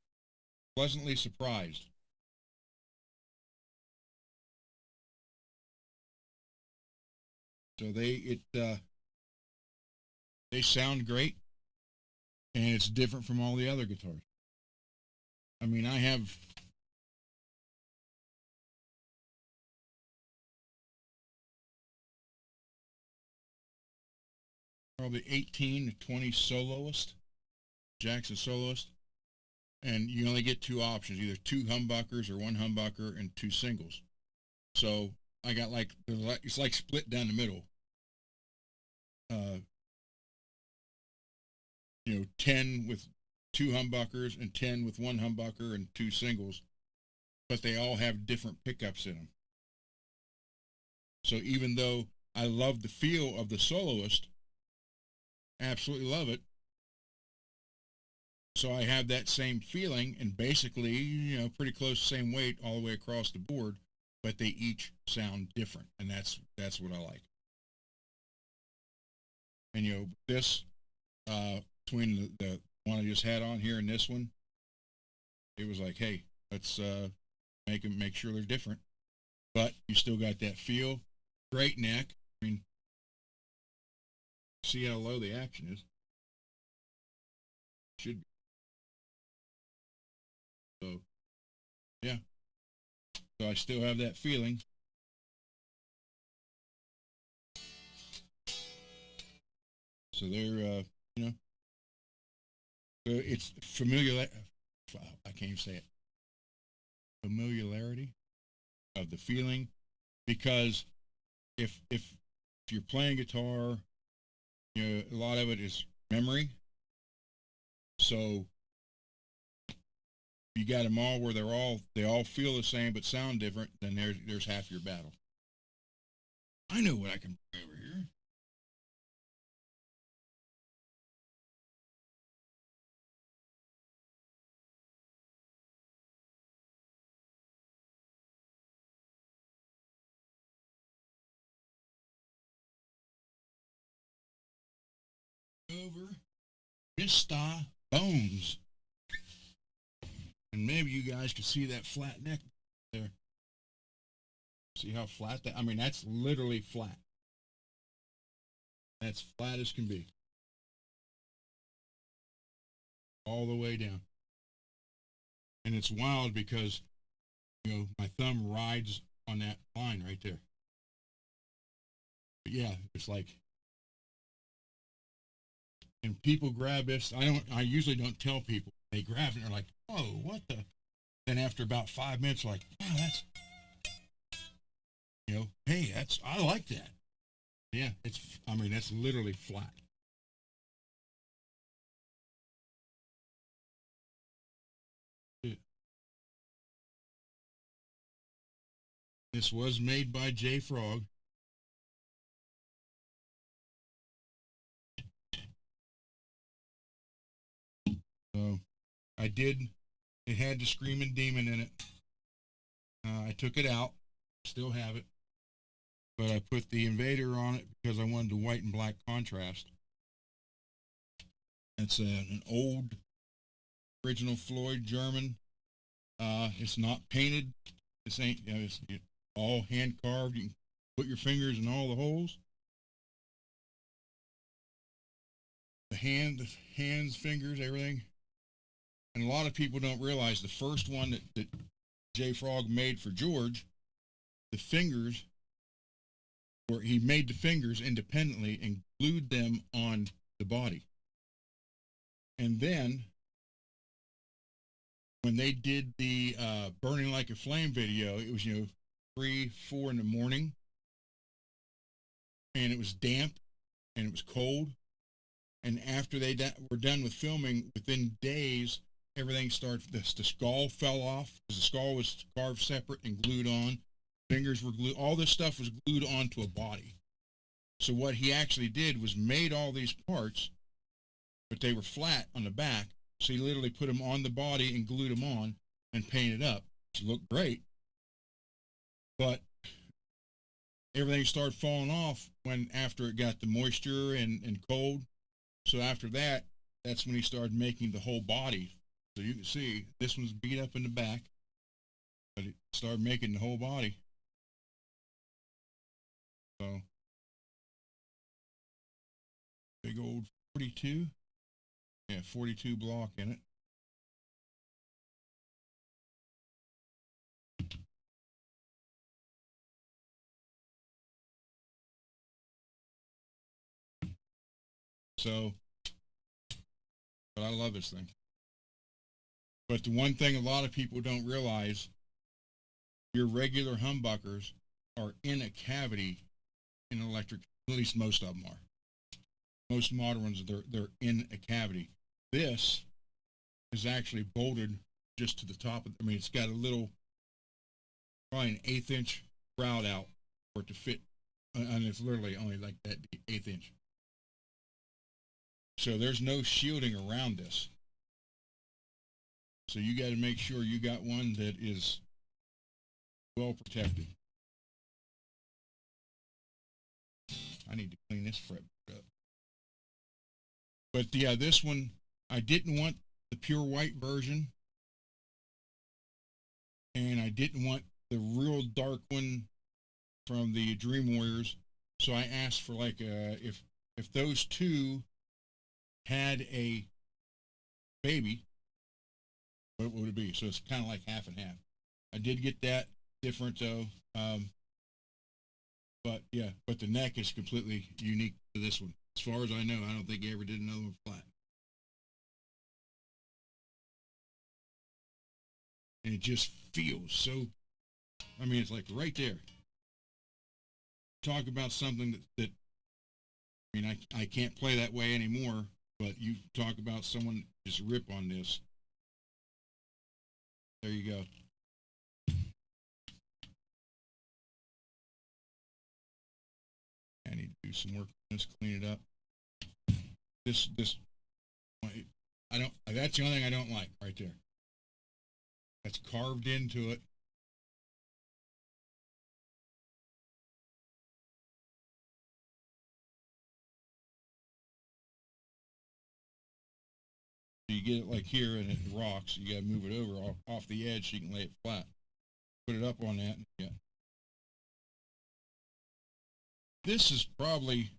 pleasantly surprised. So they sound great, and it's different from all the other guitars. I mean, I have probably 18 to 20 soloists, Jackson soloists, and you only get two options, either two humbuckers or one humbucker and two singles. So I got it's like split down the middle. 10 with two humbuckers and 10 with one humbucker and two singles, but they all have different pickups in them. So even though I love the feel of the soloist, absolutely love it, so I have that same feeling and basically, pretty close same weight all the way across the board, but they each sound different, and that's what I like. And this between the one I just had on here and this one, it was like, hey, let's make sure they're different, but you still got that feel. Great neck. I mean, see how low the action is. Should be. So yeah, so I still have that feeling. So they're It's familiar. I can't even say it. Familiarity of the feeling, because if you're playing guitar, you know, a lot of it is memory. So you got them all where they all feel the same but sound different. Then there's half your battle. I know what I can bring over here. Over Mr. Bones. And maybe you guys can see that flat neck there. See how flat that, I mean, that's literally flat. That's flat as can be. All the way down. And it's wild because, you know, my thumb rides on that line right there. But yeah, it's like, and people grab this. I usually don't tell people. They grab it and they're like, oh, what the? Then after about 5 minutes, like, wow, that's, you know, hey, I like that. Yeah, I mean, that's literally flat. This was made by J Frog. So it had the Screaming Demon in it. I took it out, still have it, but I put the Invader on it because I wanted the white and black contrast. It's an old original Floyd German. It's not painted. This ain't, you know, it's all hand carved. You can put your fingers in all the holes. The hands, fingers, everything. And a lot of people don't realize the first one that J Frog made for George, the fingers, where he made the fingers independently and glued them on the body. And then when they did the Burning Like a Flame video, it was, you know, 3, 4 in the morning, and it was damp and it was cold. And after they were done with filming, within days, everything started. The skull fell off because the skull was carved separate and glued on. Fingers were glued. All this stuff was glued onto a body. So what he actually did was made all these parts, but they were flat on the back. So he literally put them on the body and glued them on and painted up, which looked great. But everything started falling off after it got the moisture and cold. So after that, that's when he started making the whole body. So you can see this one's beat up in the back, but it started making the whole body. So big old 42. Yeah, 42 block in it. So, but I love this thing. But the one thing a lot of people don't realize, your regular humbuckers are in a cavity in electric, at least most of them are. Most modern ones, they're in a cavity. This is actually bolted just to the top. I mean, it's got a little, probably an 1/8 inch grout out for it to fit, and it's literally only like that 1/8 inch. So there's no shielding around this. So you got to make sure you got one that is well protected. I need to clean this fret up. But yeah, this one, I didn't want the pure white version, and I didn't want the real dark one from the Dream Warriors. So I asked for like if those two had a baby, what would it be? So it's kind of like half and half. I did get that different though. But yeah, but the neck is completely unique to this one. As far as I know, I don't think he ever did another one flat. and it just feels so. I mean, it's like right there. Talk about something that I mean, I can't play that way anymore. But you talk about someone just rip on this. There you go. I need to do some work on this, clean it up. This, I don't, that's the only thing I don't like right there. That's carved into it. You get it like here and it rocks. You got to move it over off the edge so you can lay it flat. Put it up on that. Yeah. This is probably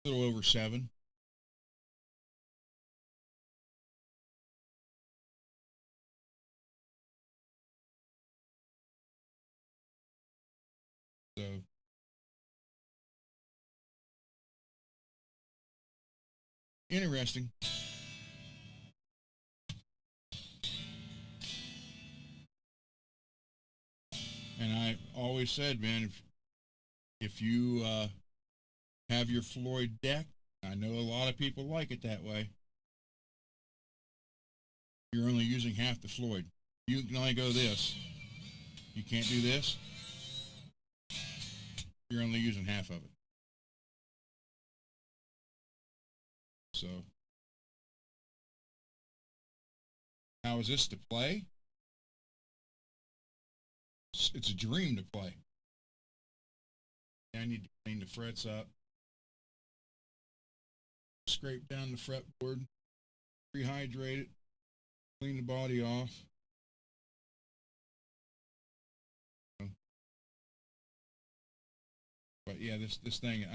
a little over 7. So interesting. And I always said, man, if you have your Floyd deck, I know a lot of people like it that way. You're only using half the Floyd. You can only go this. You can't do this. You're only using half of it. So, how is this to play? It's a dream to play. I need to clean the frets up. Scrape down the fretboard. Rehydrate it. Clean the body off. But yeah, this thing,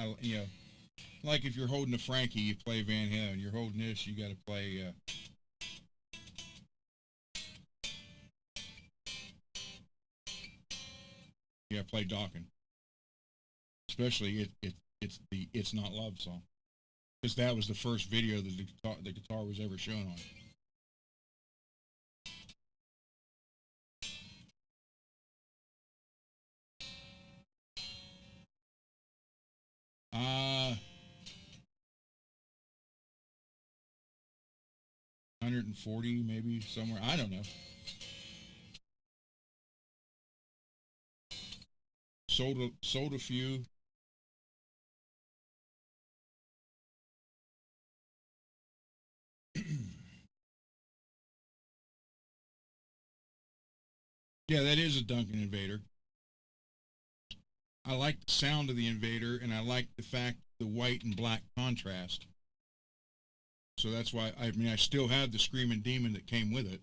like if you're holding a Frankie, you play Van Halen. You're holding this, you got to play. You got to play Dokken. Especially it's not love song, because that was the first video that the guitar was ever shown on. Uh, 140 maybe somewhere. I don't know. Sold a few. Yeah, that is a Duncan Invader. I like the sound of the Invader, and I like the fact the white and black contrast. So that's why I still have the Screaming Demon that came with it.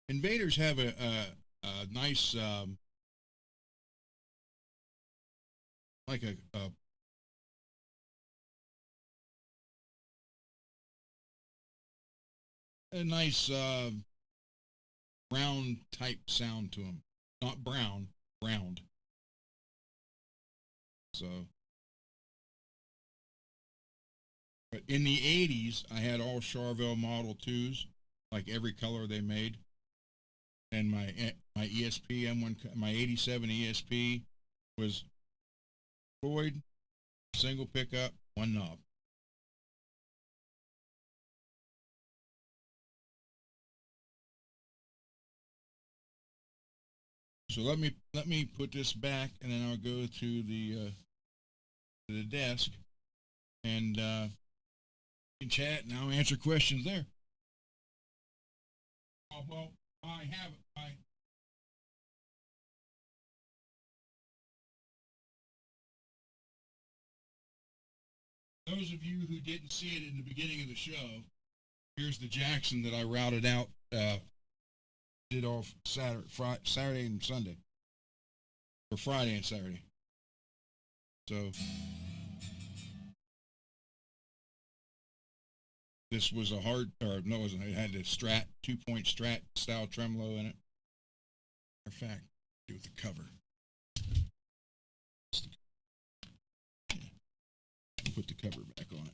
Invaders have a nice like a nice round type sound to them. Not brown, round. So, but in the 80s, I had all Charvel Model 2s, like every color they made. And my ESP M1, my 87 ESP was Floyd, single pickup, one knob. So let me put this back, and then I'll go to the desk, and you can chat, and I'll answer questions there. Oh, well, I have it. Those of you who didn't see it in the beginning of the show, here's the Jackson that I routed out. Did off Saturday and Sunday, or Friday and Saturday. So this was a hard, or no, it wasn't. It had a Strat, 2-point Strat style tremolo in it. Matter of fact, do with the cover. put the cover back on it.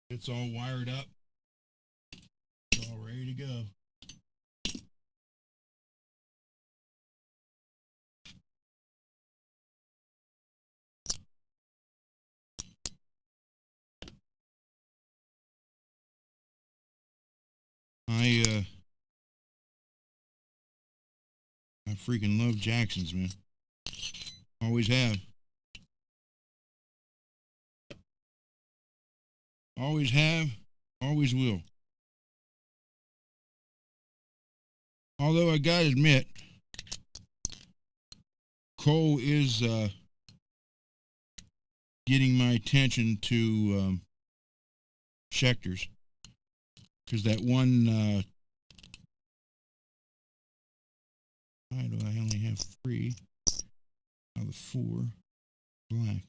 It's all wired up. It's all ready to go. I freaking love Jacksons, man. Always have. Always have, always will. Although I gotta admit, Cole is getting my attention to Schecter's, because that one, why do I only have 3 out of the 4 black?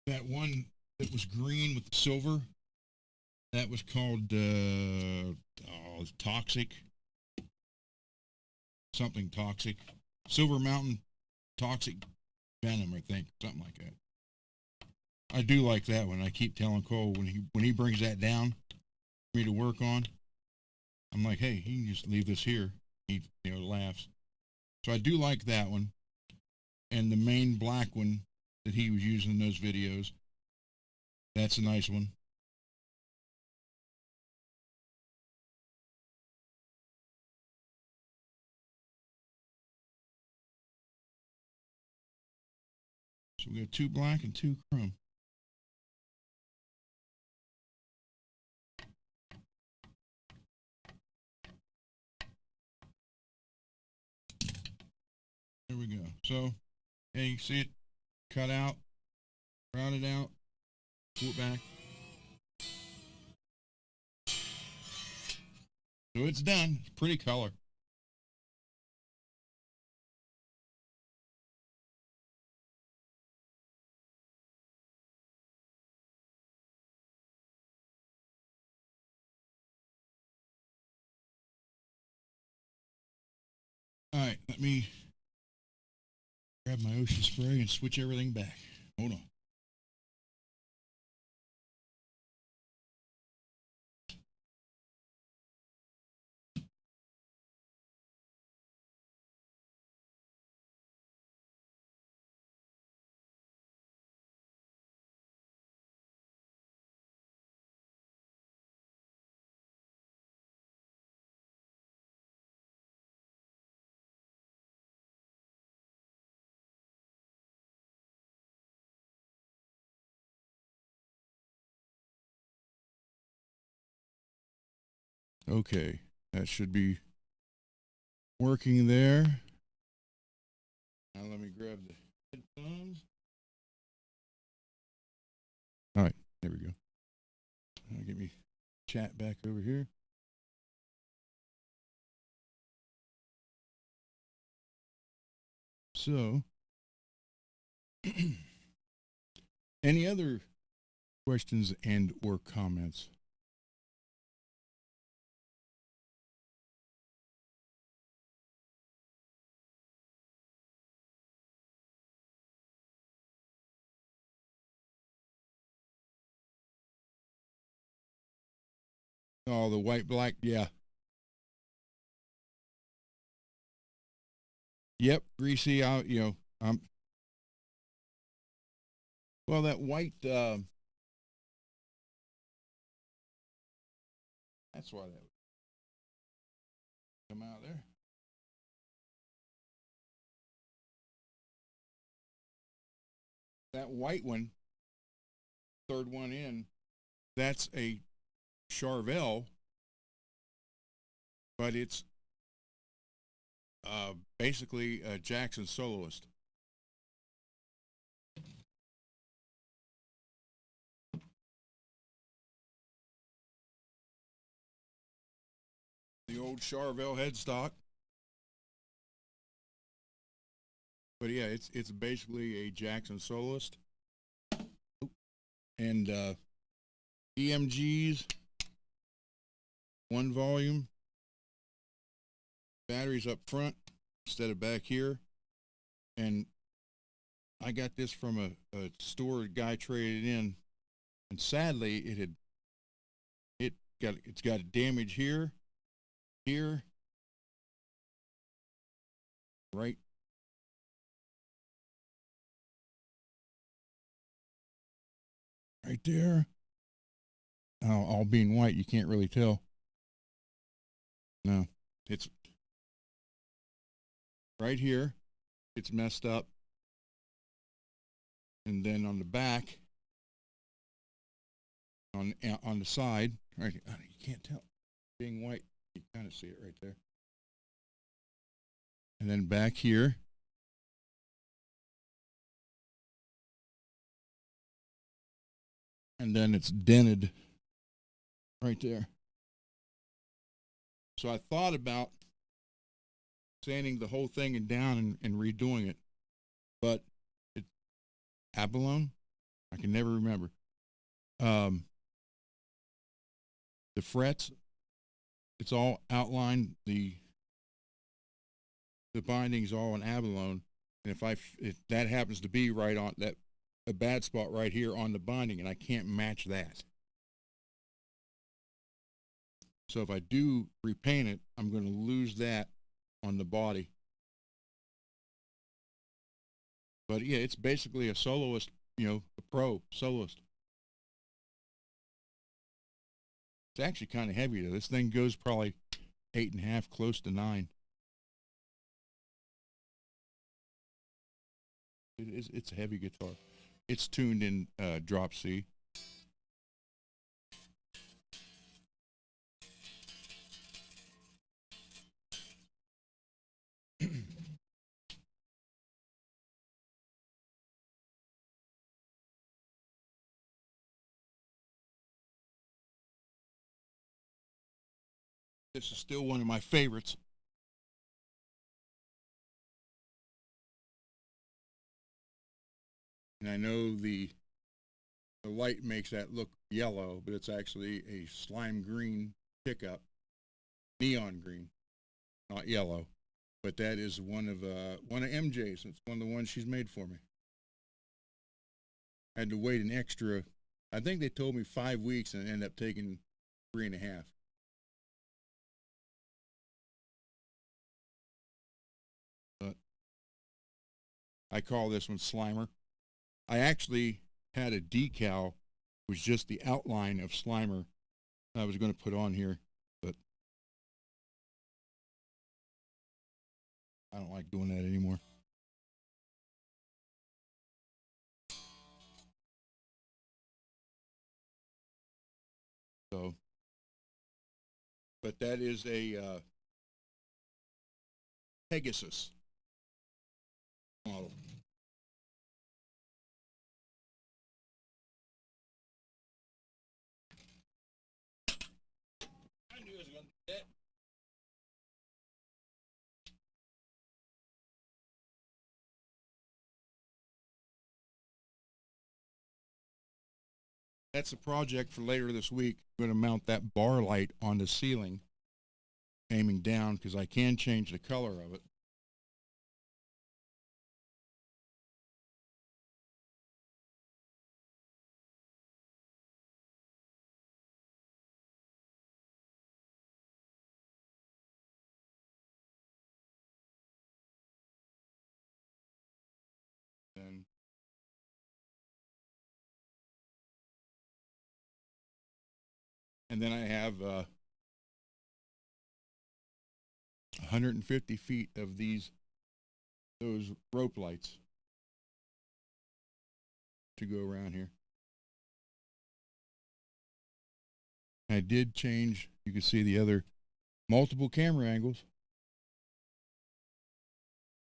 That one that was green with the silver, that was called Toxic. Something Toxic. Silver Mountain Toxic Venom, I think. Something like that. I do like that one. I keep telling Cole when he brings that down for me to work on, I'm like, hey, he can just leave this here. He laughs. So I do like that one. And the main black one that he was using in those videos, that's a nice one. So we got 2 black and 2 chrome. There we go. So, hey, you see it cut out, rounded out, pull it back. So it's done. It's pretty color. All right, let me grab my ocean spray and switch everything back. Hold on. Okay, that should be working there. Now let me grab the headphones. All right, there we go. Now get me chat back over here. So, any other questions and or comments? Oh, the white black, yeah. Yep, greasy. Well, that white. That's why that would come out there. That white one, third one in, that's a Charvel, but it's basically a Jackson soloist. The old Charvel headstock. But yeah, it's basically a Jackson soloist. And EMGs, 1 volume, batteries up front instead of back here. And I got this from a store guy traded in, and sadly it's got a damage here, right there. All being white, you can't really tell. No, it's right here. It's messed up. And then on the back, on the side, right, you can't tell. Being white, you kind of see it right there. And then back here, and then it's dented right there. So I thought about sanding the whole thing and down and redoing it, but it's abalone. I can never remember. The frets, it's all outlined. The binding's all in abalone, and if that happens to be right on that, a bad spot right here on the binding, and I can't match that. So if I do repaint it, I'm going to lose that on the body. But yeah, it's basically a soloist, a pro soloist. It's actually kind of heavy though. This thing goes probably 8.5, close to 9. It's a heavy guitar. It's tuned in drop C. This is still one of my favorites. And I know the light makes that look yellow, but it's actually a slime green pickup, neon green, not yellow. But that is one of MJ's. It's one of the ones she's made for me. I had to wait an extra, I think they told me 5 weeks, and ended up taking 3.5. But I call this one Slimer. I actually had a decal, was just the outline of Slimer I was going to put on here, but I don't like doing that anymore. So, but that is a Pegasus model. I knew I was going to do that. That's a project for later this week. I'm going to mount that bar light on the ceiling, aiming down, because I can change the color of it. And then I have 150 feet of those rope lights to go around here. I did change, you can see the other multiple camera angles.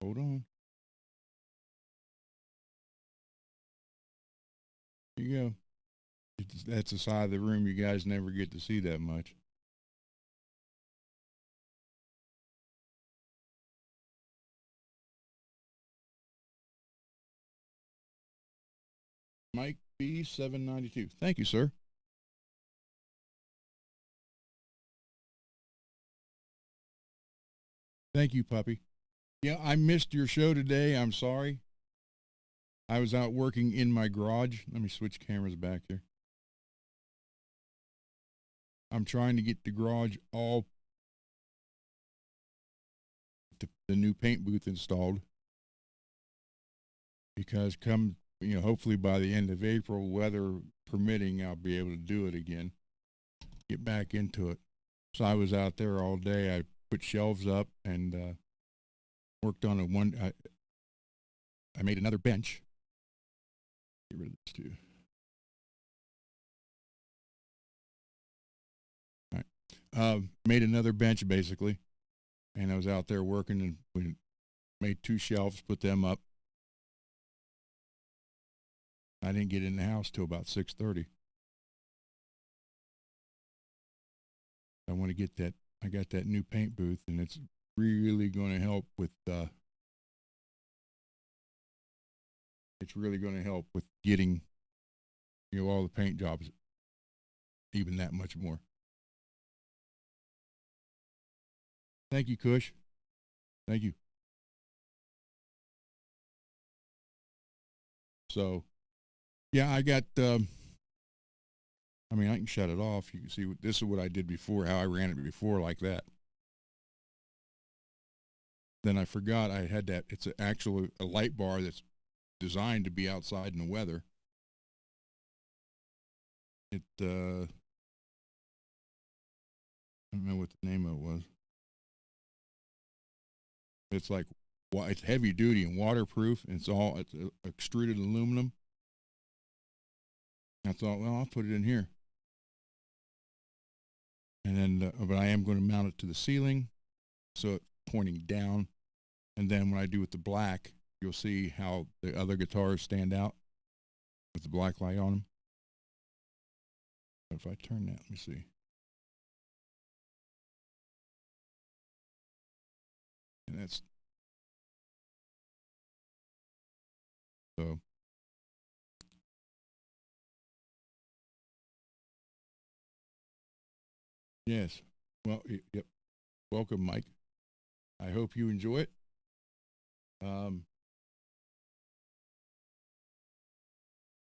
Hold on. There you go. That's the side of the room you guys never get to see that much. Mike B 792. Thank you, sir. Thank you, puppy. Yeah, I missed your show today. I'm sorry. I was out working in my garage. Let me switch cameras back here. I'm trying to get the garage all the new paint booth installed because hopefully by the end of April, weather permitting, I'll be able to do it again. Get back into it. So I was out there all day. I put shelves up and worked on I made another bench. Get rid of this too. All right. Made another bench basically, and I was out there working, and we made 2 shelves, put them up. I didn't get in the house till about 6:30. I want to get that. I got that new paint booth, and it's really going to help with. It's really going to help with getting, all the paint jobs, even that much more. Thank you, Kush. Thank you. So, yeah, I got. I can shut it off. You can see this is what I did before, how I ran it before, like that. Then I forgot I had that. It's actually a light bar that's designed to be outside in the weather. I don't know what the name of it was. It's like, it's heavy duty and waterproof. And it's extruded aluminum. I thought, well, I'll put it in here. And then, but I am going to mount it to the ceiling, so it's pointing down. And then when I do with the black, you'll see how the other guitars stand out with the black light on them. If I turn that, let me see. And that's so. Yes. Well, yep. Welcome, Mike. I hope you enjoy it.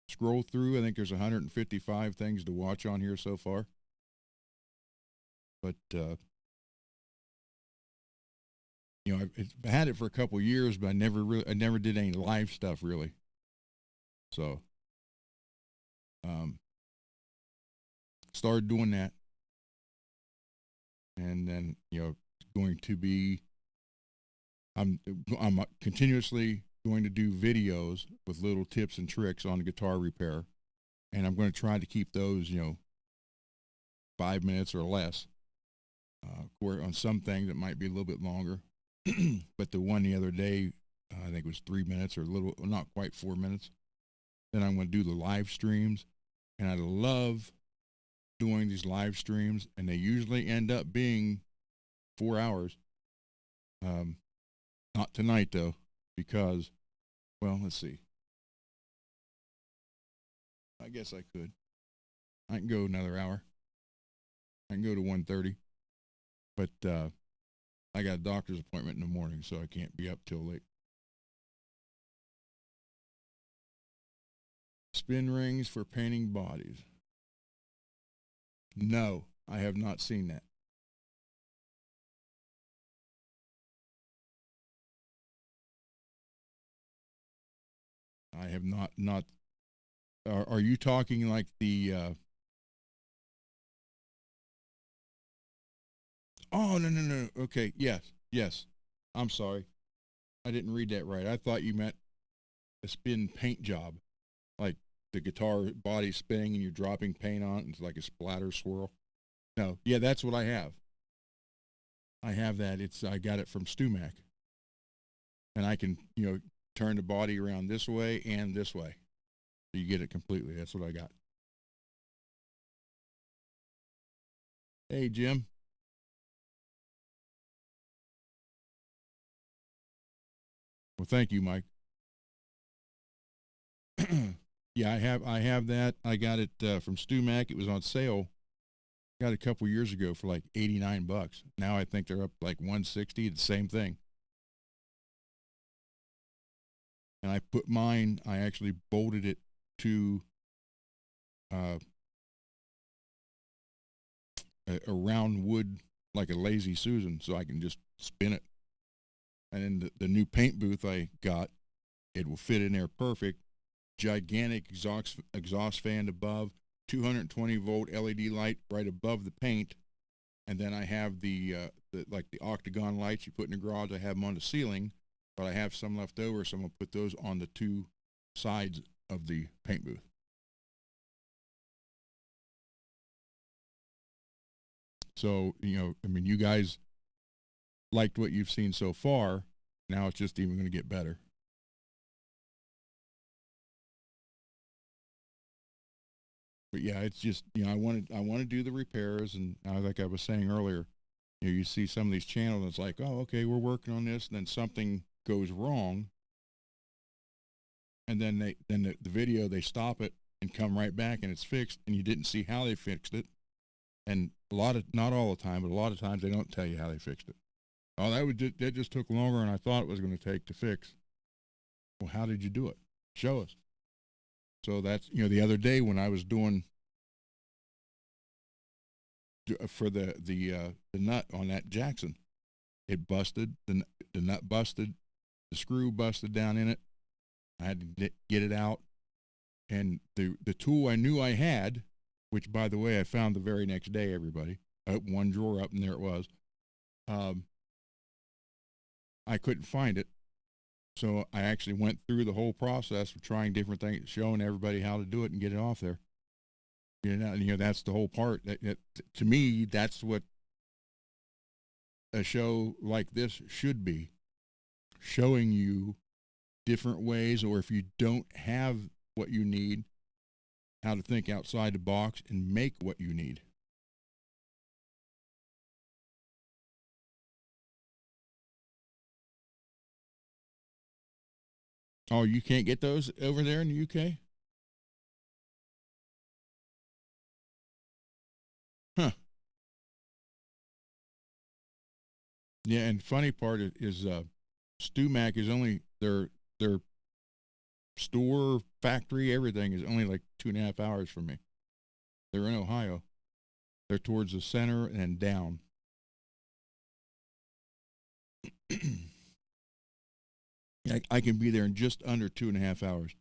Scroll through. I think there's 155 things to watch on here so far. But I've had it for a couple of years, but I never did any live stuff really. So, started doing that, and then going to be. I'm continuously going to do videos with little tips and tricks on guitar repair, and I'm going to try to keep those 5 minutes or less. Or on some things it might be a little bit longer, but the one the other day, I think it was 3 minutes or not quite 4 minutes. Then I'm going to do the live streams, and I love doing these live streams, and they usually end up being 4 hours. Not tonight though, because, well, let's see. I guess I could. I can go another hour. I can go to 1:30, but I got a doctor's appointment in the morning, so I can't be up till late. Spin rings for painting bodies. No, I have not seen that. I have not. Are you talking like the? Oh no. Okay, yes. I'm sorry, I didn't read that right. I thought you meant a spin paint job, like the guitar body spinning and you're dropping paint on it. And it's like a splatter swirl. No, yeah, that's what I have. I have that. I got it from StuMac, and I can turn the body around this way and this way, so you get it completely. That's what I got. Hey, Jim. Well, thank you, Mike. Yeah, I have that. I got it from StuMac. It was on sale got a couple years ago for like $89. Now I think they're up like 160. The same thing. And I put mine. I actually bolted it to a round wood, like a Lazy Susan, so I can just spin it. And then the new paint booth I got, it will fit in there perfect. Gigantic exhaust fan above, 220 volt LED light right above the paint, and then I have the octagon lights you put in the garage. I have them on the ceiling, but I have some left over, so I'm gonna put those on the two sides of the paint booth. So, you know, I mean, you guys liked what you've seen so far. Now it's just even going to get better. But yeah, it's just, you know, I want to do the repairs, and like I was saying earlier, you know, you see some of these channels, and it's like, oh, okay, we're working on this, and then something goes wrong, and then the video, they stop it and come right back, and it's fixed, and you didn't see how they fixed it. And not all the time, but a lot of times they don't tell you how they fixed it. Oh, that just took longer than I thought it was going to take to fix. Well, how did you do it? Show us. So that's, you know, the other day when I was doing for the nut on that Jackson, it busted, the nut busted, the screw busted down in it. I had to get it out, and the tool I knew I had, which, by the way, I found the very next day, everybody. I opened one drawer up, and there it was. I couldn't find it. So I actually went through the whole process of trying different things, showing everybody how to do it and get it off there. You know, and, you know, that's the whole part. That, to me, that's what a show like this should be, showing you different ways, or if you don't have what you need, how to think outside the box and make what you need. Oh, you can't get those over there in the UK? Huh. Yeah, and funny part is StewMac is only their store, factory, everything is only like 2.5 hours from me. They're in Ohio. They're towards the center and down. I can be there in just under 2.5 hours.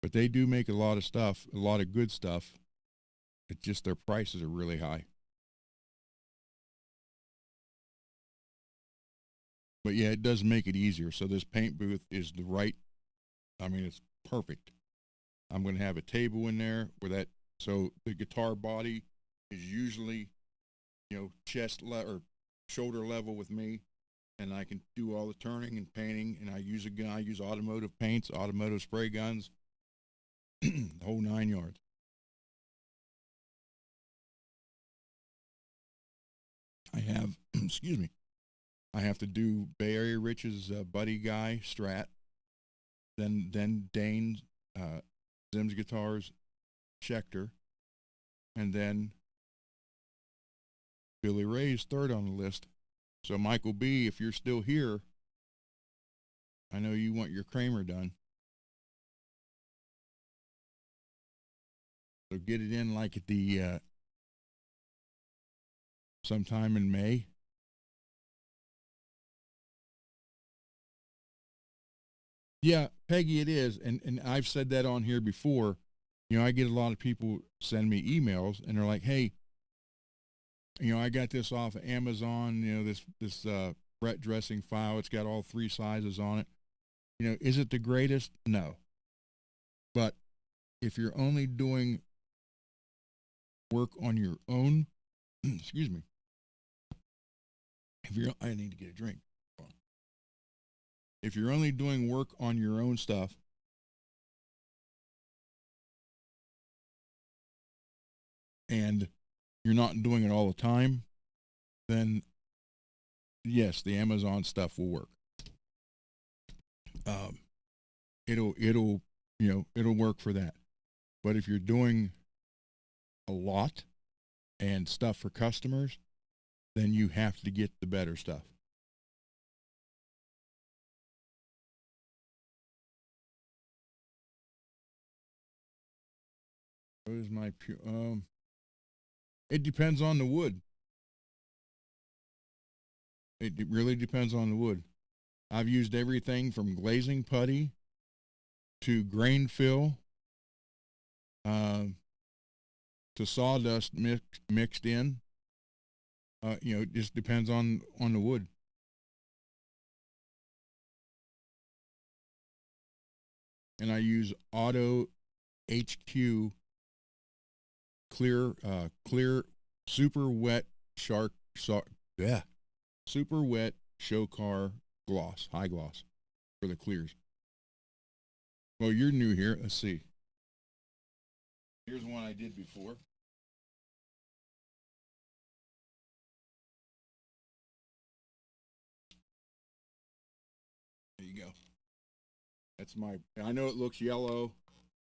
But they do make a lot of stuff, a lot of good stuff. It's just their prices are really high. But yeah, it does make it easier. So this paint booth is the right, I mean, it's perfect. I'm going to have a table in there where so the guitar body is usually, you know, chest or shoulder level with me, and I can do all the turning and painting, and I use a gun. I use automotive paints, automotive spray guns, the whole 9 yards. I have, excuse me, I have to do Bay Area Rich's buddy guy, Strat, then Dane's, Zim's Guitars, Schecter, and then Billy Ray's third on the list. So Michael B., if you're still here, I know you want your Kramer done. So get it in like at the sometime in May. Yeah, Peggy, it is. And I've said that on here before. You know, I get a lot of people send me emails, and they're like, hey, you know, I got this off of Amazon, you know, this Brett dressing file. It's got all 3 sizes on it. You know, is it the greatest? No. But if you're only doing work on your own, excuse me, I need to get a drink. If you're only doing work on your own stuff, and you're not doing it all the time, then yes, the Amazon stuff will work. It'll work for that. But if you're doing a lot and stuff for customers, then you have to get the better stuff. What is my pure? It depends on the wood. It really depends on the wood. I've used everything from glazing putty to grain fill to sawdust mixed in. It just depends on the wood. And I use Auto HQ clear super wet super wet show car gloss, high gloss for the clears. Well, you're new here. Let's see. Here's one I did before. There you go. That's my. I know it looks yellow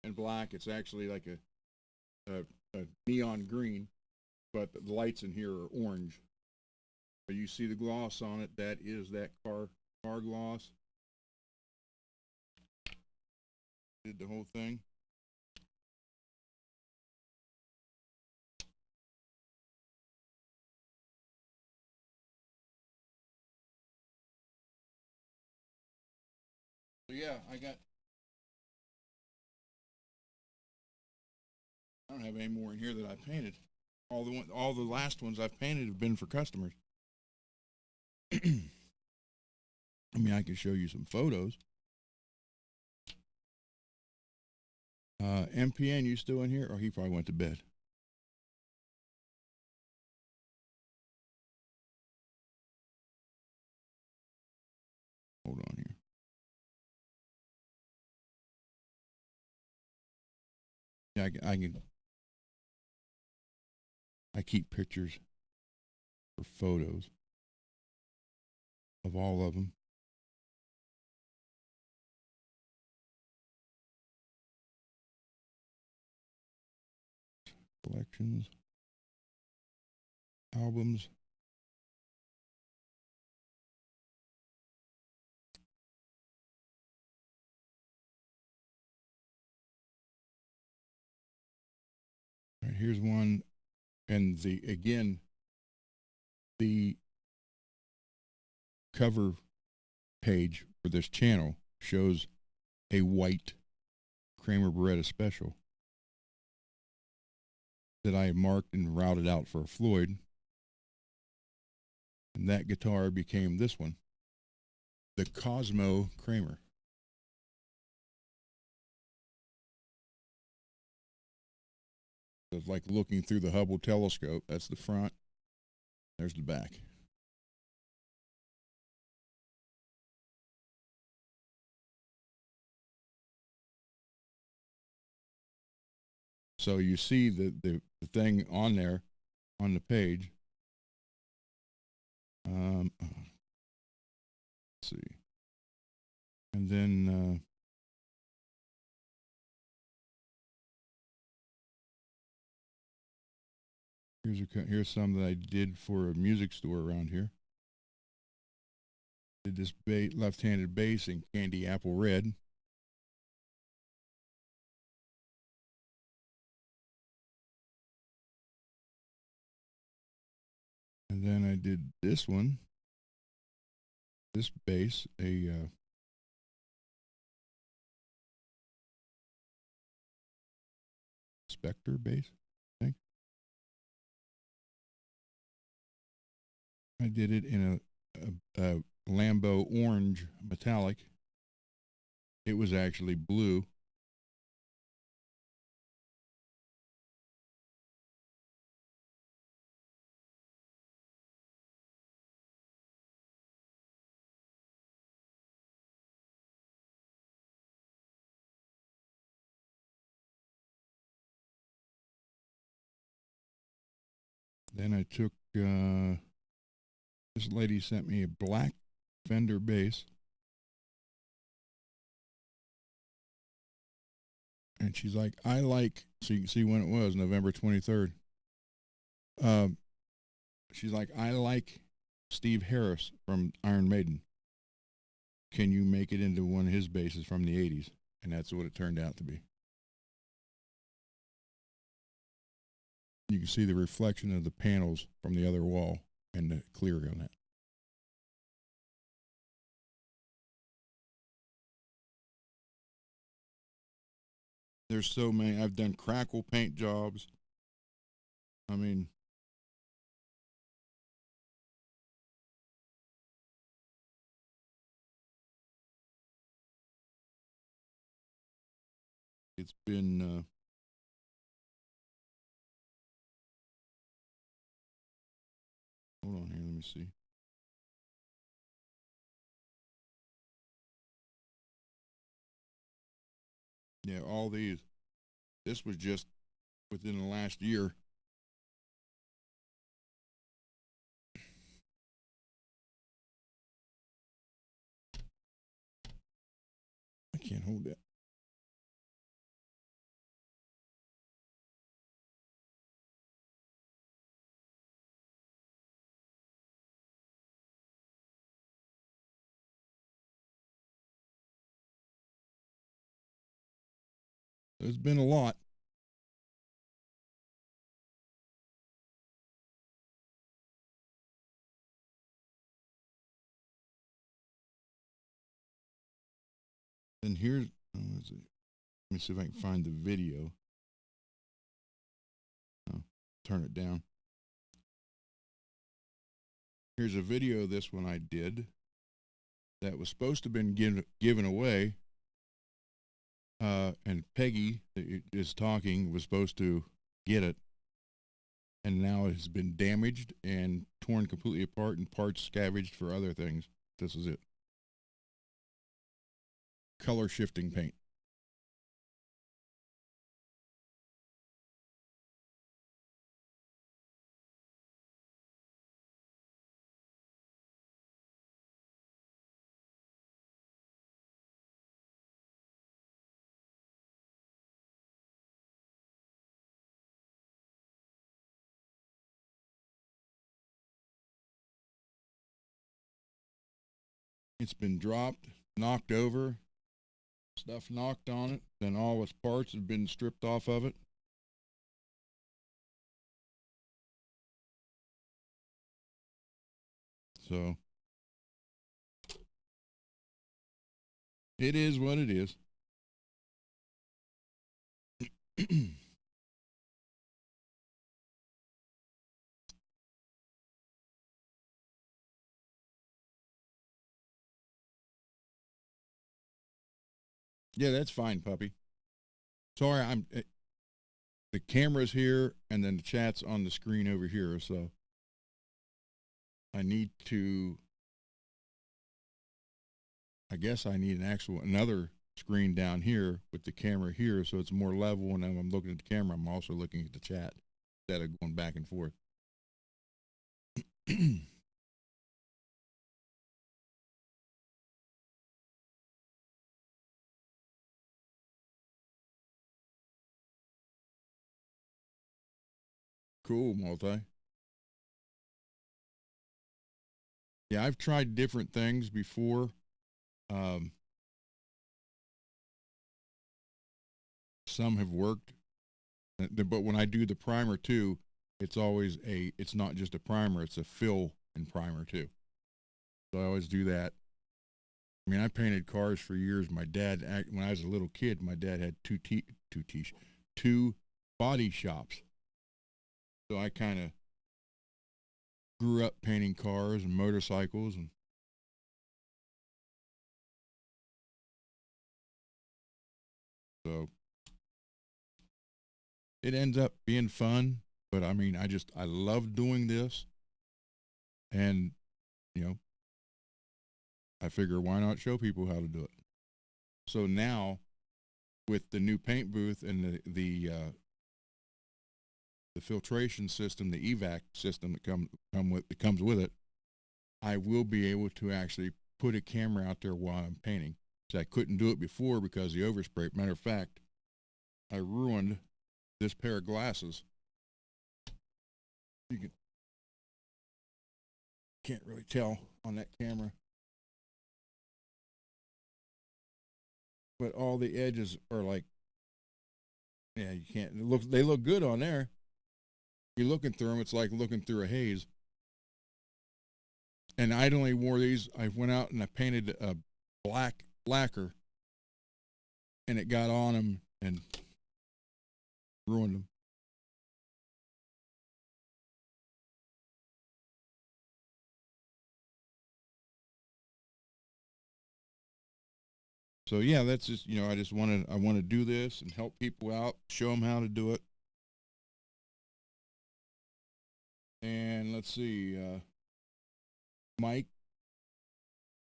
and black. It's actually like a neon green, but the lights in here are orange. But you see the gloss on it. That is that car gloss. Did the whole thing. So yeah, I don't have any more in here that I painted. All the last ones I've painted have been for customers. I mean, I can show you some photos. MPN, you still in here? Or he probably went to bed. Hold on here. Yeah, I keep pictures for photos of all of them. Collections, albums. All right, here's one, and the cover page for this channel shows a white Kramer Beretta special that I marked and routed out for a Floyd. And that guitar became this one, the Cosmo Kramer. It's like looking through the Hubble telescope. That's the front. There's the back. So you see the thing on there on the page. Let's see. And then here's some that I did for a music store around here. Did this left-handed bass in candy apple red. And then I did this one, this bass, a Spectre bass, I think. I did it in a Lambo orange metallic. It was actually blue. Then I took, this lady sent me a black Fender bass. And she's like, I like, so you can see when it was, November 23rd. Um, she's like, I like Steve Harris from Iron Maiden. Can you make it into one of his basses from the 80s? And that's what it turned out to be. You can see the reflection of the panels from the other wall and the clear on that. There's so many. I've done crackle paint jobs. I mean, it's been, hold on here, let me see. Yeah, all these. This was just within the last year. I can't hold that. There's been a lot. And here's, oh, let me see if I can find the video. Oh, turn it down. Here's a video of this one I did that was supposed to have been given away. And Peggy that is talking was supposed to get it, and now it has been damaged and torn completely apart and parts scavenged for other things. This is it. Color shifting paint. It's been dropped, knocked over, stuff knocked on it, then all its parts have been stripped off of it. So it is what it is. Yeah, that's fine, puppy. Sorry, the camera's here and then the chat's on the screen over here, so I need to, I guess I need another screen down here with the camera here so it's more level, and when I'm looking at the camera, I'm also looking at the chat instead of going back and forth. Cool, multi. Yeah, I've tried different things before. Um, some have worked, but when I do the primer too, it's always it's not just a primer, it's a fill and primer too. So I always do that. I mean, I painted cars for years. My dad, when I was a little kid, my dad had two body shops. So I kind of grew up painting cars and motorcycles, and so it ends up being fun. But I mean, I love doing this, and you know, I figure why not show people how to do it. So now, with the new paint booth and the filtration system, the evac system that comes with it, I will be able to actually put a camera out there while I'm painting. So I couldn't do it before because of the overspray. Matter of fact, I ruined this pair of glasses. You can't really tell on that camera, but all the edges are like, yeah, you can't look. They look good on there. You're looking through them, it's like looking through a haze. And I'd only wore these. I went out and I painted a black lacquer, and it got on them and ruined them. So yeah, that's just, I just I want to do this and help people out, show them how to do it. And let's see, Mike,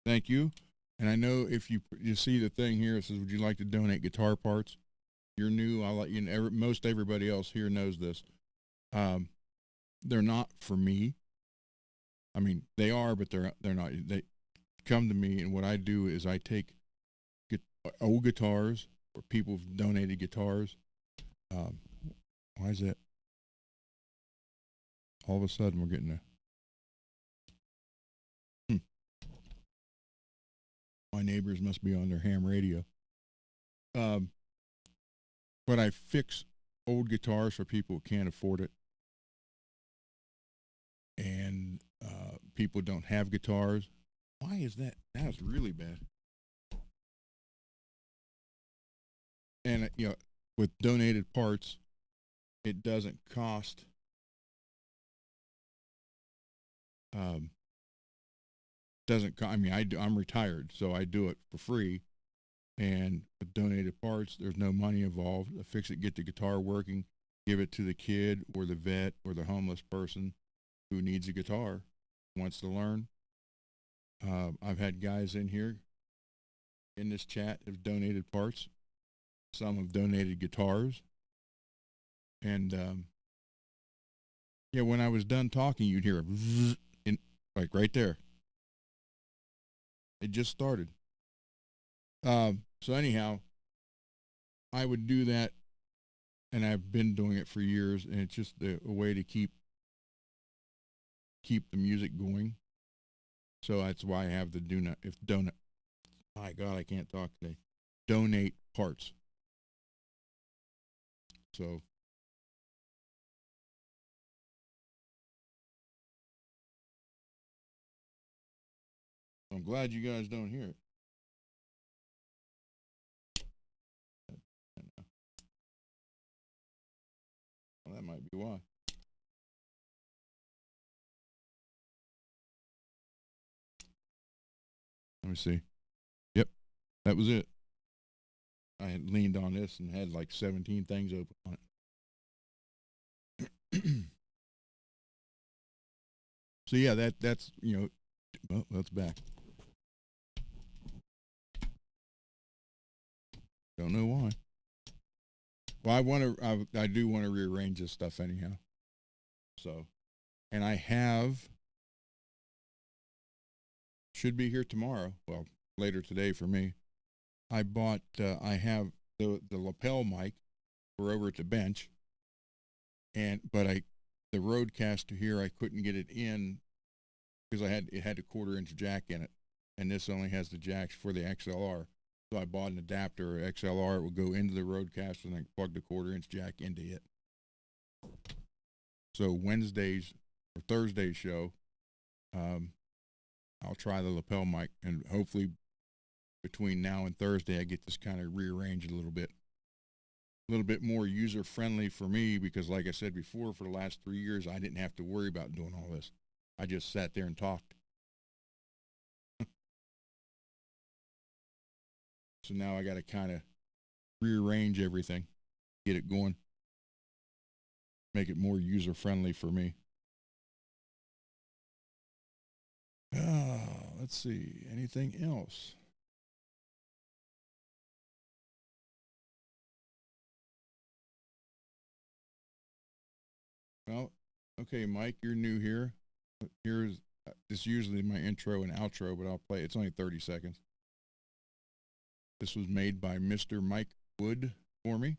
thank you. And I know if you see the thing here, it says, "Would you like to donate guitar parts?" You're new. I'll let you know. Most everybody else here knows this. They're not for me. I mean, they are, but they're not. They come to me, and what I do is I take old guitars, or people have donated guitars. Why is that? All of a sudden, we're getting my neighbors must be on their ham radio. But I fix old guitars for people who can't afford it, and people don't have guitars. Why is that? That's really bad. And with donated parts, it doesn't cost. I mean, I'm retired, so I do it for free. And with donated parts, there's no money involved. I fix it, get the guitar working, give it to the kid or the vet or the homeless person who needs a guitar, wants to learn. I've had guys in here in this chat have donated parts. Some have donated guitars. And when I was done talking, you'd hear a zzz like right there. It just started. So anyhow, I would do that, and I've been doing it for years, and it's just a way to keep the music going. So that's why I have the donate. My God, I can't talk today. Donate parts. So I'm glad you guys don't hear it. Well, that might be why. Let me see. Yep, that was it. I had leaned on this and had like 17 things open on it. So yeah, that's that's back. Don't know why. Well, I do want to rearrange this stuff anyhow. So, and I should be here tomorrow. Well, later today for me. I have the lapel mic. We're over at the bench. But the Rodecaster here, I couldn't get it in because it had a 1/4-inch jack in it. And this only has the jacks for the XLR. So I bought an adapter, XLR. It would go into the Rodecaster, and I plug the 1/4-inch jack into it. So Wednesday's or Thursday's show, I'll try the lapel mic, and hopefully between now and Thursday, I get this kind of rearranged a little bit more user friendly for me, because like I said before, for the last 3 years, I didn't have to worry about doing all this. I just sat there and talked. So now I got to kind of rearrange everything, get it going, make it more user friendly for me. Let's see, anything else? Well, okay, Mike, you're new here. This is usually my intro and outro, but I'll play. It's only 30 seconds. This was made by Mr. Mike Wood for me.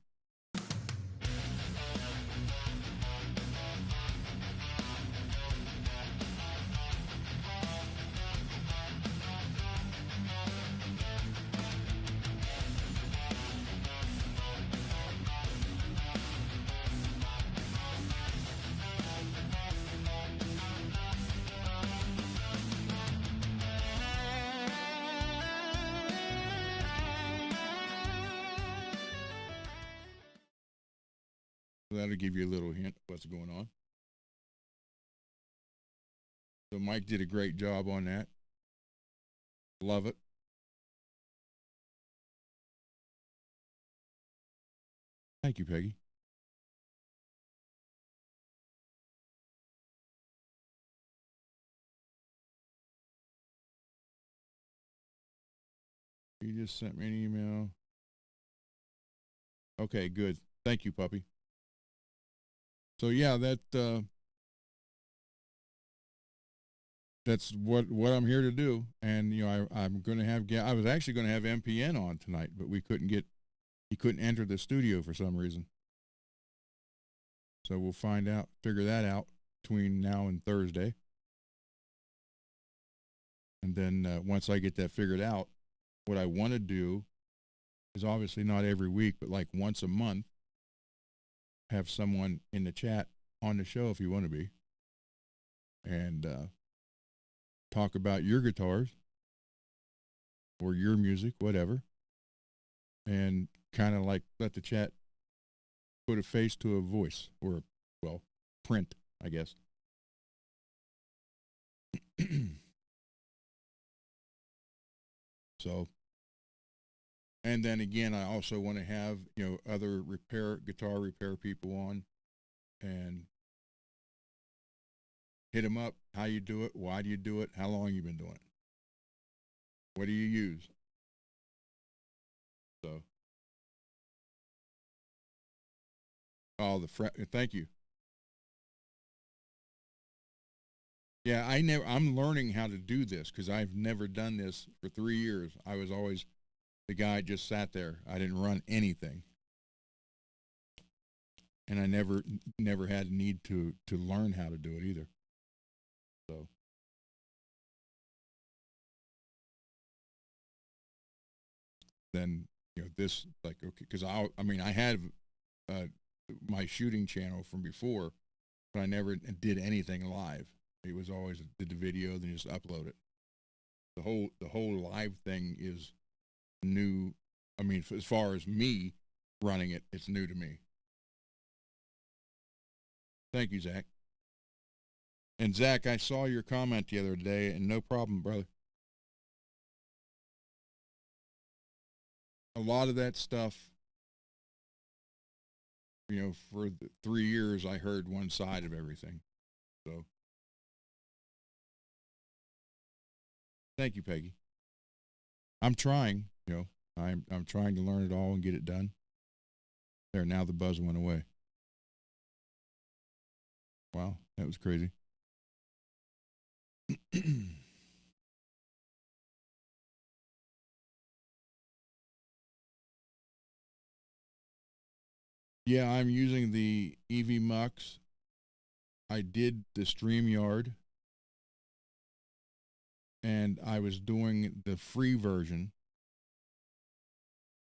So that'll give you a little hint what's going on. So Mike did a great job on that. Love it. Thank you, Peggy. You just sent me an email. Okay, good. Thank you, puppy. So yeah, that's what I'm here to do. And I'm going to have I was actually going to have MPN on tonight, but he couldn't enter the studio for some reason. So we'll figure that out between now and Thursday. And then once I get that figured out, what I want to do is obviously not every week, but like once a month, have someone in the chat on the show if you want to be, and talk about your guitars or your music, whatever, and kind of like let the chat put a face to a voice, or, well, print, I guess. So, and then again, I also want to have, other guitar repair people on, and hit them up. How you do it? Why do you do it? How long you been doing it? What do you use? So, thank you. Yeah, I'm learning how to do this because I've never done this for 3 years. I was always the guy just sat there. I didn't run anything. And I never had a need to learn how to do it either. So then, this, like, okay, because I had my shooting channel from before, but I never did anything live. It was always did the video, then just upload it. The whole live thing is new. I mean, as far as me running it, it's new to me. Thank you, Zach. And Zach, I saw your comment the other day, and no problem, brother. A lot of that stuff, for the 3 years, I heard one side of everything. So, thank you, Peggy. I'm trying, I'm trying to learn it all and get it done. There, now the buzz went away. Wow, that was crazy. Yeah, I'm using the EV Mux. I did the StreamYard, and I was doing the free version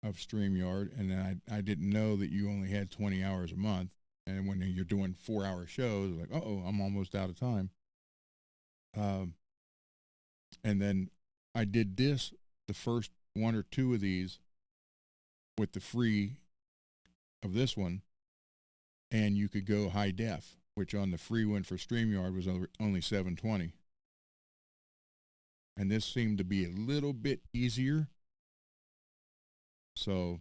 of StreamYard, and then I didn't know that you only had 20 hours a month. And when you're doing 4-hour shows, like, I'm almost out of time. And then I did the first one or two of these with the free of this one, and you could go high def, which on the free one for StreamYard was only 720. And this seemed to be a little bit easier. So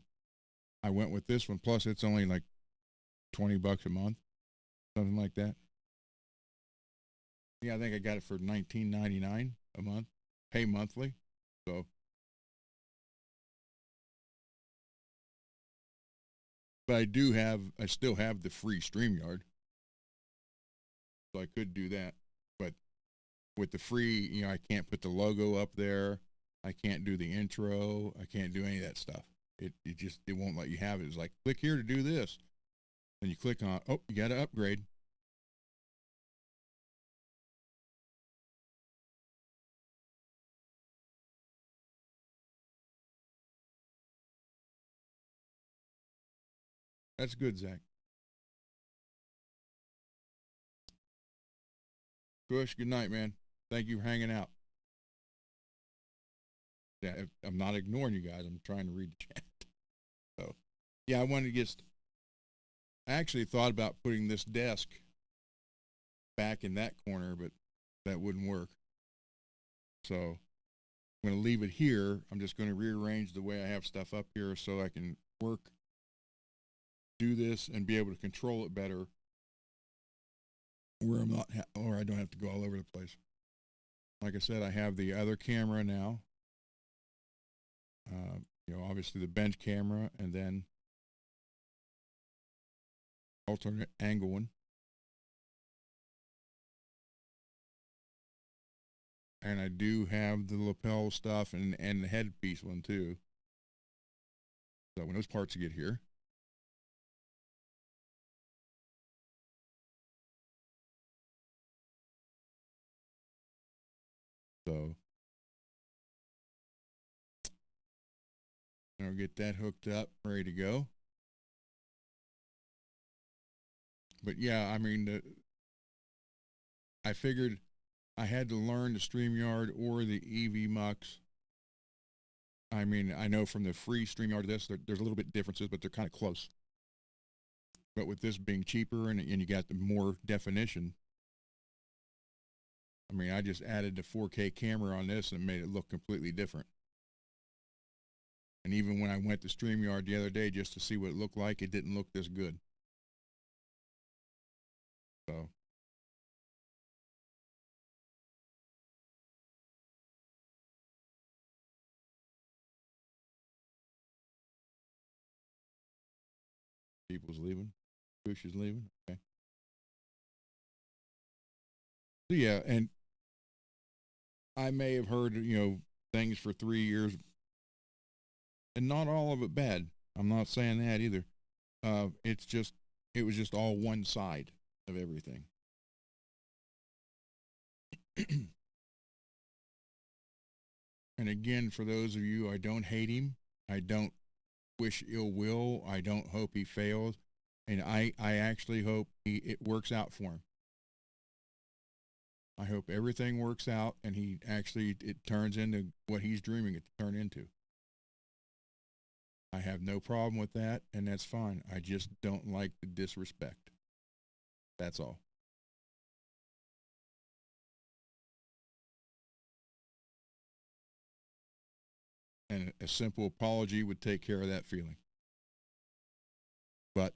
I went with this one. Plus, it's only like $20 a month, something like that. Yeah, I think I got it for $19.99 a month, pay monthly. So, but I still have the free StreamYard, so I could do that. But with the free, I can't put the logo up there. I can't do the intro. I can't do any of that stuff. It won't let you have it. It's like, click here to do this. And you click on, you got to upgrade. That's good, Zach. Kush, good night, man. Thank you for hanging out. Yeah, I'm not ignoring you guys. I'm trying to read the chat. So, yeah, I wanted to get I actually thought about putting this desk back in that corner, but that wouldn't work. So I'm going to leave it here. I'm just going to rearrange the way I have stuff up here so I can work, do this, and be able to control it better where I'm not, or I don't have to go all over the place. Like I said, I have the other camera now. Obviously the bench camera, and then alternate angle one. And I do have the lapel stuff and the headpiece one too. So when those parts get here. So I'll get that hooked up, ready to go. But yeah, I mean, I figured I had to learn the StreamYard or the EV Mux. I mean, I know from the free StreamYard there's a little bit differences, but they're kind of close. But with this being cheaper and you got the more definition, I mean, I just added the 4K camera on this and made it look completely different. And even when I went to StreamYard the other day just to see what it looked like, it didn't look this good. So people's leaving. Bush is leaving. Okay. So yeah, and I may have heard, things for 3 years, and not all of it bad. I'm not saying that either. It was just all one side of everything. And again, for those of you, I don't hate him. I don't wish ill will. I don't hope he fails. And I actually hope it works out for him. I hope everything works out and it turns into what he's dreaming it to turn into. I have no problem with that, and that's fine. I just don't like the disrespect. That's all. And a simple apology would take care of that feeling. But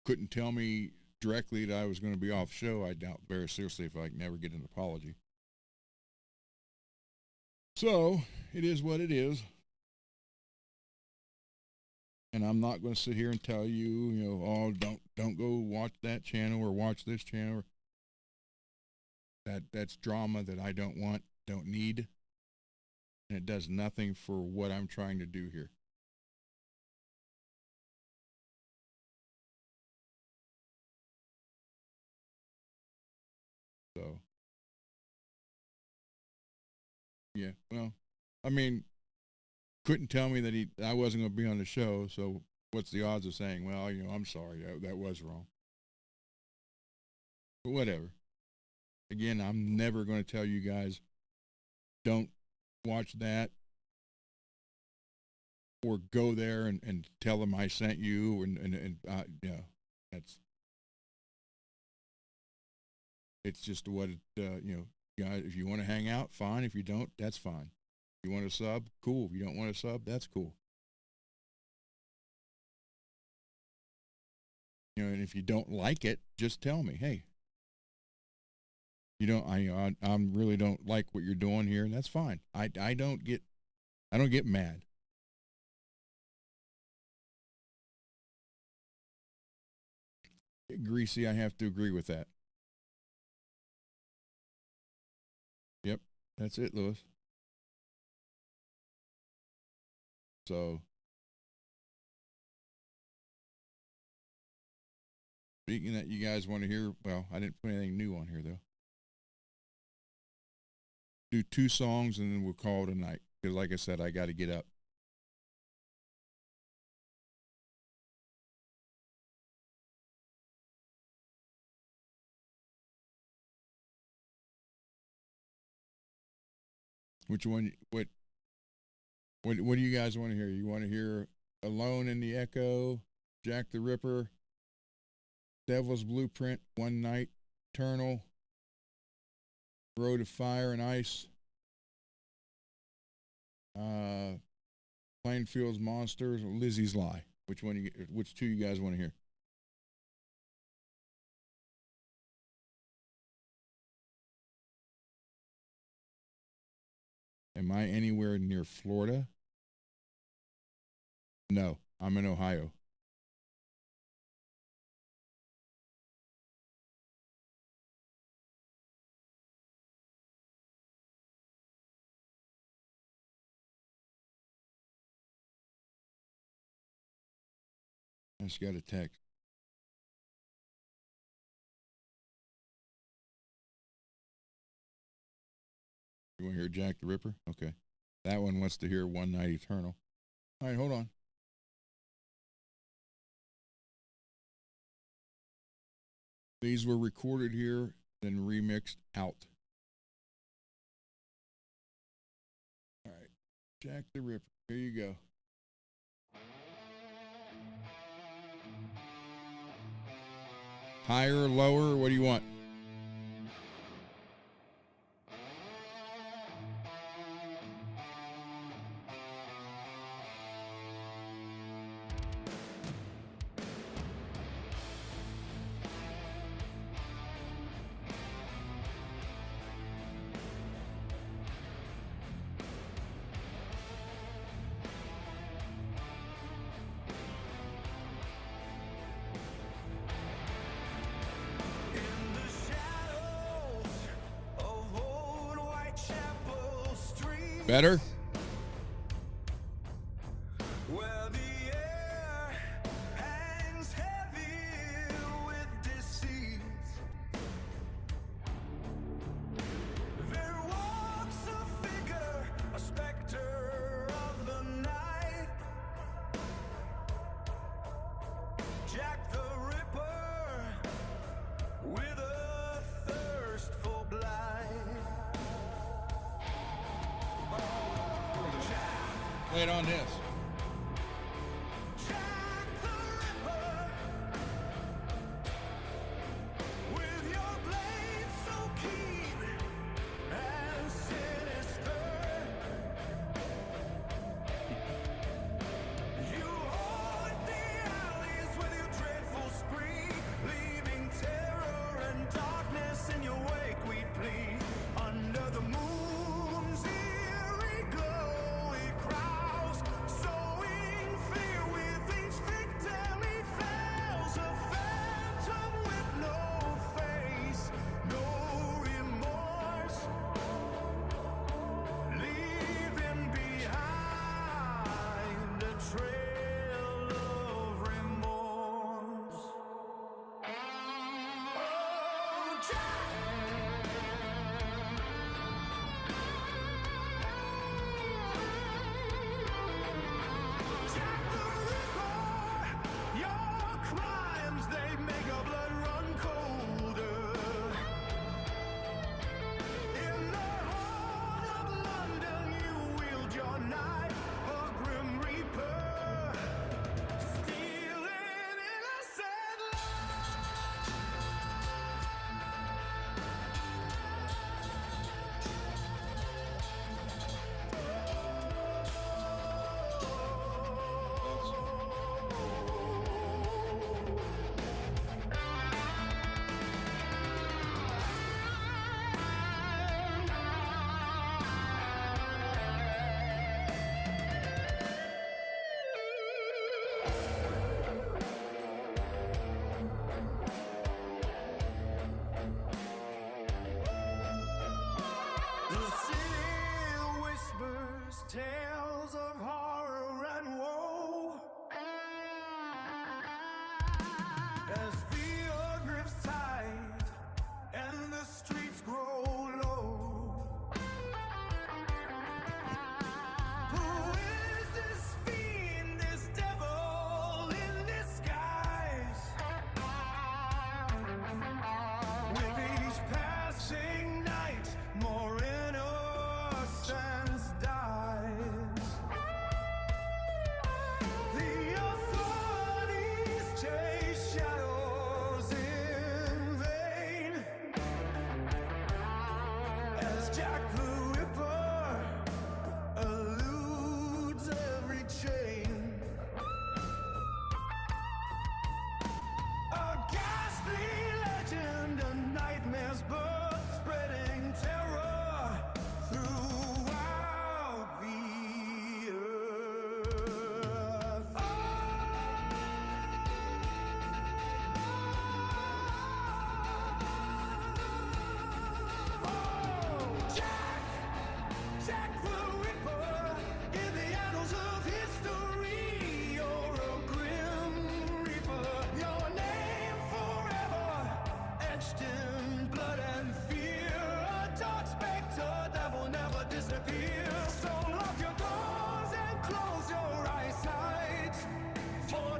couldn't tell me directly that I was going to be off show. I doubt very seriously if I can never get an apology. So it is what it is. And I'm not going to sit here and tell you, oh, don't go watch that channel or watch this channel. That's drama that I don't want, don't need. And it does nothing for what I'm trying to do here. So, yeah, well, I mean, couldn't tell me that I wasn't going to be on the show. So what's the odds of saying, well, I'm sorry, that was wrong. But whatever. Again, I'm never going to tell you guys, don't watch that or go there and tell them I sent you it's just what guys, if you want to hang out, fine. If you don't, that's fine. If you want to sub, cool. If you don't want to sub, that's cool. And if you don't like it, just tell me, hey, I really don't like what you're doing here, and that's fine. I don't get mad. Greasy, I have to agree with that. Yep, that's it, Lewis. So, speaking that you guys want to hear, well, I didn't put anything new on here though. Do 2 songs and then we'll call it a night. Because like I said, I got to get up. Which one? What do you guys want to hear? You want to hear Alone in the Echo, Jack the Ripper, Devil's Blueprint, One Night, Eternal, Road of Fire and Ice, Plainfield's Monsters, Lizzie's Lie. Which two you guys want to hear? Am I anywhere near Florida? No, I'm in Ohio. I just got a text. You want to hear Jack the Ripper? Okay. That one wants to hear One Night Eternal. All right, hold on. These were recorded here, then remixed out. All right. Jack the Ripper. Here you go. Higher, lower, what do you want? Better? Where the air hangs heavy with deceit, there walks a figure, a specter of the night, Jack the Ripper, with a thirst for blood. Play it on this. Jack the Ripper, with your blade so keen and sinister, you haunt the alleys with your dreadful spree, leaving terror and darkness in your wake. We plead under the moon's eerie glow. It crowds so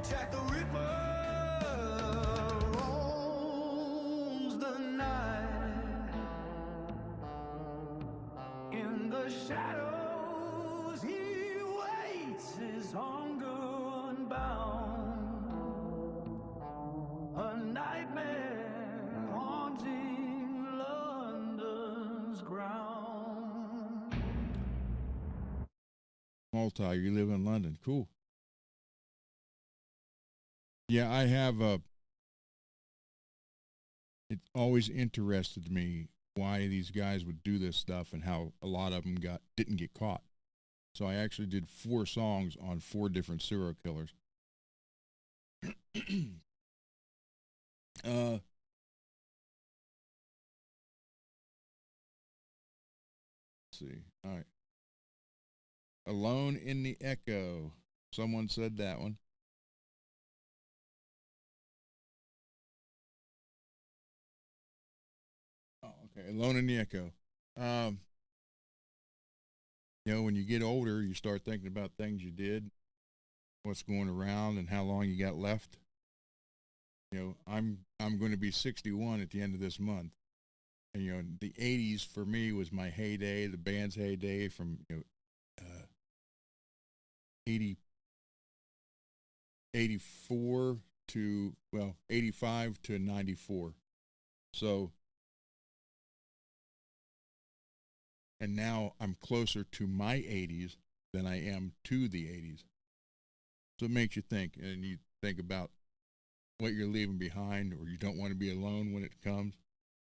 Jack the Ripper roams the night. In the shadows he waits, his hunger unbound. A nightmare haunting London's ground. Malta, you live in London. Cool. Yeah, I have a. It always interested me why these guys would do this stuff and how a lot of them didn't get caught. So I actually did 4 songs on 4 different serial killers. Let's see. All right. Alone in the Echo. Someone said that one. Oh, okay. Alone in the Echo. When you get older, you start thinking about things you did, what's going around, and how long you got left. I'm going to be 61 at the end of this month. And, the 80s for me was my heyday, the band's heyday from, 84 to, 85 to 94. So, and now I'm closer to my 80s than I am to the 80s. So it makes you think, and you think about what you're leaving behind, or you don't want to be alone when it comes.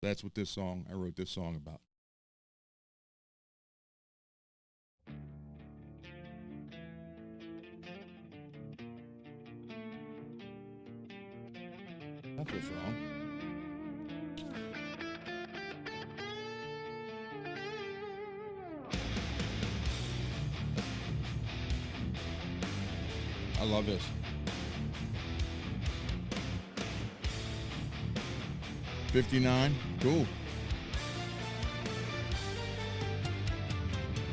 That's what I wrote this song about. That's what's wrong. I love this. 59, cool.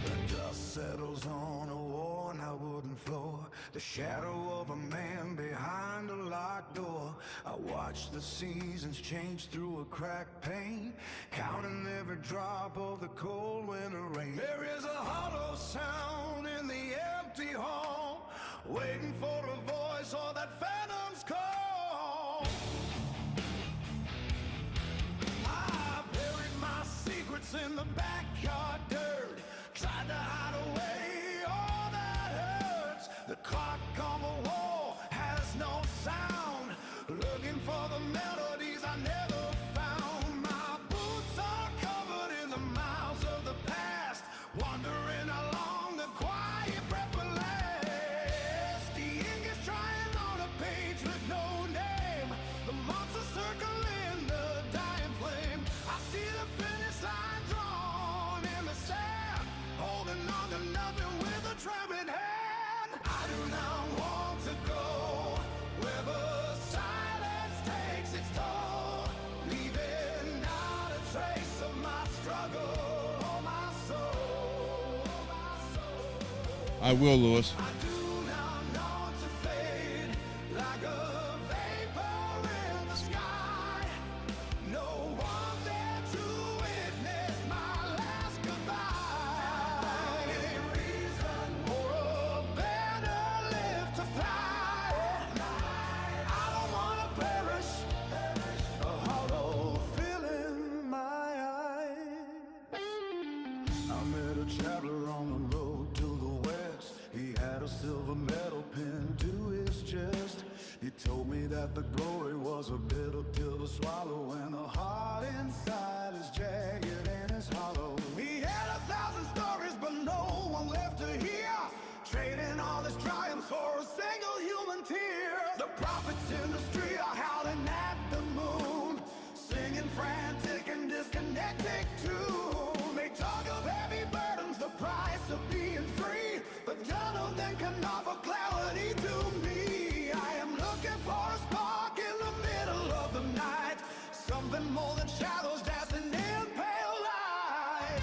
The dust settles on a worn out wooden floor. The shadow of a man behind a locked door. I watch the seasons change through a cracked pane, counting every drop of the cold winter rain. There is a hollow sound in the empty hall, waiting for a voice or that phantom's call. I buried my secrets in the backyard dirt, tried to hide away all that hurts. The clock on the wall has no sound, looking for the melodies I never found. My boots are covered in the miles of the past, wandering along the quiet breath will last. The ink is trying on a page with no name, the monster circling the dying flame. I see the finish line drawn in the sand, holding on to nothing with a trembling hand. I do not want to go where the silence takes its toll, leaving not a trace of my struggle or my soul. I will, Lewis. I do not want to fade like a vapor in the sky. No one there to witness my last goodbye. Any reason or a better lift to fly. I don't want to perish, a hollow feeling my eyes. I met a traveler on the road to the west. He had a silver medal pinned to his chest. He told me that the glory was a bitter pill to swallow, and the heart inside is jagged and it's hollow. He had 1,000 stories, but no one left to hear, trading all his triumphs for a single human tear. The prophets in the street are howling at the moon, singing frantic and disconnected too. They talk of heavy burdens, the price of being free, but none of them can offer clarity to me. I am looking for a spark in the middle of the night, something more than shadows dancing in pale light.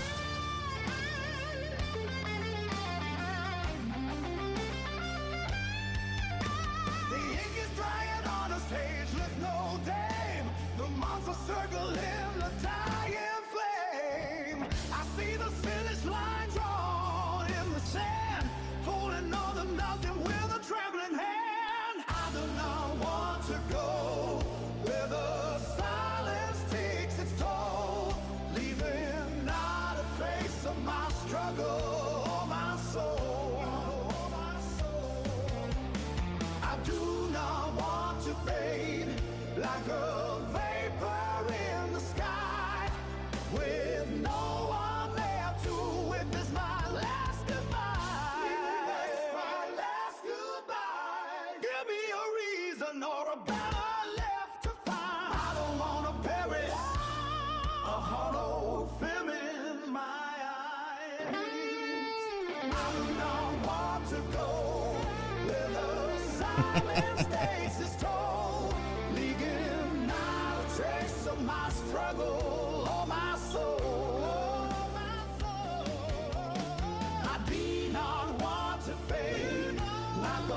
The ink monster circling the dying flame. I see the finish line drawn in the sand, holding on to nothing with a trembling hand. I do not want to go where the silence takes its toll, leaving not a trace of my struggle or my soul. I do not want to fade like a vapor in the sky, with no one there to witness my last goodbye. My last goodbye. Give me a reason or a banner left to find. I don't want to bury a hollow film in my eyes. I do not want to go where the silence takes its toll, leaving not a trace of my struggle or my soul. I do not want to fade like a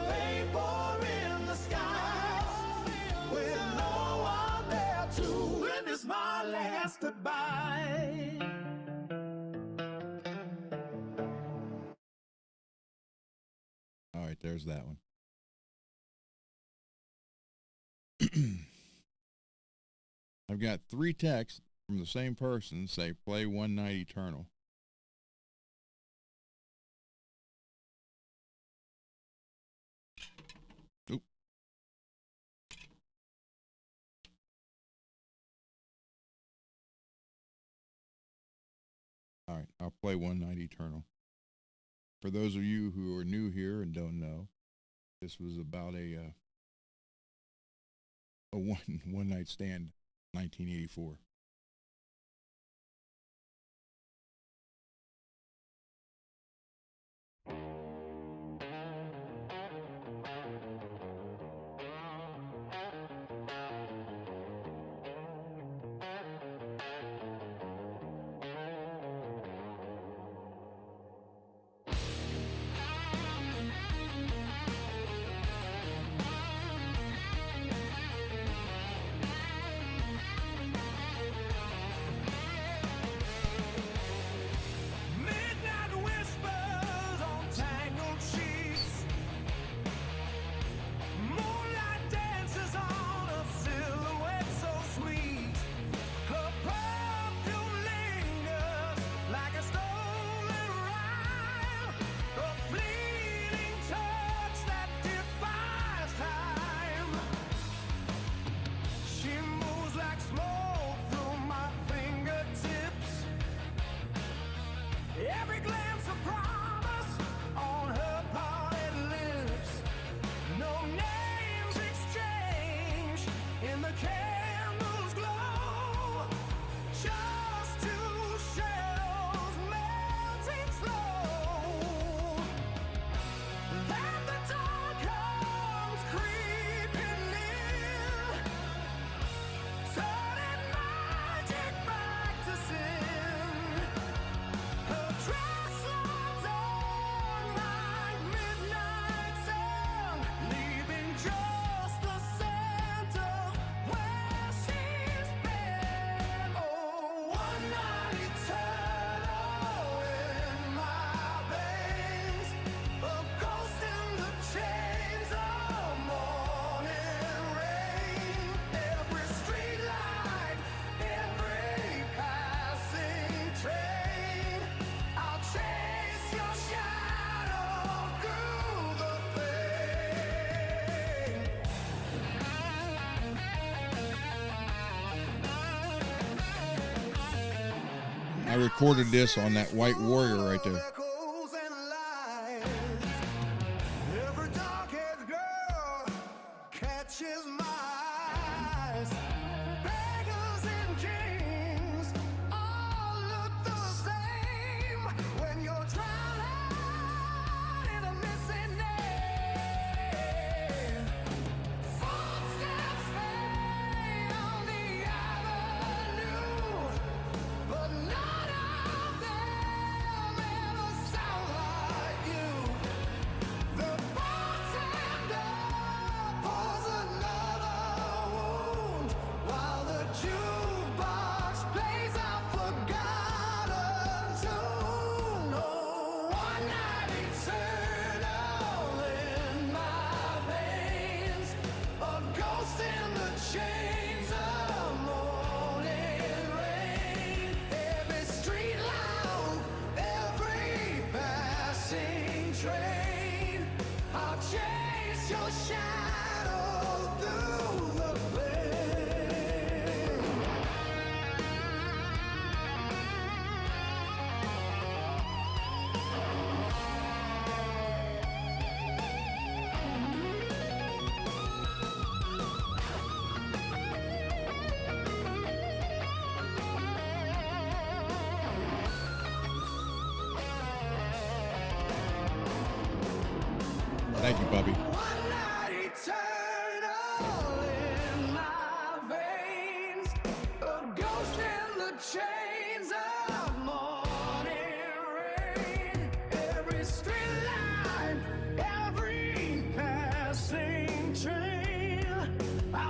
vapor in the sky, with no one there to witness my last goodbye. All right, there's that one. I've got 3 texts from the same person say play One Night Eternal. Oop. All right, I'll play One Night Eternal. For those of you who are new here and don't know, this was about a one night stand, 1984. Midnight whispers on tangled sheets. Moonlight dances on a silhouette so sweet. Her perfume lingers like a stolen rhyme, a fleeting touch that defies time. She moves like smoke through my fingertips. Every glance a promise on her parted lips. No names exchanged in the candle's glow. Just two shadows melting slow. Then the dawn comes creeping in, turning magic back to sin. Her dress slides on like midnight sun, leaving just the scent of where she's been. Oh, one night eternal in my veins, a ghost in the chains of morning rain. Every street light, every passing train, I'll chase your shadow through the pain. I recorded this on that White Warrior right there. Echoes and lies. Every dark-haired girl catches my eyes. Beggars and kings all look the same when you're drowning in a missing name. Footsteps fade on the avenue, but none of them ever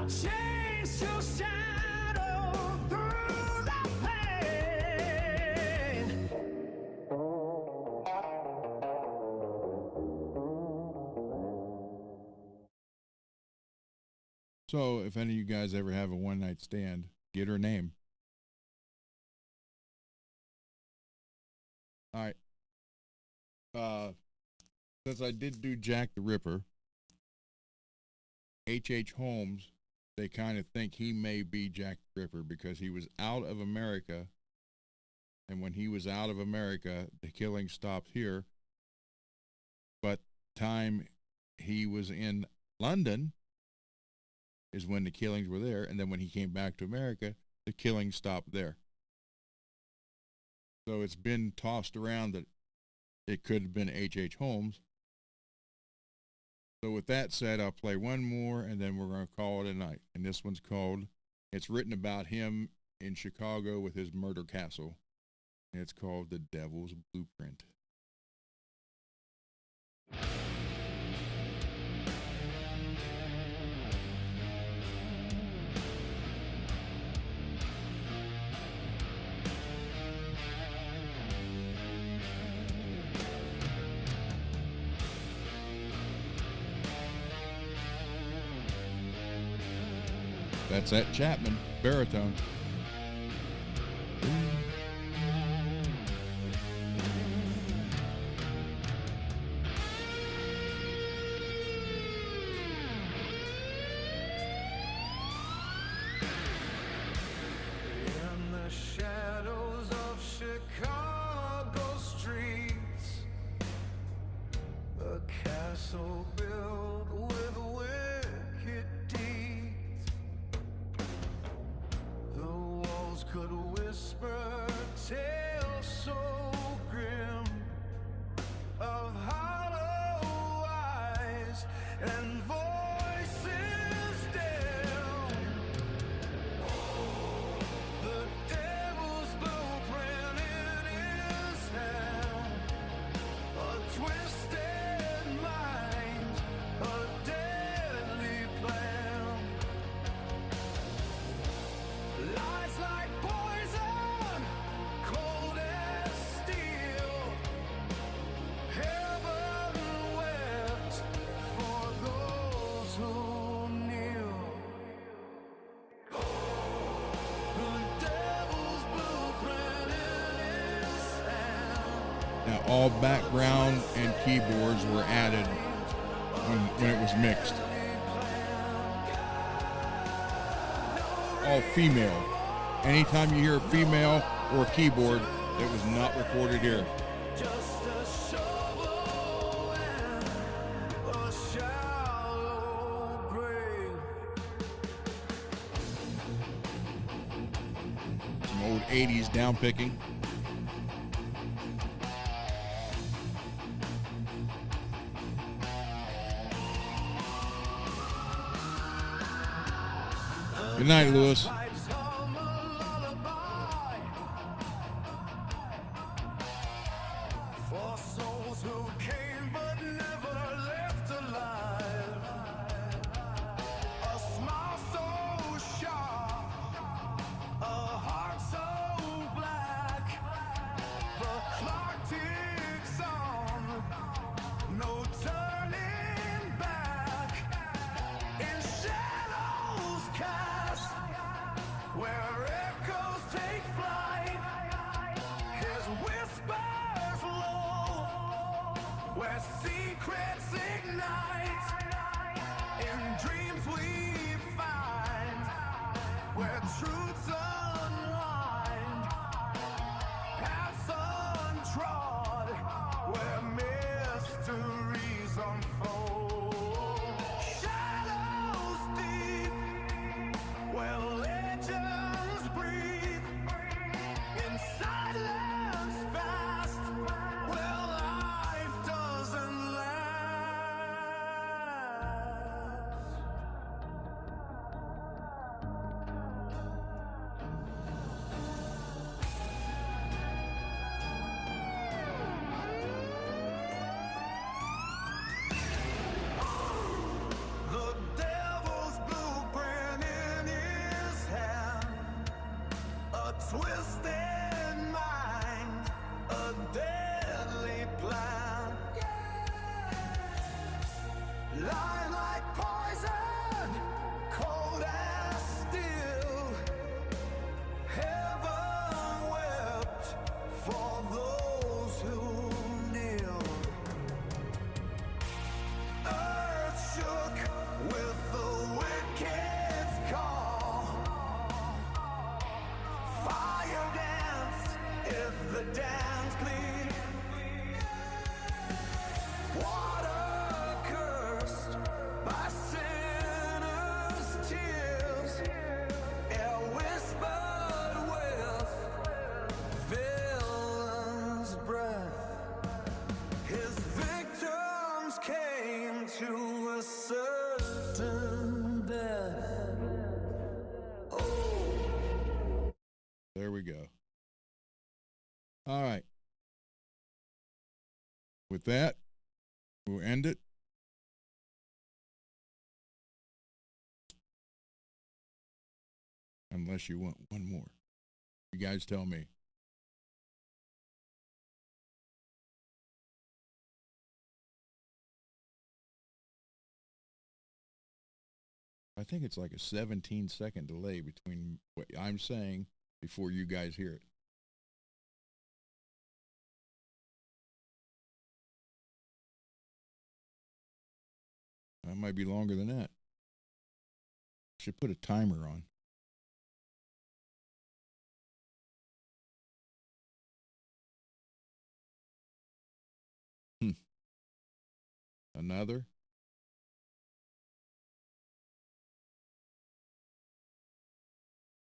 I'll chase your shadow through the pain. So, if any of you guys ever have a one night stand, get her name. All right. Since I did do Jack the Ripper, H.H. Holmes, they kind of think he may be Jack the Ripper because he was out of America. And when he was out of America, the killing stopped here. But time he was in London is when the killings were there. And then when he came back to America, the killing stopped there. So it's been tossed around that it could have been H.H. Holmes. So with that said, I'll play one more and then we're going to call it a night. And this one's called, it's written about him in Chicago with his murder castle. And it's called The Devil's Blueprint. That's that Chapman baritone. In the shadows of Chicago streets, a castle built with wicked deeds. The walls could whisper tales so grim of hollow eyes and voices still. The devil's blueprint in his hand, a twisted mind, a deadly plan. Lies like poison, cold as steel. Heaven wept for those who kneel. The devil's blueprint in his hand. Now all background and keyboards were added when it was mixed. All female. Anytime you hear a female or a keyboard, it was not recorded here. Just a shovel and a shallow grave. Some old 80s downpicking. Good night, Lewis. Pipes hum a lullaby for souls who came but never left alive. A smile so sharp, a heart so black. The clock ticks on, no turning back. In shadows cast, where echoes take flight, his whispers low, where secrets ignite. In dreams we find, where truths unwind, paths untrod, where mysteries unfold. Shadows deep, where legends breathe, in silence vast, where life doesn't last. There we go. All right. With that, we'll end it. Unless you want one more. You guys tell me. I think it's like a 17-second delay between what I'm saying before you guys hear it. That might be longer than that. Should put a timer on. Another.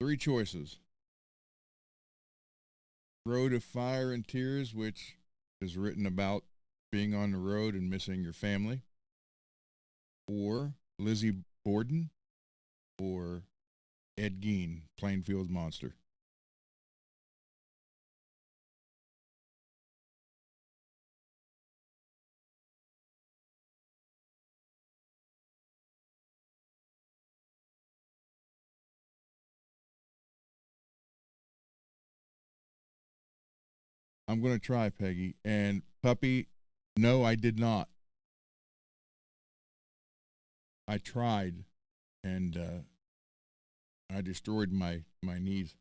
Three choices. Road of Fire and Tears, which is written about being on the road and missing your family. Or Lizzie Borden, or Ed Gein, Plainfield Monster. I'm going to try, Peggy. And Puppy, no, I did not. I tried, and I destroyed my knees.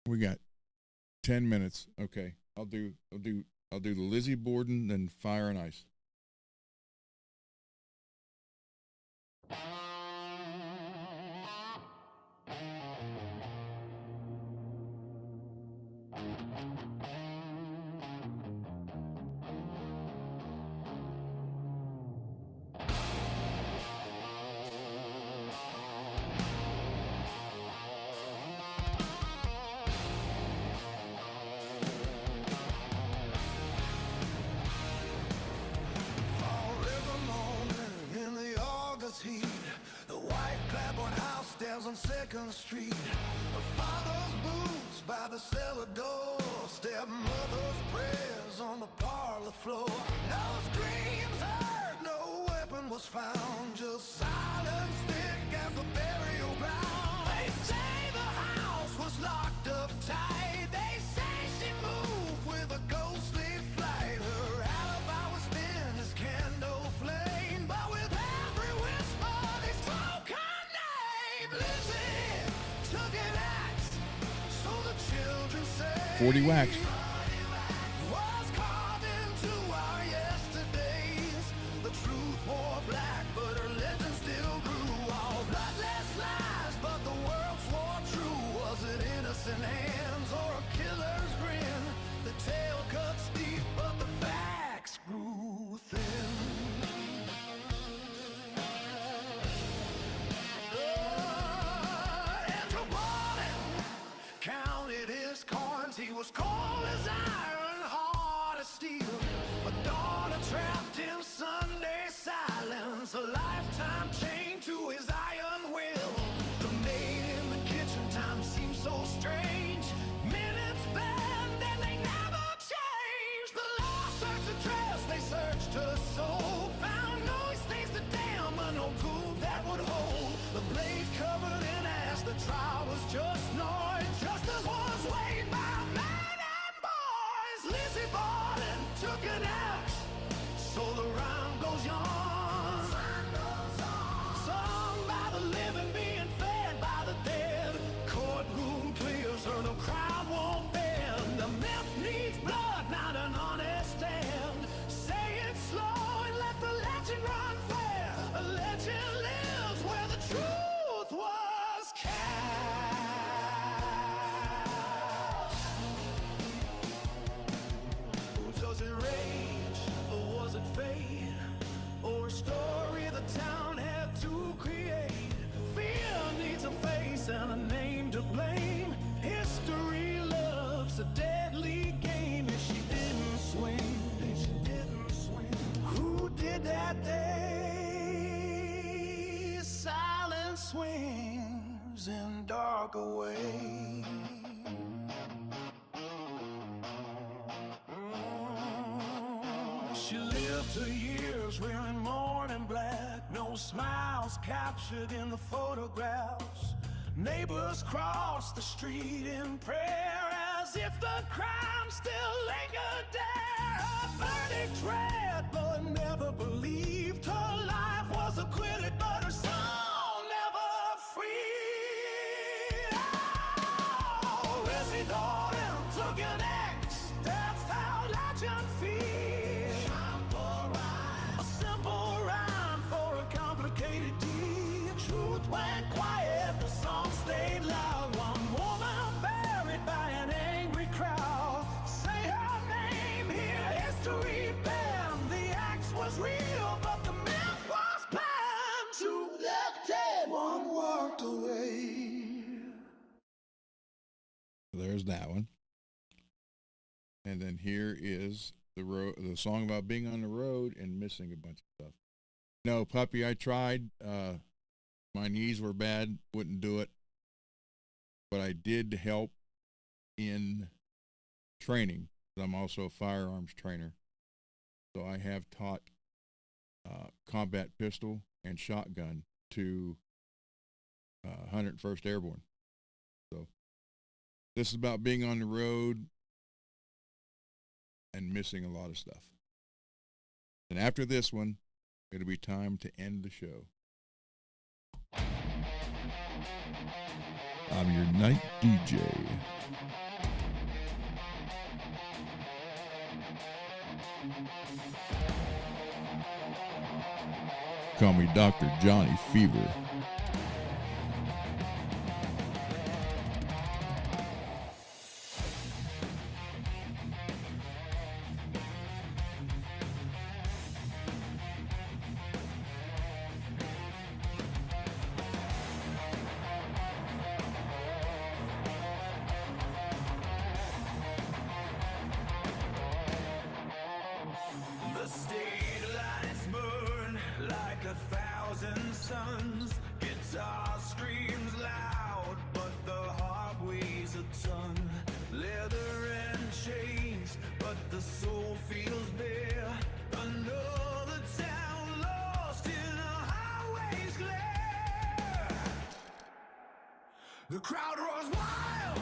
We got 10 minutes. Okay, I'll do the Lizzie Borden, then Fire and Ice. On 2nd Street, a father's boots by the cellar door, stepmother's prayers on the parlor floor. No screams heard, no weapon was found, just silence thick as the burial ground. They say the house was locked up tight. They say she moved with a ghostly flight. Her alibi was thin as candle flame, but with every whisper they spoke her name. Lizzie took an axe, so the children say 40 wax. was carved into our yesterdays. The truth wore black, but her legend still grew. All bloodless lies, but the world swore true. Was it innocent hands or a killer's grin? The tale cuts deep, but the facts grew thin. Andrew Borden counted his coins. He was cold as iron, hard as steel. A daughter trapped in Sunday silence, a lifetime chained to his iron will. The maid in the kitchen, time seemed so strange. Minutes bend and they never change. The law searched the dress, they searched her soul. Found no stains to damn, but no proof that would hold. The blade covered in ash, the trial was just noise. Justice was weighed by men and boys. Lizzie Borden took an axe, so the rhyme goes on. Sung by the living, being fed by the dead. Courtroom clears her, the crowd won't bend. The myth needs blood, not an honest stand. Say it slow and let the legend run fair. A legend lives where the truth was cast. Does it rage or was it fate? swings in darker ways. She lived her years wearing mourning black, no smiles captured in the photographs. Neighbors crossed the street in prayer as if the crime still lingered there. Her verdict read, but never believed her life was acquitted, but her soul never free. Oh, Ressie Doran took an X, that's how legend feels. A simple rhyme for a complicated deed. Truth went quiet, the song stayed loud. One woman buried by an angry crowd. Say her name, hear history bend. The axe was real, but the myth was planned. Two left dead, one walked away. There's that one. And then here is the song about being on the road and missing a bunch of stuff. No, puppy, I tried. My knees were bad, wouldn't do it. But I did help in training. I'm also a firearms trainer. So I have taught combat pistol and shotgun to 101st Airborne. So this is about being on the road and missing a lot of stuff. And after this one, it'll be time to end the show. I'm your night DJ. Call me Dr. Johnny Fever. The state lights burn like 1,000 suns. Guitar screams loud, but the heart weighs a ton. Leather and chains, but the soul feels bare. Another town lost in a highway's glare. The crowd roars wild,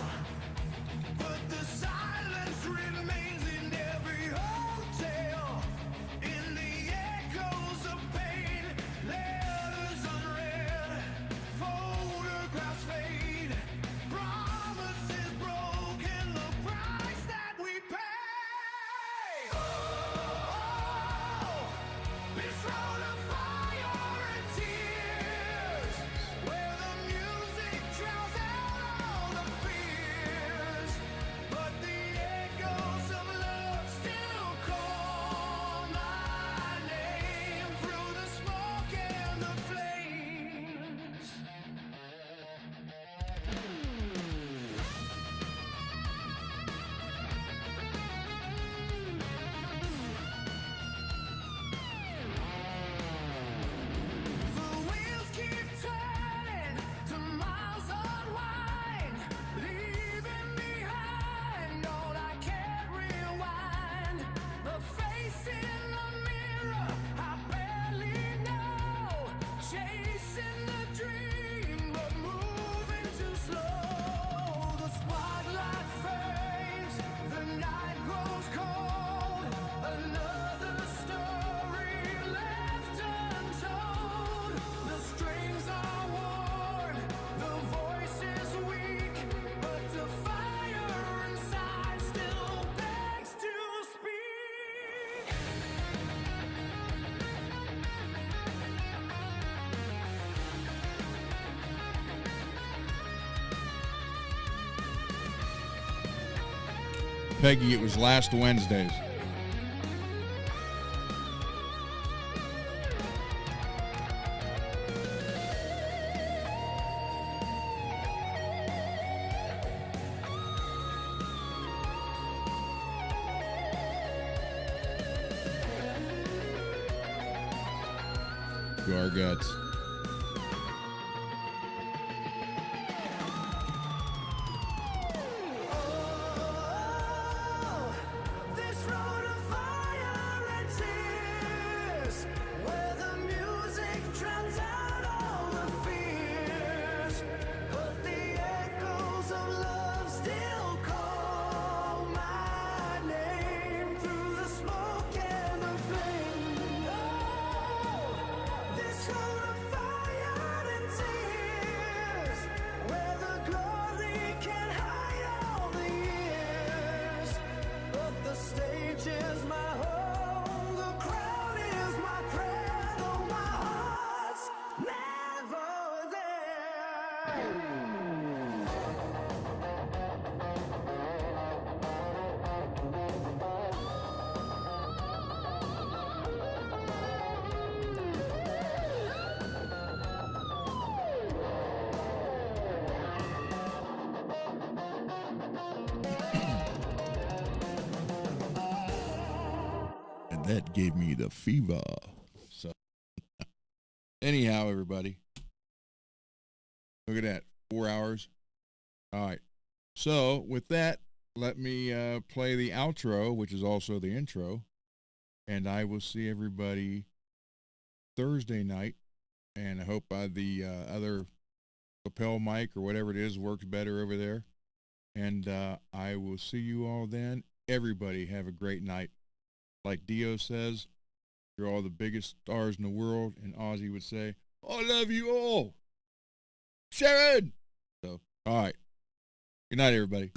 but the silence remains in every hotel. In the echoes of pain, letters unread, photographs fade, promises broken, the price that we pay. Oh, this road of fire and tears, where the music drowns out all the fears, but the echoes of love still call my name through the smoke and the flames. The wheels keep turning to miles unwind, leaving behind all I can't rewind. The face in the mirror I barely know, chasing the dream but moving too slow. The spotlight fades, the night grows cold, another story left untold. The strings are worn, the voice is weak, but the fire inside still begs to speak. Peggy, it was last Wednesdays. Garguts. and that gave me the fever. So, anyhow, everybody, look at that, 4 hours. All right. So, with that, let me play the outro, which is also the intro, and I will see everybody Thursday night. And I hope the other lapel mic or whatever it is works better over there. And I will see you all then. Everybody have a great night. Like Dio says, you're all the biggest stars in the world. And Ozzy would say, I love you all. Sharon! So, all right. Good night, everybody.